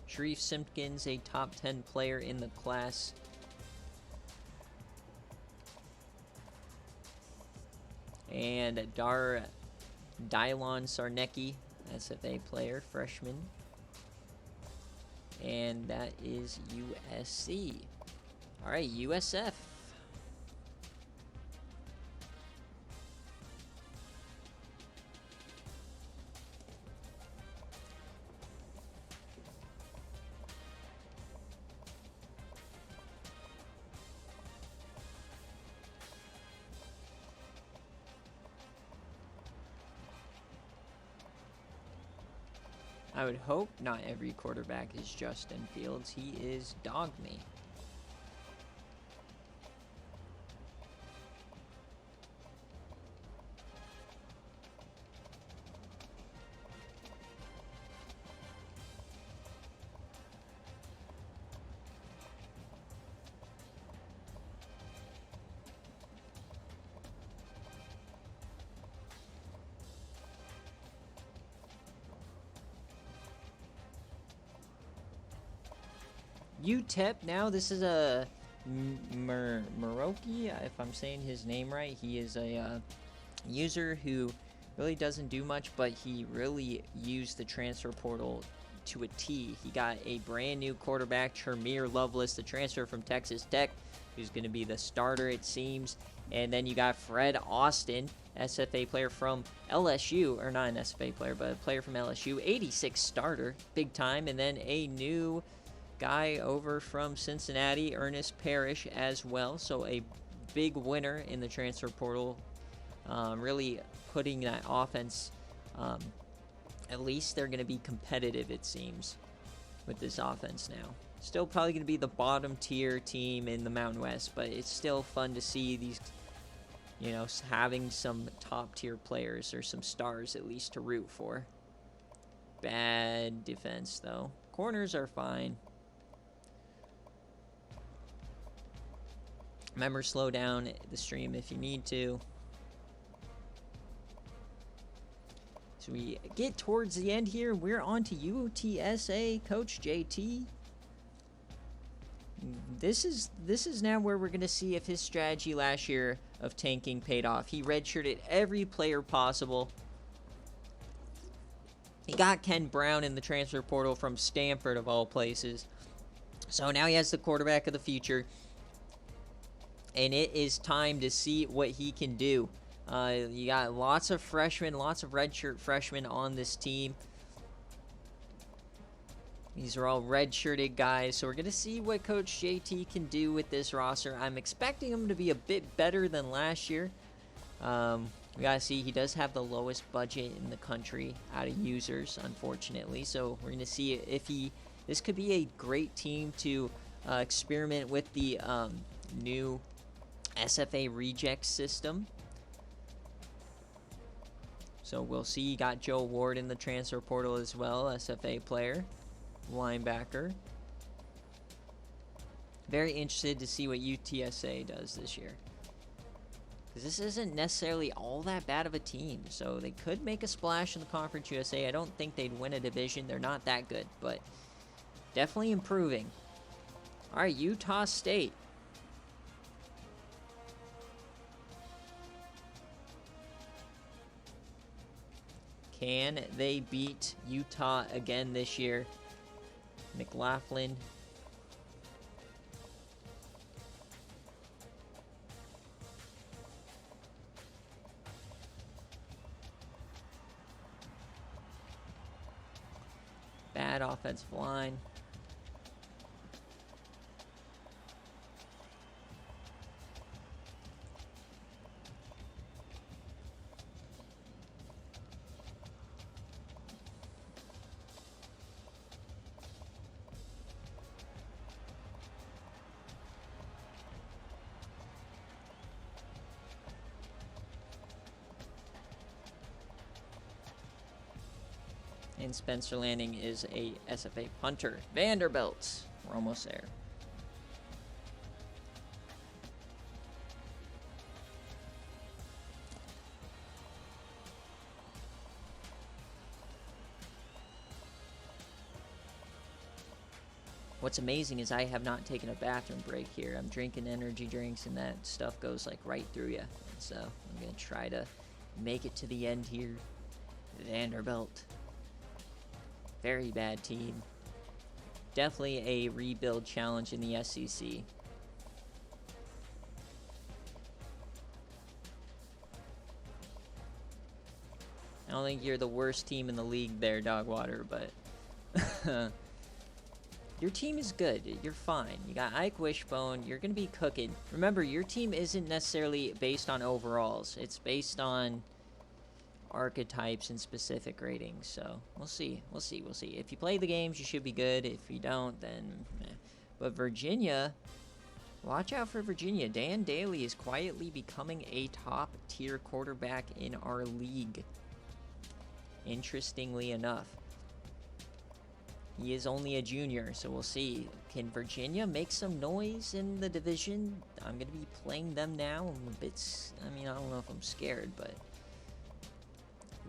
Sharif Simpkins, a top 10 player in the class. And Dylon Sarnecki, SFA player, freshman. And that is USC. All right, USF. I would hope not every quarterback is Justin Fields. He is dog me. UTEP now, this is a Muroki, if I'm saying his name right. He is a user who really doesn't do much, but he really used the transfer portal to a T. He got a brand new quarterback, Tremere Lovelace, the transfer from Texas Tech, who's going to be the starter, it seems. And then you got Fred Austin, SFA player from LSU, or not an SFA player, but a player from LSU, 86 starter, big time. And then a new guy over from Cincinnati, Ernest Parrish, as well. So a big winner in the transfer portal, really putting that offense At least they're going to be competitive, it seems, with this offense now. Still probably going to be the bottom tier team in the Mountain West, but it's still fun to see these, you know, having some top tier players or some stars at least to root for. Bad defense, though. Corners are fine. Remember, slow down the stream if you need to. So we get towards the end here. We're on to UTSA, Coach JT. This is now where we're going to see if his strategy last year of tanking paid off. He redshirted every player possible. He got Ken Brown in the transfer portal from Stanford, of all places. So now he has the quarterback of the future. And it is time to see what he can do. You got lots of freshmen, lots of redshirt freshmen on this team. These are all redshirted guys, so we're going to see what Coach JT can do with this roster. I'm expecting him to be a bit better than last year. We got to see, he does have the lowest budget in the country out of users, unfortunately. So we're going to see if this could be a great team to experiment with the new SFA reject system. So we'll see. You got Joe Ward in the transfer portal as well, SFA player, linebacker. Very interested to see what UTSA does this year, because this isn't necessarily all that bad of a team. So they could make a splash in the Conference USA. I don't think they'd win a division. They're not that good, but definitely improving. All right, Utah State. Can they beat Utah again this year? McLaughlin. Bad offensive line. And Spencer Lanning is a SFA punter. Vanderbilt. We're almost there. What's amazing is I have not taken a bathroom break here. I'm drinking energy drinks and that stuff goes like right through you. So I'm going to try to make it to the end here. Vanderbilt. Very bad team. Definitely a rebuild challenge in the SEC. I don't think you're the worst team in the league there, Dogwater, but your team is good. You're fine. You got Ike Wishbone. You're going to be cooking. Remember, your team isn't necessarily based on overalls. It's based on archetypes and specific ratings. So we'll see. If you play the games, you should be good. If you don't, then But Virginia, watch out for Virginia. Dan Daly is quietly becoming a top tier quarterback in our league, interestingly enough. He is only a junior, so we'll see. Can Virginia make some noise in the division? I'm going to be playing them now. I'm a bit, I don't know if I'm scared, but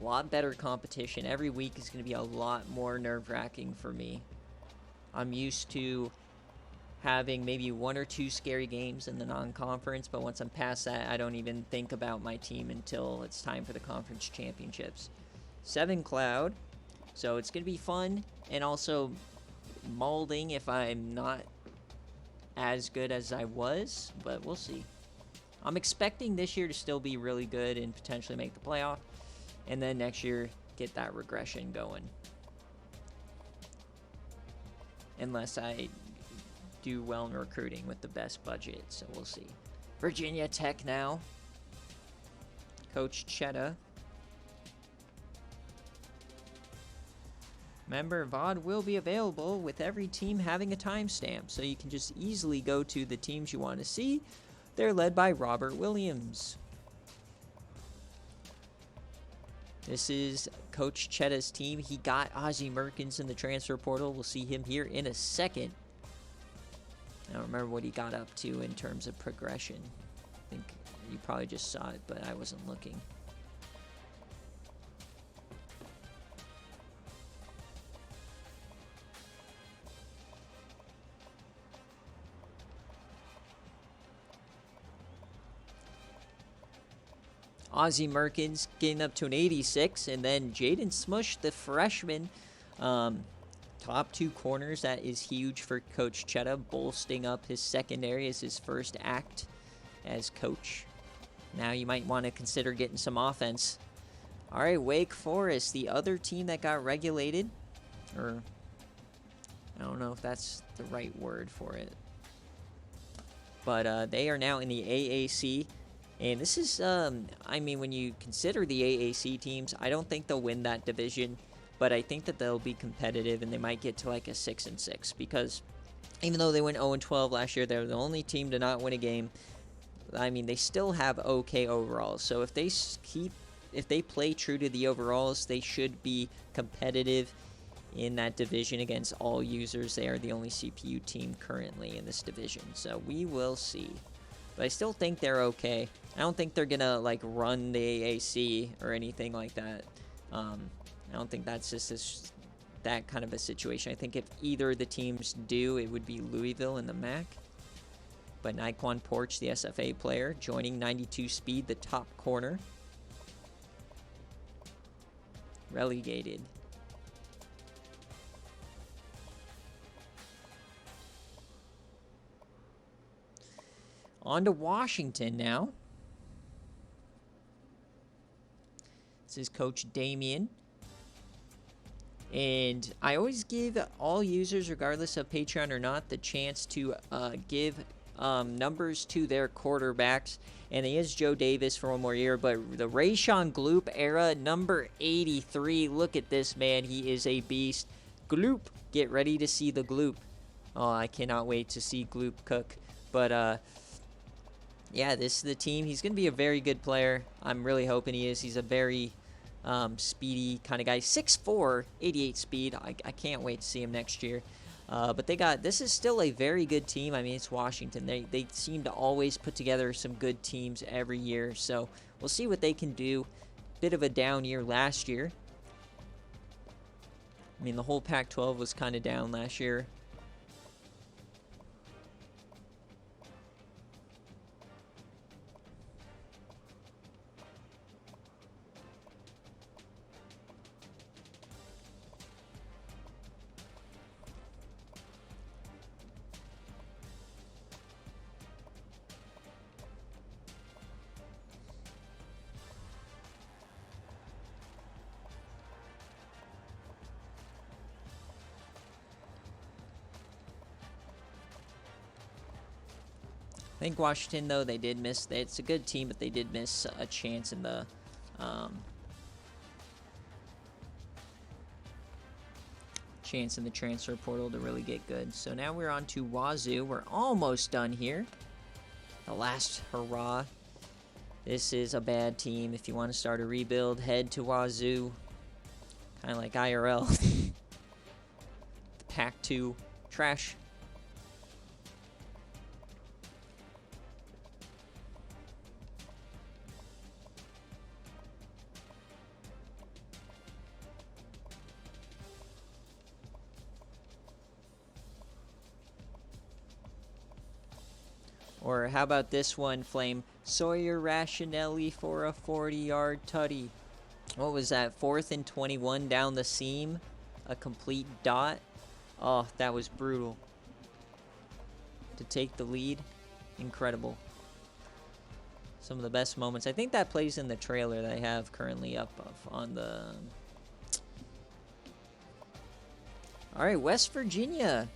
a lot better competition. Every week is going to be a lot more nerve-wracking for me. I'm used to having maybe one or two scary games in the non-conference, but once I'm past that, I don't even think about my team until it's time for the conference championships. 7 Cloud. So it's going to be fun and also molding if I'm not as good as I was, but we'll see. I'm expecting this year to still be really good and potentially make the playoff, and then next year get that regression going. Unless I do well in recruiting with the best budget, so we'll see. Virginia Tech now. Coach Chetta. Remember, VOD will be available with every team having a timestamp, so you can just easily go to the teams you want to see. They're led by Robert Williams. This is Coach Chetta's team. He got Ozzie Merkins in the transfer portal. We'll see him here in a second. I don't remember what he got up to in terms of progression. I think you probably just saw it, but I wasn't looking. Ozzie Merkins getting up to an 86, and then Jaden Smush, the freshman, top 2 corners. That is huge for Coach Chetta, bolstering up his secondary as his first act as coach. Now you might want to consider getting some offense. All right, Wake Forest, the other team that got regulated, or I don't know if that's the right word for it, but they are now in the AAC. And this is, I mean, when you consider the AAC teams, I don't think they'll win that division, but I think that they'll be competitive and they might get to like a 6-6, because even though they went 0-12 last year, they're the only team to not win a game. I mean, they still have okay overalls. So if they play true to the overalls, they should be competitive in that division against all users. They are the only CPU team currently in this division, so we will see. But I still think they're okay. I don't think they're going to, like, run the AAC or anything like that. I don't think that's just that kind of a situation. I think if either of the teams do, it would be Louisville in the MAC. But Naquan Porch, the SFA player, joining 92 speed, the top corner. Relegated. On to Washington now. This is Coach Damien. And I always give all users, regardless of Patreon or not, the chance to give numbers to their quarterbacks. And he is Joe Davis for one more year. But the Rayshon Gloop era, number 83. Look at this man. He is a beast. Gloop. Get ready to see the Gloop. Oh, I cannot wait to see Gloop cook. But, yeah, this is the team. He's going to be a very good player. I'm really hoping he is. He's a very speedy kind of guy. 6'4", 88 speed. I can't wait to see him next year. But this is still a very good team. I mean, it's Washington. They seem to always put together some good teams every year. So we'll see what they can do. Bit of a down year last year. I mean, the whole Pac-12 was kind of down last year. I think Washington, though, they did miss. It's a good team, but they did miss a chance in the transfer portal to really get good. So now we're on to Wazoo. We're almost done here. The last hurrah. This is a bad team. If you want to start a rebuild, head to Wazoo. Kind of like IRL. Pac-2 trash. Or how about this one, Flame? Sawyer Rationelli for a 40-yard tutty. What was that? 4th and 21 down the seam. A complete dot. Oh, that was brutal. To take the lead. Incredible. Some of the best moments. I think that plays in the trailer that I have currently up on the... All right, West Virginia.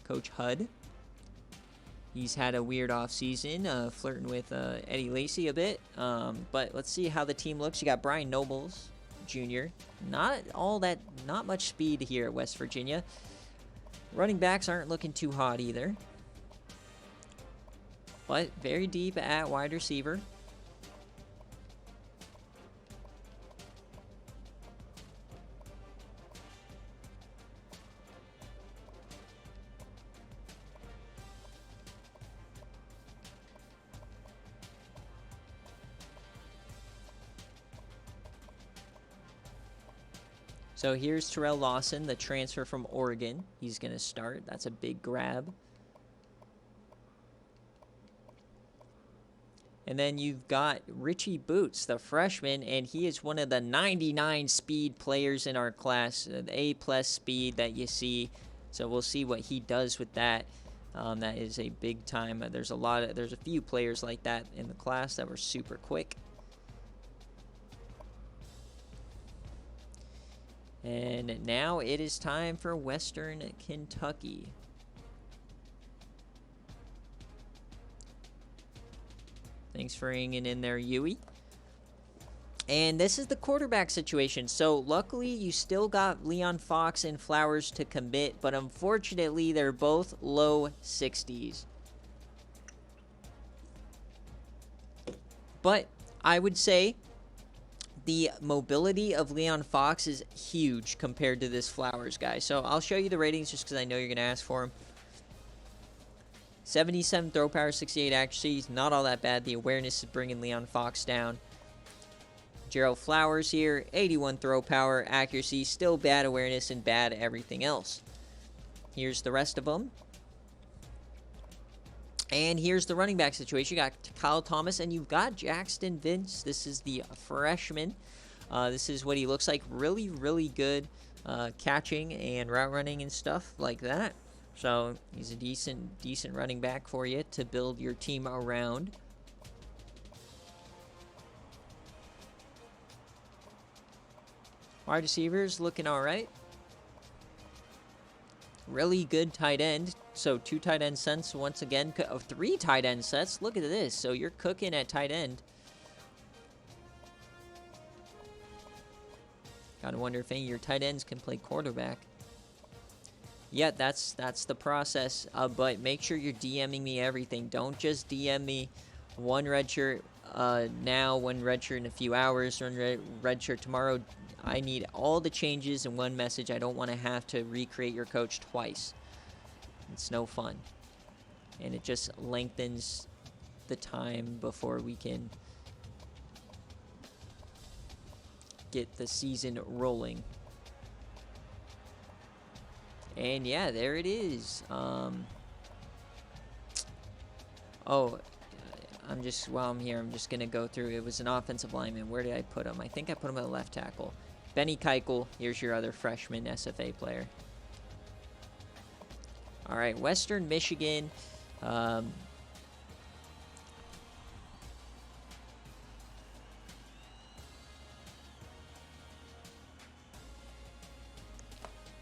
Coach Hud. He's had a weird offseason, flirting with Eddie Lacy a bit. But let's see how the team looks. You got Brian Nobles, junior. Not much speed here at West Virginia. Running backs aren't looking too hot either. But very deep at wide receiver. So here's Terrell Lawson, the transfer from Oregon. He's going to start. That's a big grab. And then you've got Richie Boots, the freshman, and he is one of the 99 speed players in our class, the A+ speed that you see. So we'll see what he does with that. That is a big time. There's a few players like that in the class that were super quick. And now it is time for Western Kentucky. Thanks for hanging in there, Huey. And this is the quarterback situation. So luckily, you still got Leon Fox and Flowers to commit, but unfortunately, they're both low 60s. But I would say the mobility of Leon Fox is huge compared to this Flowers guy. So I'll show you the ratings just because I know you're going to ask for him. 77 throw power, 68 accuracy. He's not all that bad. The awareness is bringing Leon Fox down. Gerald Flowers here, 81 throw power, accuracy, still bad awareness and bad everything else. Here's the rest of them. And here's the running back situation. You got Kyle Thomas and you've got Jackson Vince. This is the freshman. This is what he looks like. Really, really good catching and route running and stuff like that. So he's a decent running back for you to build your team around. Wide receivers looking all right. Really good tight end. So 2 tight end sets once again. 3 tight end sets. Look at this. So you're cooking at tight end. Gotta wonder if any of your tight ends can play quarterback. Yeah, that's the process. But make sure you're DMing me everything. Don't just DM me one red shirt now, one red shirt in a few hours, one red shirt tomorrow. I need all the changes in one message. I don't want to have to recreate your coach twice. It's no fun. And it just lengthens the time before we can get the season rolling. And yeah, there it is. While I'm here, I'm just going to go through. It was an offensive lineman. Where did I put him? I think I put him at left tackle. Benny Keuchel, here's your other freshman SFA player. All right, Western Michigan.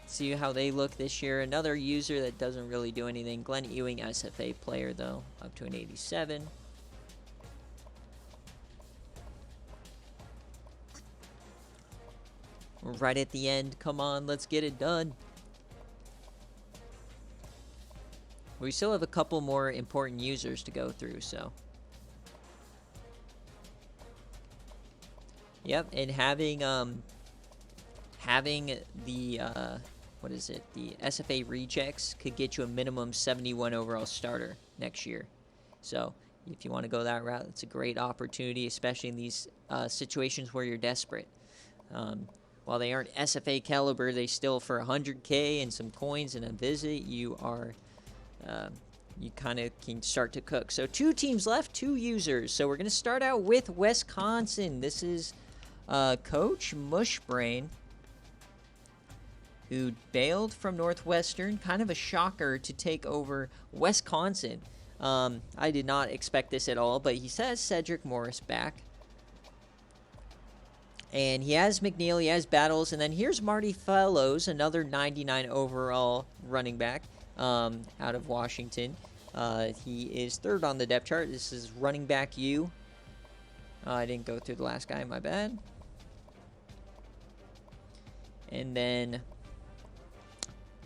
See how they look this year. Another user that doesn't really do anything. Glenn Ewing, SFA player, though, up to an 87. We're right at the end. Come on, let's get it done. We still have a couple more important users to go through, so. Yep, and having the the SFA rejects could get you a minimum 71 overall starter next year. So if you want to go that route, it's a great opportunity, especially in these situations where you're desperate. While they aren't SFA caliber, they still, for $100K and some coins and a visit, you are you kind of can start to cook. So 2 teams left, 2 users. So we're going to start out with Wisconsin. This is Coach Mushbrain, who bailed from Northwestern. Kind of a shocker to take over Wisconsin. I did not expect this at all, but he says Cedric Morris back. And he has McNeil, he has Battles, and then here's Marty Fellows, another 99 overall running back out of Washington. He is 3rd on the depth chart. This is running back U. I didn't go through the last guy, my bad. And then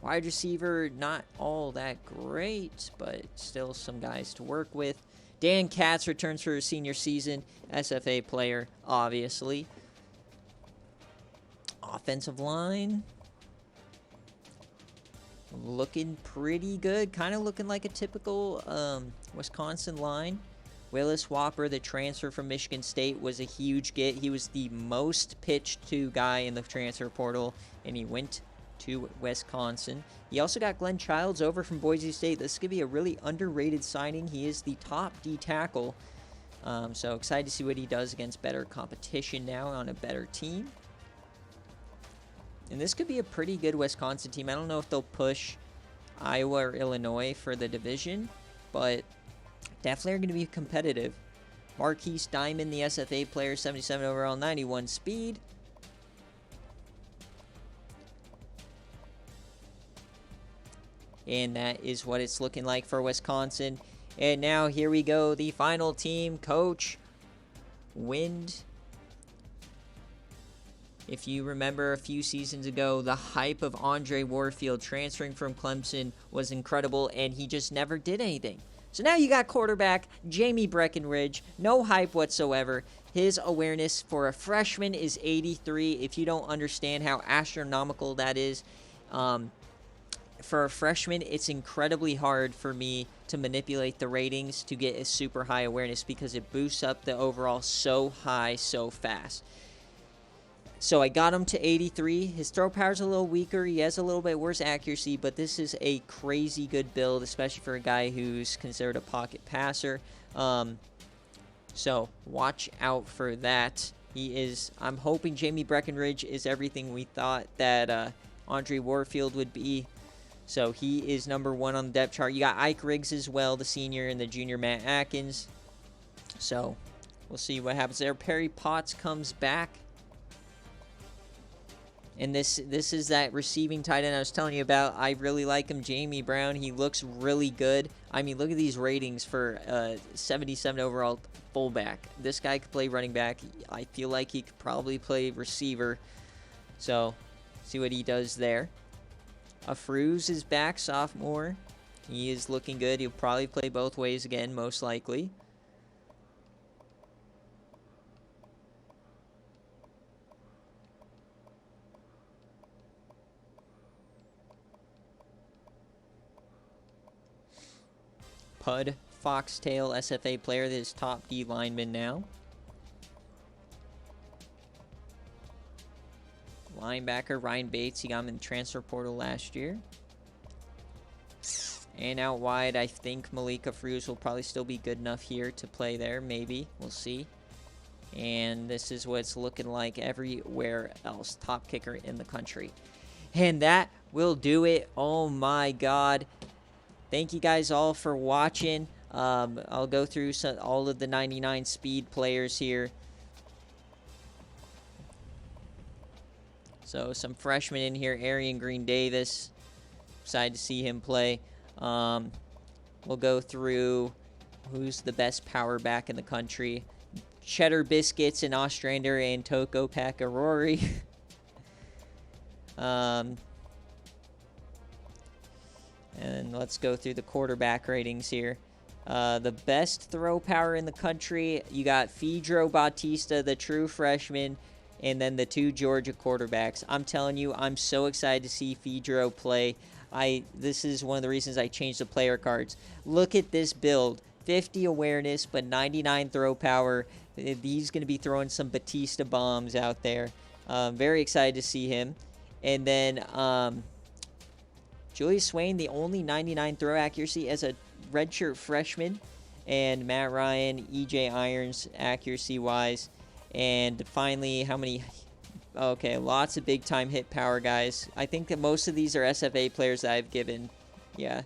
wide receiver, not all that great, but still some guys to work with. Dan Katz returns for his senior season. SFA player, obviously. Offensive line, looking pretty good. Kind of looking like a typical Wisconsin line. Willis Whopper, the transfer from Michigan State, was a huge get. He was the most pitched to guy in the transfer portal, and he went to Wisconsin. He also got Glenn Childs over from Boise State. This could be a really underrated signing. He is the top D tackle. So excited to see what he does against better competition now on a better team. And this could be a pretty good Wisconsin team. I don't know if they'll push Iowa or Illinois for the division, but definitely are going to be competitive. Marquise Diamond, the SFA player, 77 overall, 91 speed. And that is what it's looking like for Wisconsin. And now here we go, the final team, Coach Wind. If you remember a few seasons ago, the hype of Andre Warfield transferring from Clemson was incredible, and he just never did anything. So now you got quarterback Jamie Breckenridge, no hype whatsoever. His awareness for a freshman is 83. If you don't understand how astronomical that is, for a freshman, it's incredibly hard for me to manipulate the ratings to get a super high awareness because it boosts up the overall so high so fast. So I got him to 83. His throw power's a little weaker. He has a little bit worse accuracy, but this is a crazy good build, especially for a guy who's considered a pocket passer. So watch out for that. I'm hoping Jamie Breckenridge is everything we thought that Andre Warfield would be. So he is number 1 on the depth chart. You got Ike Riggs as well, the senior, and the junior Matt Atkins. So we'll see what happens there. Perry Potts comes back. And this is that receiving tight end I was telling you about. I really like him, Jamie Brown. He looks really good. I mean, look at these ratings for 77 overall fullback. This guy could play running back. I feel like he could probably play receiver. So, see what he does there. Afruz is back, sophomore. He is looking good. He'll probably play both ways again, most likely. Pud Foxtail, SFA player, that is top D lineman now. Linebacker Ryan Bates, he got him in the transfer portal last year. And out wide, I think Malika Fruz will probably still be good enough here to play there, maybe. We'll see. And this is what it's looking like everywhere else. Top kicker in the country. And that will do it. Oh my God. Thank you guys all for watching. I'll go through all of the 99 speed players here. So some freshmen in here. Arian Green Davis. Excited to see him play. We'll go through who's the best power back in the country. Cheddar Biscuits and Ostrander and Toko Pakarori. And let's go through the quarterback ratings here. The best throw power in the country, you got Fedro Bautista, the true freshman, and then the 2 Georgia quarterbacks. I'm telling you, I'm so excited to see Fedro play. This is one of the reasons I changed the player cards. Look at this build. 50 awareness, but 99 throw power. He's going to be throwing some Batista bombs out there. Very excited to see him. And then Julius Swain, the only 99 throw accuracy as a redshirt freshman. And Matt Ryan, EJ Irons, accuracy-wise. And finally, how many... Okay, lots of big-time hit power, guys. I think that most of these are SFA players that I've given. Yeah.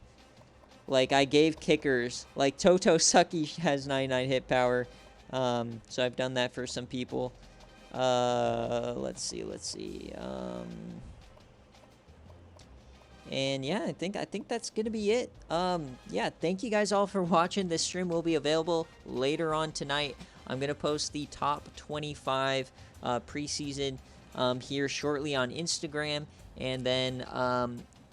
Like, I gave kickers. Like, Toto Sucky has 99 hit power. So I've done that for some people. Let's see. And yeah, I think that's gonna be it. Yeah, thank you guys all for watching. This stream will be available later on tonight. I'm gonna post the top 25 preseason here shortly on Instagram, and then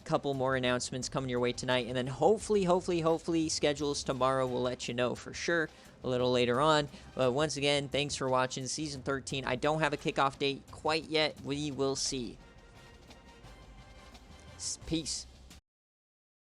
couple more announcements coming your way tonight, and then hopefully schedules tomorrow will let you know for sure a little later on. But once again, thanks for watching season 13. I don't have a kickoff date quite yet. We will see. Peace.